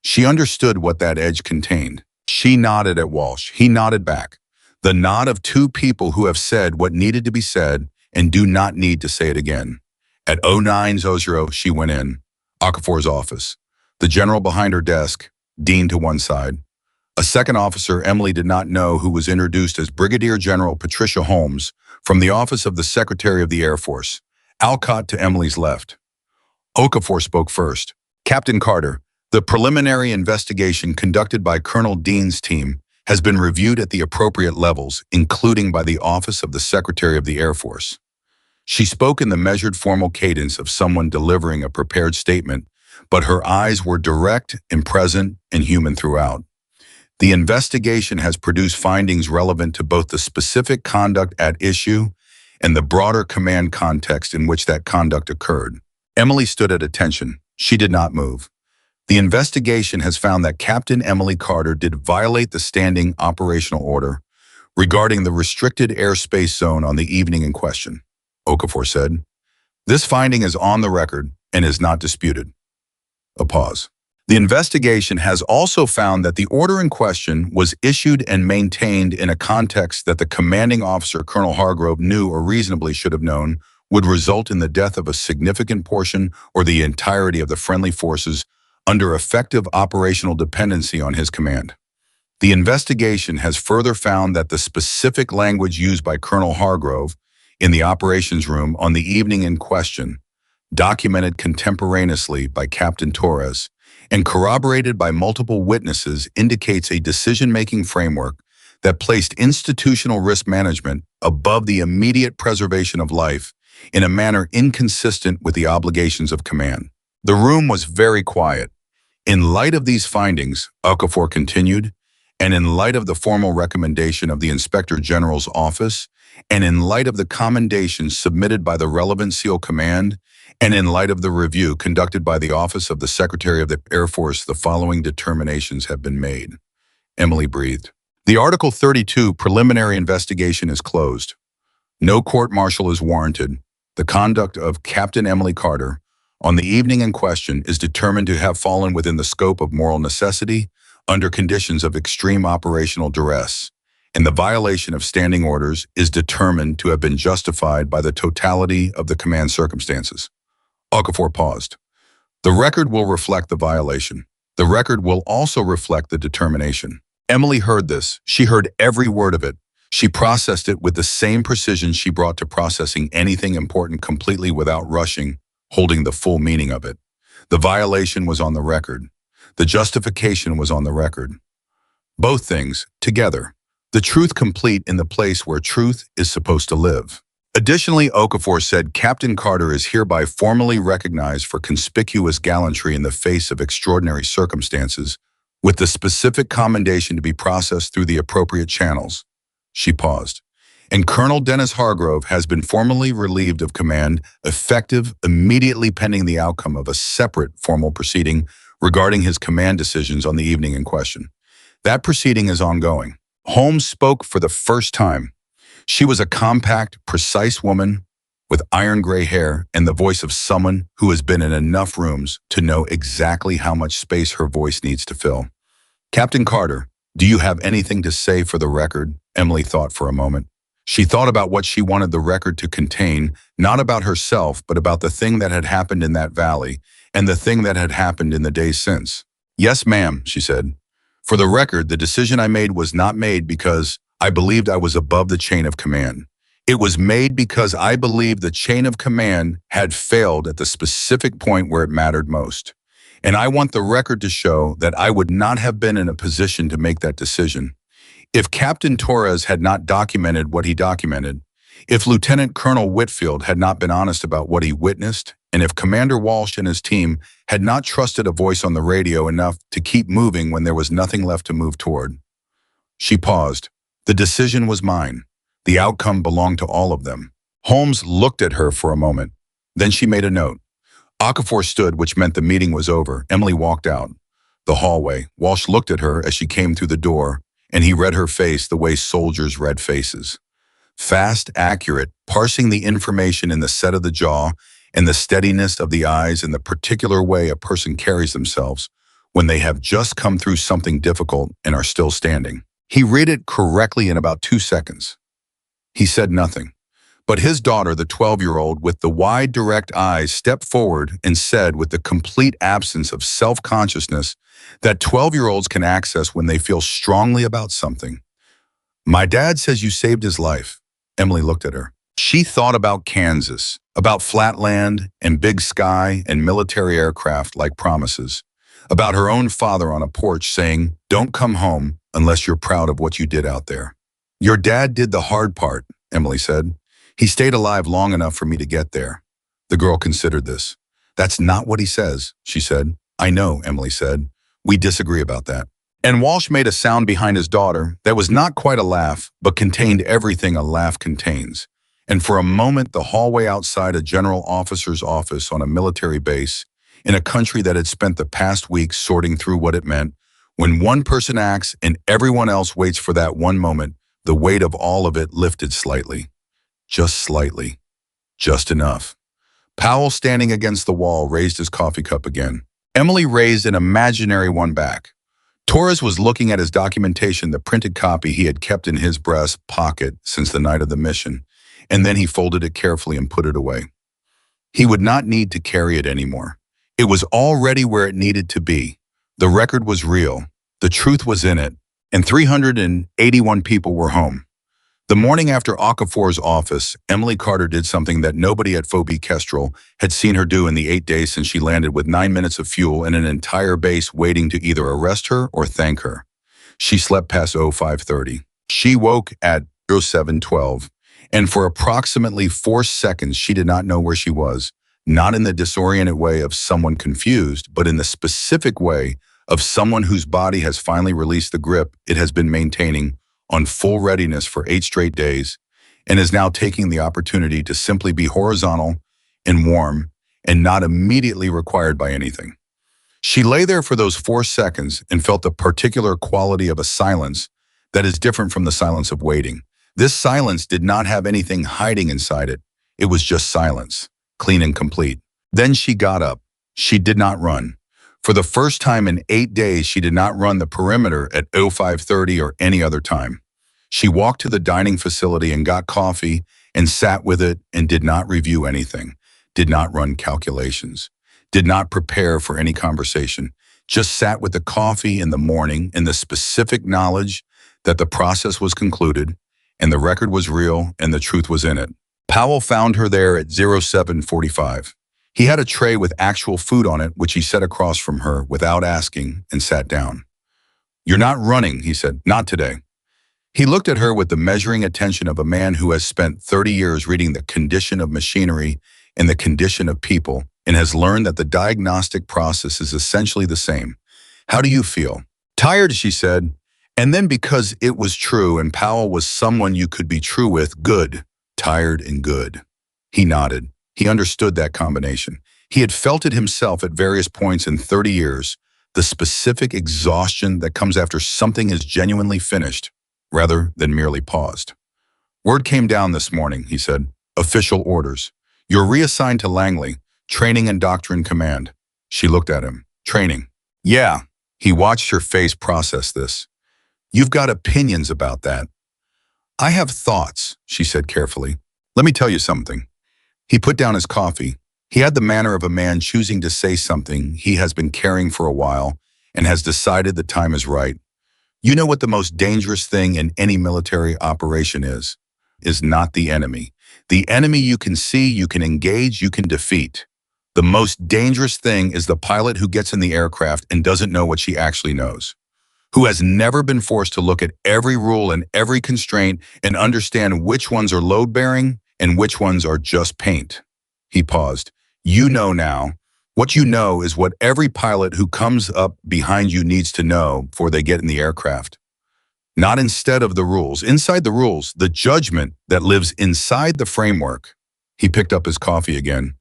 A: She understood what that edge contained. She nodded at Walsh. He nodded back. The nod of two people who have said what needed to be said and do not need to say it again. At 0900, she went in. Okafor's office. The general behind her desk, Dean to one side. A second officer Emily did not know, who was introduced as Brigadier General Patricia Holmes from the office of the Secretary of the Air Force. Alcott to Emily's left. Okafor spoke first. Captain Carter, the preliminary investigation conducted by Colonel Dean's team has been reviewed at the appropriate levels, including by the office of the Secretary of the Air Force. She spoke in the measured formal cadence of someone delivering a prepared statement, but her eyes were direct and present and human throughout. The investigation has produced findings relevant to both the specific conduct at issue and the broader command context in which that conduct occurred. Emily stood at attention. She did not move. The investigation has found that Captain Emily Carter did violate the standing operational order regarding the restricted airspace zone on the evening in question. Okafor said, "This finding is on the record and is not disputed." A pause. The investigation has also found that the order in question was issued and maintained in a context that the commanding officer, Colonel Hargrove, knew or reasonably should have known would result in the death of a significant portion or the entirety of the friendly forces under effective operational dependency on his command. The investigation has further found that the specific language used by Colonel Hargrove in the operations room on the evening in question, documented contemporaneously by Captain Torres and corroborated by multiple witnesses, indicates a decision-making framework that placed institutional risk management above the immediate preservation of life in a manner inconsistent with the obligations of command. The room was very quiet. In light of these findings, Okafor continued, and in light of the formal recommendation of the Inspector General's office, and in light of the commendations submitted by the relevant SEAL Command, and in light of the review conducted by the Office of the Secretary of the Air Force, the following determinations have been made. Emily breathed. The Article 32 preliminary investigation is closed. No court-martial is warranted. The conduct of Captain Emily Carter on the evening in question is determined to have fallen within the scope of moral necessity under conditions of extreme operational duress, and the violation of standing orders is determined to have been justified by the totality of the command circumstances. Okafor paused. The record will reflect the violation. The record will also reflect the determination. Emily heard this. She heard every word of it. She processed it with the same precision she brought to processing anything important, completely without rushing, holding the full meaning of it. The violation was on the record. The justification was on the record. Both things, together. The truth complete in the place where truth is supposed to live. Additionally, Okafor said Captain Carter is hereby formally recognized for conspicuous gallantry in the face of extraordinary circumstances, with the specific commendation to be processed through the appropriate channels. She paused. And Colonel Dennis Hargrove has been formally relieved of command, effective immediately pending the outcome of a separate formal proceeding regarding his command decisions on the evening in question. That proceeding is ongoing. Holmes spoke for the first time. She was a compact, precise woman with iron gray hair and the voice of someone who has been in enough rooms to know exactly how much space her voice needs to fill. Captain Carter, Do you have anything to say for the record? Emily thought for a moment. She thought about what she wanted the record to contain, not about herself, but about the thing that had happened in that valley and the thing that had happened in the days since. Yes, ma'am, she said. For the record, the decision I made was not made because I believed I was above the chain of command. It was made because I believed the chain of command had failed at the specific point where it mattered most. And I want the record to show that I would not have been in a position to make that decision. If Captain Torres had not documented what he documented, if Lieutenant Colonel Whitfield had not been honest about what he witnessed, and if Commander Walsh and his team had not trusted a voice on the radio enough to keep moving when there was nothing left to move toward. She paused. The decision was mine. The outcome belonged to all of them. Holmes looked at her for a moment. Then she made a note. Okafor stood, which meant the meeting was over. Emily walked out. The hallway. Walsh looked at her as she came through the door, and he read her face the way soldiers read faces. Fast, accurate, parsing the information in the set of the jaw and the steadiness of the eyes and the particular way a person carries themselves when they have just come through something difficult and are still standing. He read it correctly in about 2 seconds. He said nothing. But his daughter, the 12-year-old with the wide, direct eyes, stepped forward and said with the complete absence of self-consciousness that 12-year-olds can access when they feel strongly about something. My dad says you saved his life. Emily looked at her. She thought about Kansas, about flat land and big sky and military aircraft like promises, about her own father on a porch saying, "Don't come home unless you're proud of what you did out there." Your dad did the hard part, Emily said. He stayed alive long enough for me to get there. The girl considered this. That's not what he says, she said. I know, Emily said. We disagree about that. And Walsh made a sound behind his daughter that was not quite a laugh, but contained everything a laugh contains. And for a moment, the hallway outside a general officer's office on a military base, in a country that had spent the past week sorting through what it meant, when one person acts and everyone else waits for that one moment, the weight of all of it lifted slightly. Just slightly. Just enough. Powell, standing against the wall, raised his coffee cup again. Emily raised an imaginary one back. Torres was looking at his documentation, the printed copy he had kept in his breast pocket since the night of the mission, and then he folded it carefully and put it away. He would not need to carry it anymore. It was already where it needed to be. The record was real. The truth was in it, and 381 people were home. The morning after Okafor's office, Emily Carter did something that nobody at Phobie Kestrel had seen her do in the 8 days since she landed with 9 minutes of fuel and an entire base waiting to either arrest her or thank her. She slept past 05:30. She woke at 07:12, and for approximately 4 seconds she did not know where she was, not in the disoriented way of someone confused, but in the specific way of someone whose body has finally released the grip it has been maintaining on full readiness for 8 straight days, and is now taking the opportunity to simply be horizontal and warm and not immediately required by anything. She lay there for those 4 seconds and felt the particular quality of a silence that is different from the silence of waiting. This silence did not have anything hiding inside it. It was just silence, clean and complete. Then she got up. She did not run. For the first time in 8 days, she did not run the perimeter at 05:30 or any other time. She walked to the dining facility and got coffee and sat with it and did not review anything, did not run calculations, did not prepare for any conversation, just sat with the coffee in the morning in the specific knowledge that the process was concluded and the record was real and the truth was in it. Powell found her there at 07:45. He had a tray with actual food on it, which he set across from her without asking, and sat down. You're not running, he said. Not today. He looked at her with the measuring attention of a man who has spent 30 years reading the condition of machinery and the condition of people, and has learned that the diagnostic process is essentially the same. How do you feel? Tired, she said. And then because it was true and Powell was someone you could be true with, good. Tired and good. He nodded. He understood that combination. He had felt it himself at various points in 30 years, the specific exhaustion that comes after something is genuinely finished, rather than merely paused. Word came down this morning, he said. Official orders. You're reassigned to Langley, Training and Doctrine Command. She looked at him. Training. Yeah. He watched her face process this. You've got opinions about that. I have thoughts, she said carefully. Let me tell you something. He put down his coffee. He had the manner of a man choosing to say something he has been carrying for a while and has decided the time is right. You know what the most dangerous thing in any military operation is not the enemy. The enemy you can see, you can engage, you can defeat. The most dangerous thing is the pilot who gets in the aircraft and doesn't know what she actually knows, who has never been forced to look at every rule and every constraint and understand which ones are load-bearing and which ones are just paint. He paused. You know now. What you know is what every pilot who comes up behind you needs to know before they get in the aircraft. Not instead of the rules. Inside the rules, the judgment that lives inside the framework. He picked up his coffee again.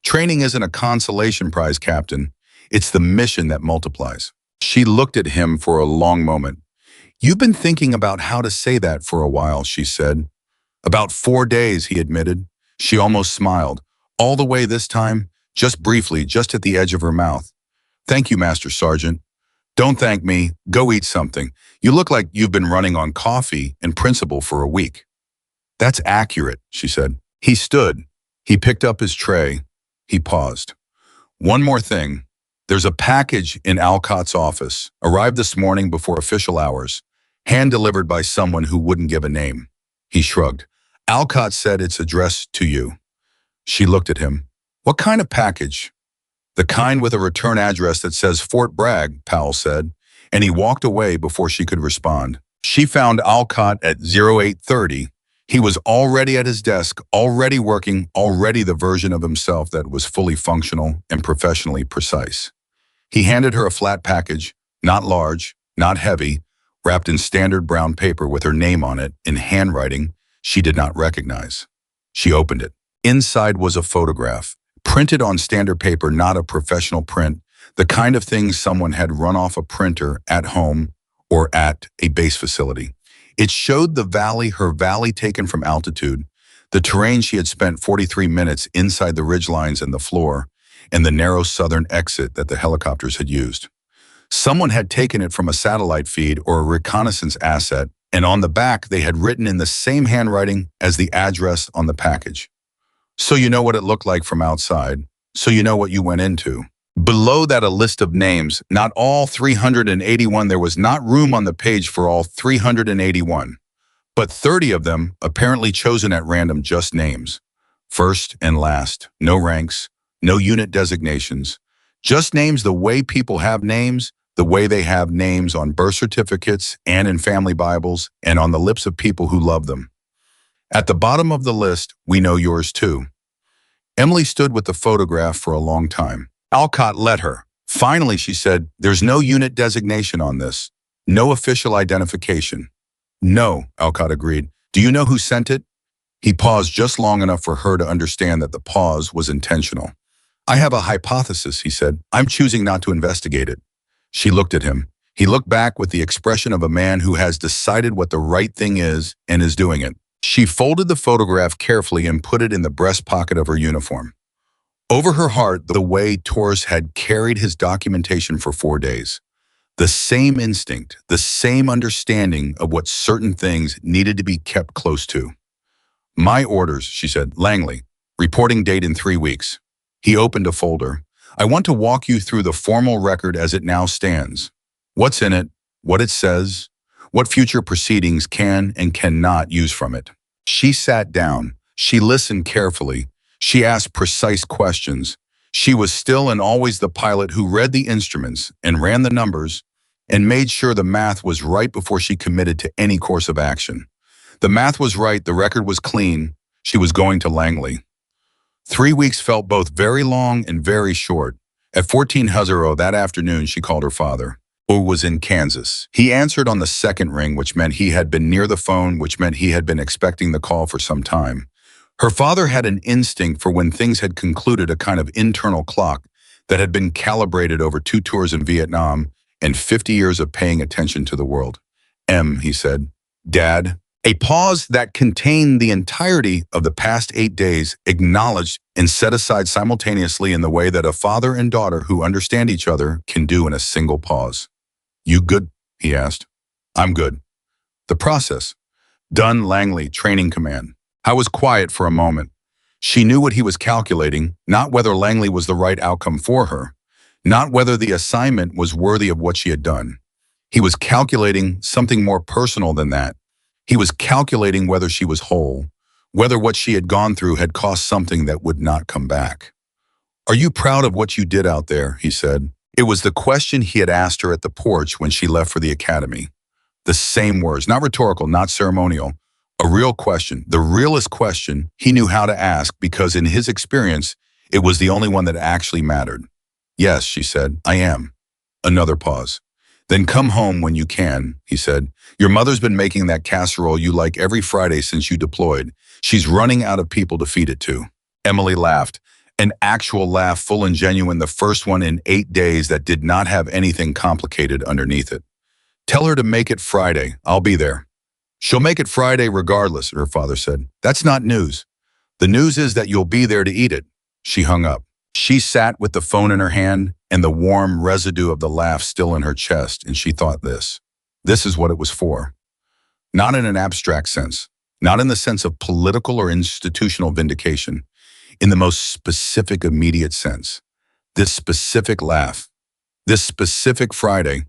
A: Training isn't a consolation prize, Captain. It's the mission that multiplies. She looked at him for a long moment. You've been thinking about how to say that for a while, she said. About 4 days, he admitted. She almost smiled. All the way this time, just briefly, just at the edge of her mouth. Thank you, Master Sergeant. Don't thank me. Go eat something. You look like you've been running on coffee and principle for a week. That's accurate, she said. He stood. He picked up his tray. He paused. One more thing. There's a package in Alcott's office, arrived this morning before official hours, hand-delivered by someone who wouldn't give a name. He shrugged. Alcott said it's addressed to you. She looked at him. What kind of package? The kind with a return address that says Fort Bragg, Powell said, and he walked away before she could respond. She found Alcott at 0830. He was already at his desk, already working, already the version of himself that was fully functional and professionally precise. He handed her a flat package, not large, not heavy, wrapped in standard brown paper with her name on it in handwriting she did not recognize. She opened it. Inside was a photograph, printed on standard paper, not a professional print, the kind of thing someone had run off a printer at home or at a base facility. It showed the valley, her valley taken from altitude, the terrain she had spent 43 minutes inside the ridgelines and the floor, and the narrow southern exit that the helicopters had used. Someone had taken it from a satellite feed or a reconnaissance asset, and on the back they had written in the same handwriting as the address on the package. So you know what it looked like from outside, so you know what you went into. Below that, a list of names, not all 381. There was not room on the page for all 381, but 30 of them apparently chosen at random, just names. First and last, no ranks, no unit designations, just names the way people have names, the way they have names on birth certificates and in family Bibles and on the lips of people who love them. At the bottom of the list, we know yours too. Emily stood with the photograph for a long time. Alcott let her. Finally, she said, there's no unit designation on this. No official identification. No, Alcott agreed. Do you know who sent it? He paused just long enough for her to understand that the pause was intentional. I have a hypothesis, he said. I'm choosing not to investigate it. She looked at him. He looked back with the expression of a man who has decided what the right thing is and is doing it. She folded the photograph carefully and put it in the breast pocket of her uniform. Over her heart, the way Torres had carried his documentation for 4 days. The same instinct, the same understanding of what certain things needed to be kept close to. My orders, she said. Langley, reporting date in 3 weeks. He opened a folder. I want to walk you through the formal record as it now stands. What's in it, what it says, what future proceedings can and cannot use from it. She sat down. She listened carefully. She asked precise questions. She was still and always the pilot who read the instruments and ran the numbers and made sure the math was right before she committed to any course of action. The math was right, the record was clean. She was going to Langley. 3 weeks felt both very long and very short. At 14:00 that afternoon, she called her father, who was in Kansas. He answered on the second ring, which meant he had been near the phone, which meant he had been expecting the call for some time. Her father had an instinct for when things had concluded, a kind of internal clock that had been calibrated over 2 tours in Vietnam and 50 years of paying attention to the world. He said. Dad. A pause that contained the entirety of the past 8 days, acknowledged and set aside simultaneously in the way that a father and daughter who understand each other can do in a single pause. You good? He asked. I'm good. The process. Done Langley, training command. I was quiet for a moment. She knew what he was calculating, not whether Langley was the right outcome for her, not whether the assignment was worthy of what she had done. He was calculating something more personal than that. He was calculating whether she was whole, whether what she had gone through had cost something that would not come back. Are you proud of what you did out there? He said. It was the question he had asked her at the porch when she left for the academy. The same words, not rhetorical, not ceremonial. A real question, the realest question he knew how to ask because in his experience, it was the only one that actually mattered. Yes, she said, I am. Another pause. Then come home when you can, he said. Your mother's been making that casserole you like every Friday since you deployed. She's running out of people to feed it to. Emily laughed. An actual laugh, full and genuine, the first one in 8 days that did not have anything complicated underneath it. Tell her to make it Friday. I'll be there. She'll make it Friday regardless, her father said. That's not news. The news is that you'll be there to eat it. She hung up. She sat with the phone in her hand and the warm residue of the laugh still in her chest, and she thought this. This is what it was for. Not in an abstract sense, not in the sense of political or institutional vindication, in the most specific, immediate sense. This specific laugh, this specific Friday,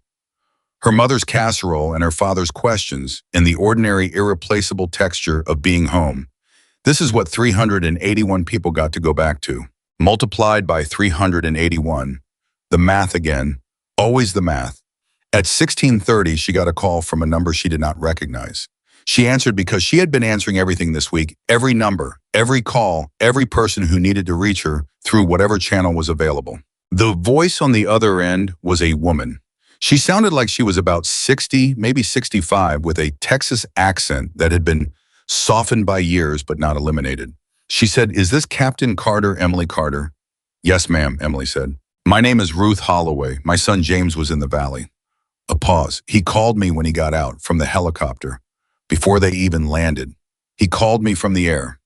A: her mother's casserole and her father's questions, and the ordinary, irreplaceable texture of being home. This is what 381 people got to go back to. Multiplied by 381. The math again, always the math. At 16:30, she got a call from a number she did not recognize. She answered because she had been answering everything this week, every number, every call, every person who needed to reach her through whatever channel was available. The voice on the other end was a woman. She sounded like she was about 60, maybe 65, with a Texas accent that had been softened by years but not eliminated. She said, "Is this Captain Carter, Emily Carter?" "Yes, ma'am," Emily said. "My name is Ruth Holloway. My son James was in the valley." A pause. "He called me when he got out from the helicopter, before they even landed. He called me from the air."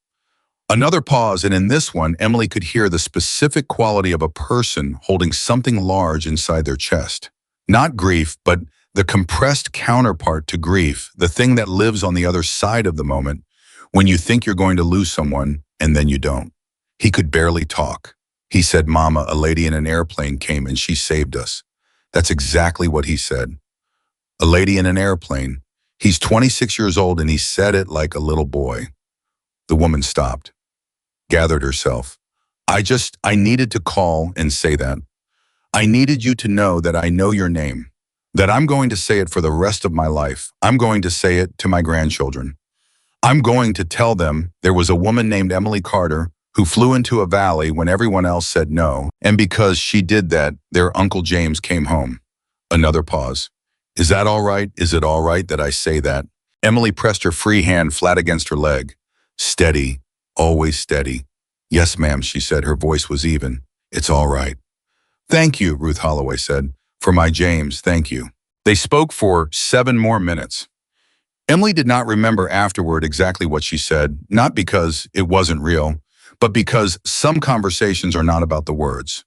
A: Another pause, and in this one, Emily could hear the specific quality of a person holding something large inside their chest. Not grief, but the compressed counterpart to grief, the thing that lives on the other side of the moment, when you think you're going to lose someone, and then you don't. He could barely talk. He said, "Mama, a lady in an airplane came and she saved us." That's exactly what he said. A lady in an airplane. He's 26 years old and he said it like a little boy. The woman stopped, gathered herself. I needed to call and say that. I needed you to know that I know your name, that I'm going to say it for the rest of my life. I'm going to say it to my grandchildren. I'm going to tell them there was a woman named Emily Carter who flew into a valley when everyone else said no, and because she did that, their Uncle James came home. Another pause. Is that all right? Is it all right that I say that? Emily pressed her free hand flat against her leg. Steady, always steady. "Yes, ma'am," she said. Her voice was even. "It's all right." "Thank you," Ruth Holloway said. "For my James, thank you." They spoke for 7 more minutes. Emily did not remember afterward exactly what she said, not because it wasn't real, but because some conversations are not about the words.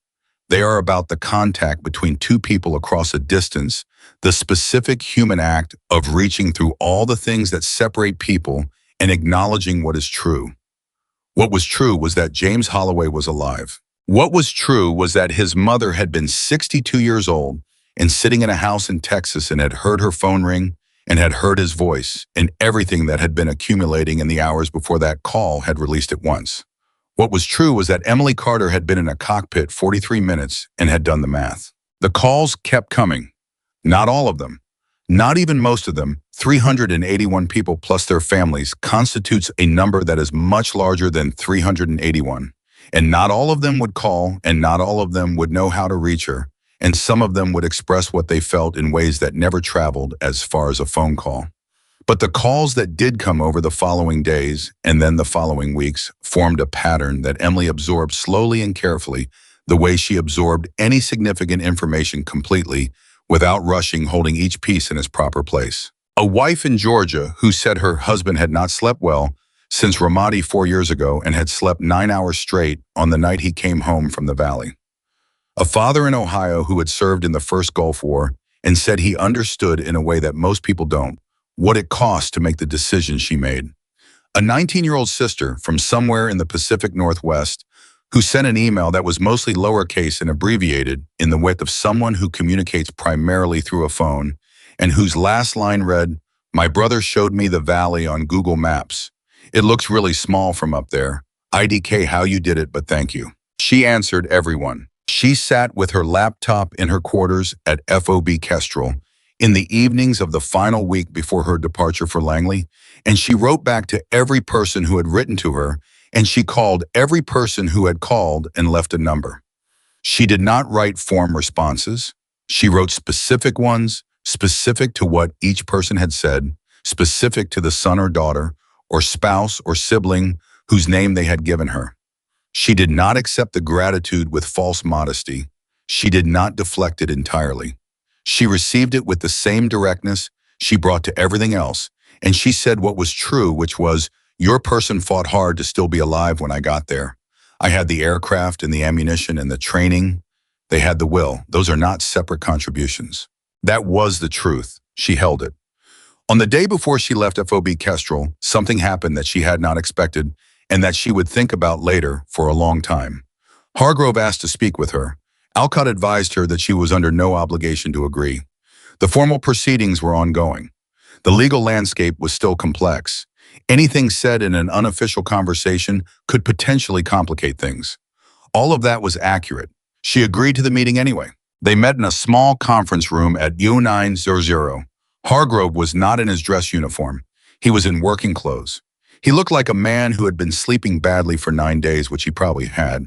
A: They are about the contact between two people across a distance, the specific human act of reaching through all the things that separate people and acknowledging what is true. What was true was that James Holloway was alive. What was true was that his mother had been 62 years old and sitting in a house in Texas and had heard her phone ring and had heard his voice, and everything that had been accumulating in the hours before that call had released at once. What was true was that Emily Carter had been in a cockpit 43 minutes and had done the math. The calls kept coming. Not all of them. Not even most of them. 381 people plus their families constitutes a number that is much larger than 381. And not all of them would call, and not all of them would know how to reach her, and some of them would express what they felt in ways that never traveled as far as a phone call. But the calls that did come over the following days and then the following weeks formed a pattern that Emily absorbed slowly and carefully, the way she absorbed any significant information completely, without rushing, holding each piece in its proper place. A wife in Georgia who said her husband had not slept well since Ramadi 4 years ago and had slept 9 hours straight on the night he came home from the valley. A father in Ohio who had served in the first Gulf War and said he understood in a way that most people don't what it cost to make the decision she made. A 19-year-old sister from somewhere in the Pacific Northwest who sent an email that was mostly lowercase and abbreviated in the width of someone who communicates primarily through a phone, and whose last line read, "My brother showed me the valley on Google Maps. It looks really small from up there. IDK how you did it, but thank you." She answered everyone. She sat with her laptop in her quarters at FOB Kestrel in the evenings of the final week before her departure for Langley, and she wrote back to every person who had written to her, and she called every person who had called and left a number. She did not write form responses. She wrote specific ones, specific to what each person had said, specific to the son or daughter, or spouse or sibling whose name they had given her. She did not accept the gratitude with false modesty. She did not deflect it entirely. She received it with the same directness she brought to everything else, and she said what was true, which was, "Your person fought hard to still be alive when I got there. I had the aircraft and the ammunition and the training. They had the will. Those are not separate contributions." That was the truth. She held it. On the day before she left FOB Kestrel, something happened that she had not expected and that she would think about later for a long time. Hargrove asked to speak with her. Alcott advised her that she was under no obligation to agree. The formal proceedings were ongoing. The legal landscape was still complex. Anything said in an unofficial conversation could potentially complicate things. All of that was accurate. She agreed to the meeting anyway. They met in a small conference room at U900. Hargrove was not in his dress uniform. He was in working clothes. He looked like a man who had been sleeping badly for 9 days, which he probably had.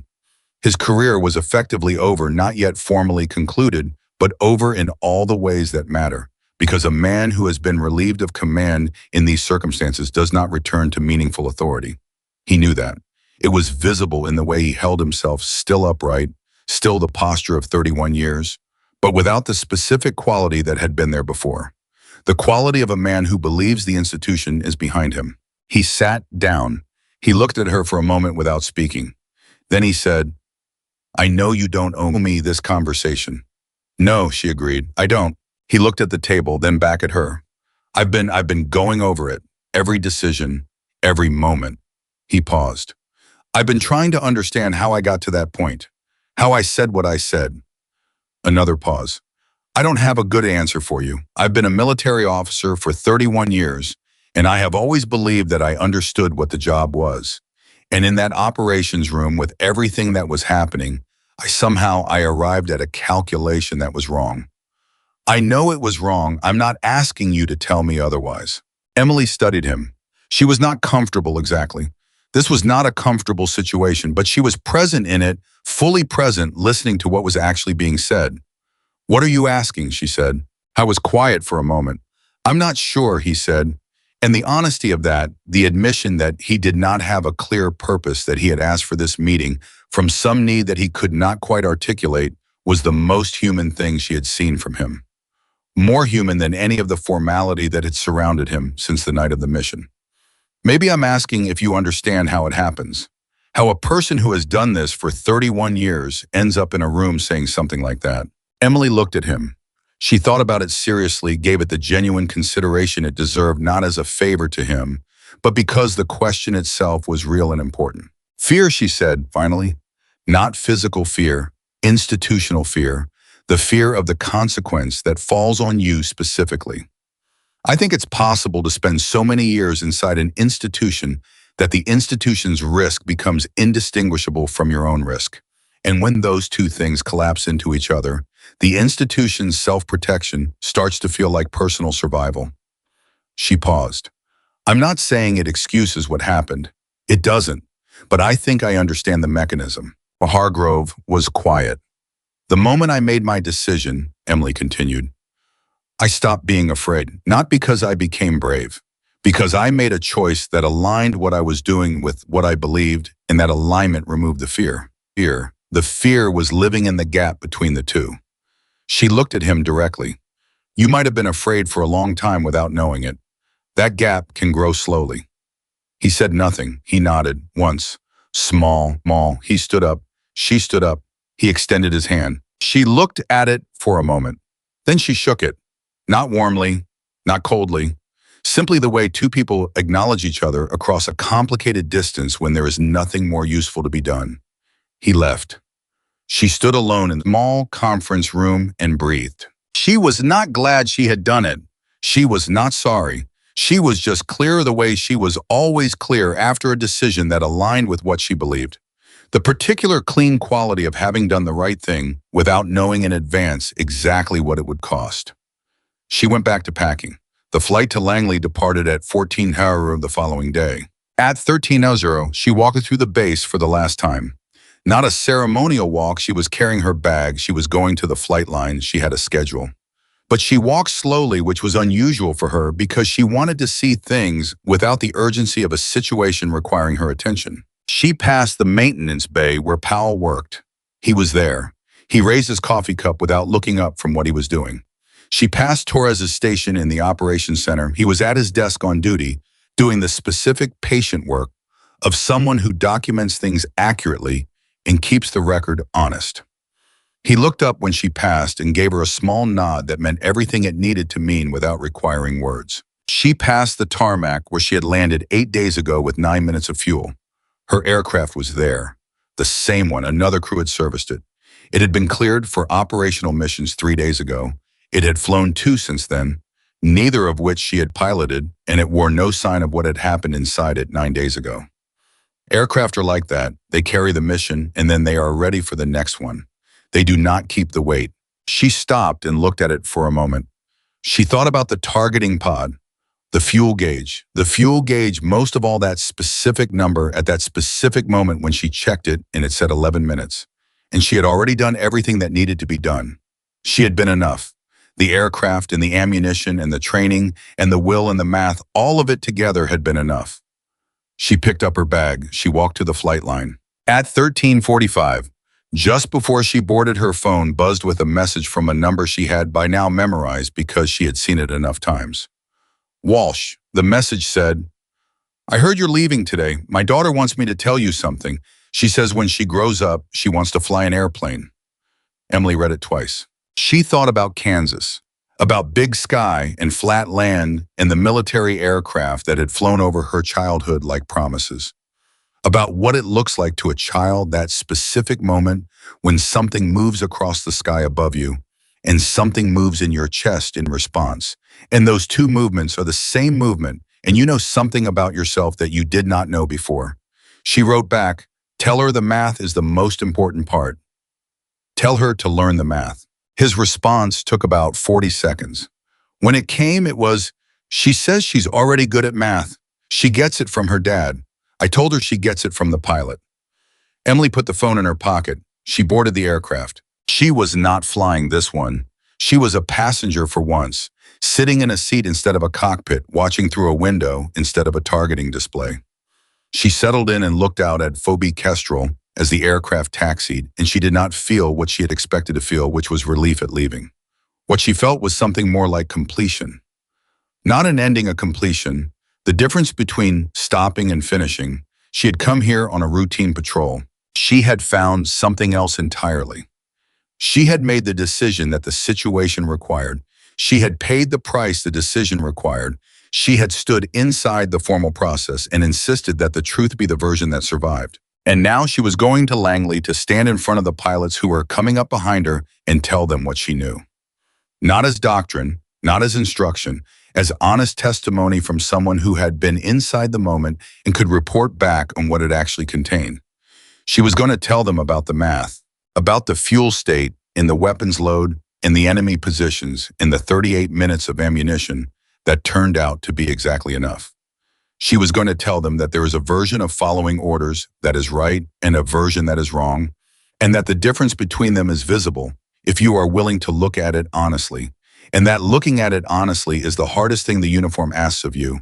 A: His career was effectively over, not yet formally concluded, but over in all the ways that matter, because a man who has been relieved of command in these circumstances does not return to meaningful authority. He knew that. It was visible in the way he held himself still upright, still the posture of 31 years, but without the specific quality that had been there before. The quality of a man who believes the institution is behind him. He sat down. He looked at her for a moment without speaking. Then he said, "I know you don't owe me this conversation." "No," she agreed, "I don't." He looked at the table, then back at her. I've been going over it, every decision, every moment." He paused. "I've been trying to understand how I got to that point, how I said what I said." Another pause. "I don't have a good answer for you. I've been a military officer for 31 years, and I have always believed that I understood what the job was. And in that operations room with everything that was happening, I arrived at a calculation that was wrong. I know it was wrong. I'm not asking you to tell me otherwise." Emily studied him. She was not comfortable exactly. This was not a comfortable situation, but she was present in it, fully present, listening to what was actually being said. "What are you asking?" she said. I was quiet for a moment. "I'm not sure," he said. And the honesty of that, the admission that he did not have a clear purpose that he had asked for this meeting from some need that he could not quite articulate, was the most human thing she had seen from him. More human than any of the formality that had surrounded him since the night of the mission. "Maybe I'm asking if you understand how it happens. How a person who has done this for 31 years ends up in a room saying something like that." Emily looked at him. She thought about it seriously, gave it the genuine consideration it deserved, not as a favor to him, but because the question itself was real and important. "Fear," she said, finally. "Not physical fear, institutional fear, the fear of the consequence that falls on you specifically. I think it's possible to spend so many years inside an institution that the institution's risk becomes indistinguishable from your own risk. And when those two things collapse into each other, the institution's self-protection starts to feel like personal survival." She paused. "I'm not saying it excuses what happened. It doesn't. But I think I understand the mechanism." Hargrove was quiet. "The moment I made my decision," Emily continued, "I stopped being afraid, not because I became brave, because I made a choice that aligned what I was doing with what I believed, and that alignment removed the fear. The fear was living in the gap between the two." She looked at him directly. "You might have been afraid for a long time without knowing it. That gap can grow slowly." He said nothing. He nodded. Once. Small. He stood up. She stood up. He extended his hand. She looked at it for a moment. Then she shook it. Not warmly, not coldly. Simply the way two people acknowledge each other across a complicated distance when there is nothing more useful to be done. He left. She stood alone in the small conference room and breathed. She was not glad she had done it. She was not sorry. She was just clear the way she was always clear after a decision that aligned with what she believed. The particular clean quality of having done the right thing without knowing in advance exactly what it would cost. She went back to packing. The flight to Langley departed at 14:00 the following day. At 13:00, she walked through the base for the last time. Not a ceremonial walk, she was carrying her bag, she was going to the flight line, she had a schedule. But she walked slowly, which was unusual for her because she wanted to see things without the urgency of a situation requiring her attention. She passed the maintenance bay where Powell worked. He was there. He raised his coffee cup without looking up from what he was doing. She passed Torres's station in the operations center. He was at his desk on duty, doing the specific patient work of someone who documents things accurately and keeps the record honest. He looked up when she passed and gave her a small nod that meant everything it needed to mean without requiring words. She passed the tarmac where she had landed 8 days ago with 9 minutes of fuel. Her aircraft was there. The same one, another crew had serviced it. It had been cleared for operational missions 3 days ago. It had flown 2 since then, neither of which she had piloted, and it wore no sign of what had happened inside it 9 days ago. Aircraft are like that. They carry the mission, and then they are ready for the next one. They do not keep the weight. She stopped and looked at it for a moment. She thought about the targeting pod, the fuel gauge. The fuel gauge, most of all that specific number at that specific moment when she checked it, and it said 11 minutes. And she had already done everything that needed to be done. She had been enough. The aircraft and the ammunition and the training and the will and the math, all of it together had been enough. She picked up her bag. She walked to the flight line. At 13:45, just before she boarded, her phone buzzed with a message from a number she had by now memorized because she had seen it enough times. Walsh, the message said, "I heard you're leaving today. My daughter wants me to tell you something. She says when she grows up, she wants to fly an airplane." Emily read it twice. She thought about Kansas, about big sky and flat land and the military aircraft that had flown over her childhood like promises. About what it looks like to a child, that specific moment when something moves across the sky above you and something moves in your chest in response. And those two movements are the same movement, and you know something about yourself that you did not know before. She wrote back, "Tell her the math is the most important part. Tell her to learn the math." His response took about 40 seconds. When it came, it was, "She says she's already good at math. She gets it from her dad. I told her she gets it from the pilot." Emily put the phone in her pocket. She boarded the aircraft. She was not flying this one. She was a passenger for once, sitting in a seat instead of a cockpit, watching through a window instead of a targeting display. She settled in and looked out at Phoebe Kestrel as the aircraft taxied, and she did not feel what she had expected to feel, which was relief at leaving. What she felt was something more like completion. Not an ending, a completion. The difference between stopping and finishing. She had come here on a routine patrol. She had found something else entirely. She had made the decision that the situation required. She had paid the price the decision required. She had stood inside the formal process and insisted that the truth be the version that survived. And now she was going to Langley to stand in front of the pilots who were coming up behind her and tell them what she knew. Not as doctrine, not as instruction, as honest testimony from someone who had been inside the moment and could report back on what it actually contained. She was going to tell them about the math, about the fuel state in the weapons load, in the enemy positions, in the 38 minutes of ammunition that turned out to be exactly enough. She was going to tell them that there is a version of following orders that is right and a version that is wrong, and that the difference between them is visible if you are willing to look at it honestly, and that looking at it honestly is the hardest thing the uniform asks of you,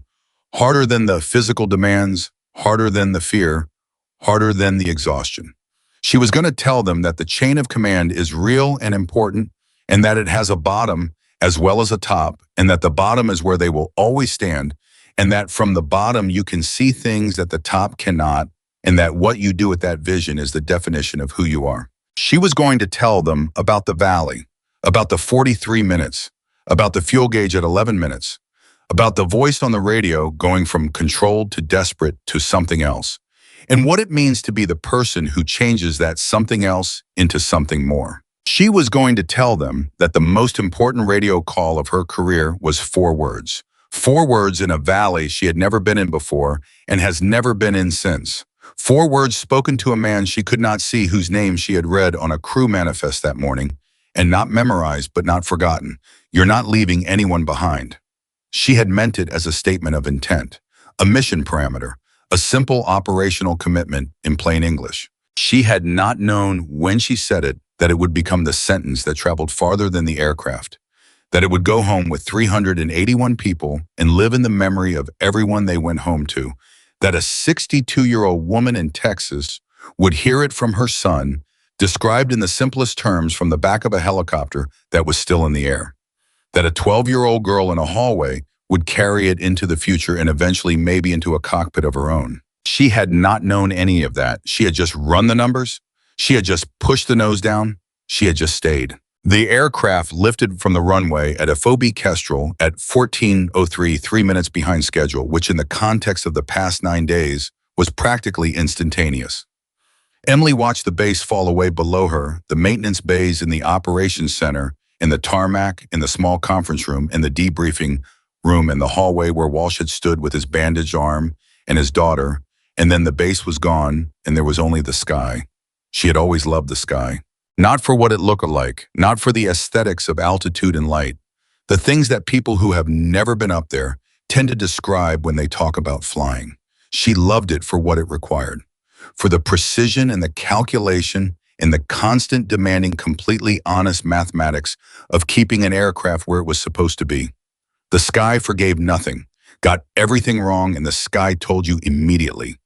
A: harder than the physical demands, harder than the fear, harder than the exhaustion. She was going to tell them that the chain of command is real and important, and that it has a bottom as well as a top, and that the bottom is where they will always stand, and that from the bottom you can see things that the top cannot, and that what you do with that vision is the definition of who you are. She was going to tell them about the valley, about the 43 minutes, about the fuel gauge at 11 minutes, about the voice on the radio going from controlled to desperate to something else, and what it means to be the person who changes that something else into something more. She was going to tell them that the most important radio call of her career was 4 words. 4 words in a valley she had never been in before and has never been in since. 4 words spoken to a man she could not see, whose name she had read on a crew manifest that morning, and not memorized but not forgotten. You're not leaving anyone behind. She had meant it as a statement of intent, a mission parameter, a simple operational commitment in plain English. She had not known when she said it that it would become the sentence that traveled farther than the aircraft, that it would go home with 381 people and live in the memory of everyone they went home to, that a 62-year-old woman in Texas would hear it from her son, described in the simplest terms from the back of a helicopter that was still in the air, that a 12-year-old girl in a hallway would carry it into the future and eventually maybe into a cockpit of her own. She had not known any of that. She had just run the numbers. She had just pushed the nose down. She had just stayed. The aircraft lifted from the runway at a Phoebe Kestrel at 14:03, 3 minutes behind schedule, which in the context of the past 9 days was practically instantaneous. Emily watched the base fall away below her, the maintenance bays in the operations center, in the tarmac, in the small conference room, in the debriefing room, in the hallway where Walsh had stood with his bandaged arm and his daughter, and then the base was gone and there was only the sky. She had always loved the sky. Not for what it looked like, not for the aesthetics of altitude and light, the things that people who have never been up there tend to describe when they talk about flying. She loved it for what it required, for the precision and the calculation and the constant demanding completely honest mathematics of keeping an aircraft where it was supposed to be. The sky forgave nothing, got everything wrong, and the sky told you immediately.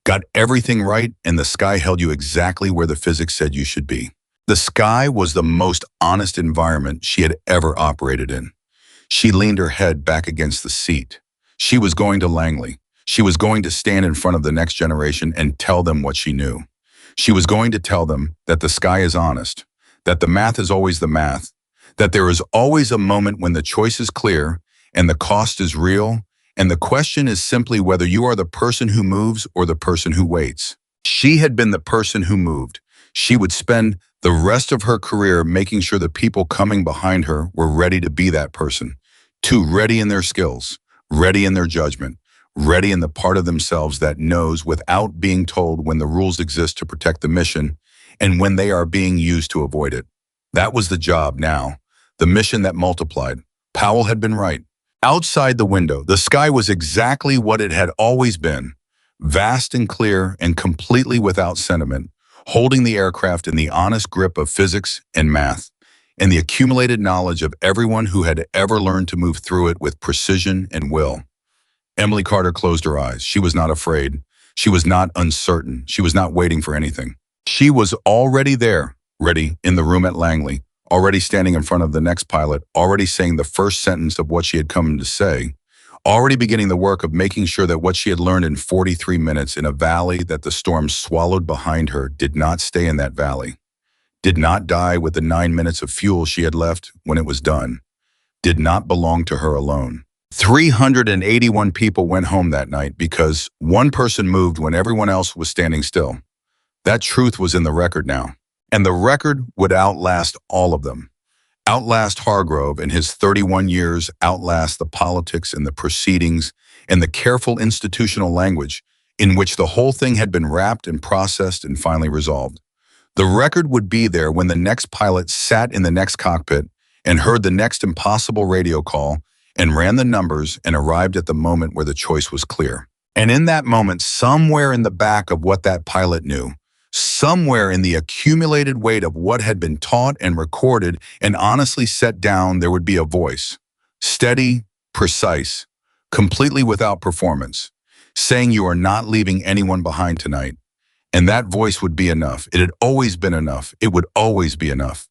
A: Got everything right, and the sky held you exactly where the physics said you should be. The sky was the most honest environment she had ever operated in. She leaned her head back against the seat. She was going to Langley. She was going to stand in front of the next generation and tell them what she knew. She was going to tell them that the sky is honest, that the math is always the math, that there is always a moment when the choice is clear and the cost is real, and the question is simply whether you are the person who moves or the person who waits. She had been the person who moved. She would spend the rest of her career making sure the people coming behind her were ready to be that person, too ready in their skills, ready in their judgment, ready in the part of themselves that knows without being told when the rules exist to protect the mission and when they are being used to avoid it. That was the job now, the mission that multiplied. Powell had been right. Outside the window, the sky was exactly what it had always been, vast and clear and completely without sentiment, holding the aircraft in the honest grip of physics and math, and the accumulated knowledge of everyone who had ever learned to move through it with precision and will. Emily Carter closed her eyes. She was not afraid. She was not uncertain. She was not waiting for anything. She was already there, ready, in the room at Langley, already standing in front of the next pilot, already saying the first sentence of what she had come to say, already beginning the work of making sure that what she had learned in 43 minutes in a valley that the storm swallowed behind her did not stay in that valley, did not die with the 9 minutes of fuel she had left when it was done, did not belong to her alone. 381 people went home that night because one person moved when everyone else was standing still. That truth was in the record now, and the record would outlast all of them. Outlast Hargrove and his 31 years, outlast the politics and the proceedings and the careful institutional language in which the whole thing had been wrapped and processed and finally resolved. The record would be there when the next pilot sat in the next cockpit and heard the next impossible radio call and ran the numbers and arrived at the moment where the choice was clear. And in that moment, somewhere in the back of what that pilot knew, somewhere in the accumulated weight of what had been taught and recorded and honestly set down, there would be a voice, steady, precise, completely without performance, saying you are not leaving anyone behind tonight. And that voice would be enough. It had always been enough. It would always be enough.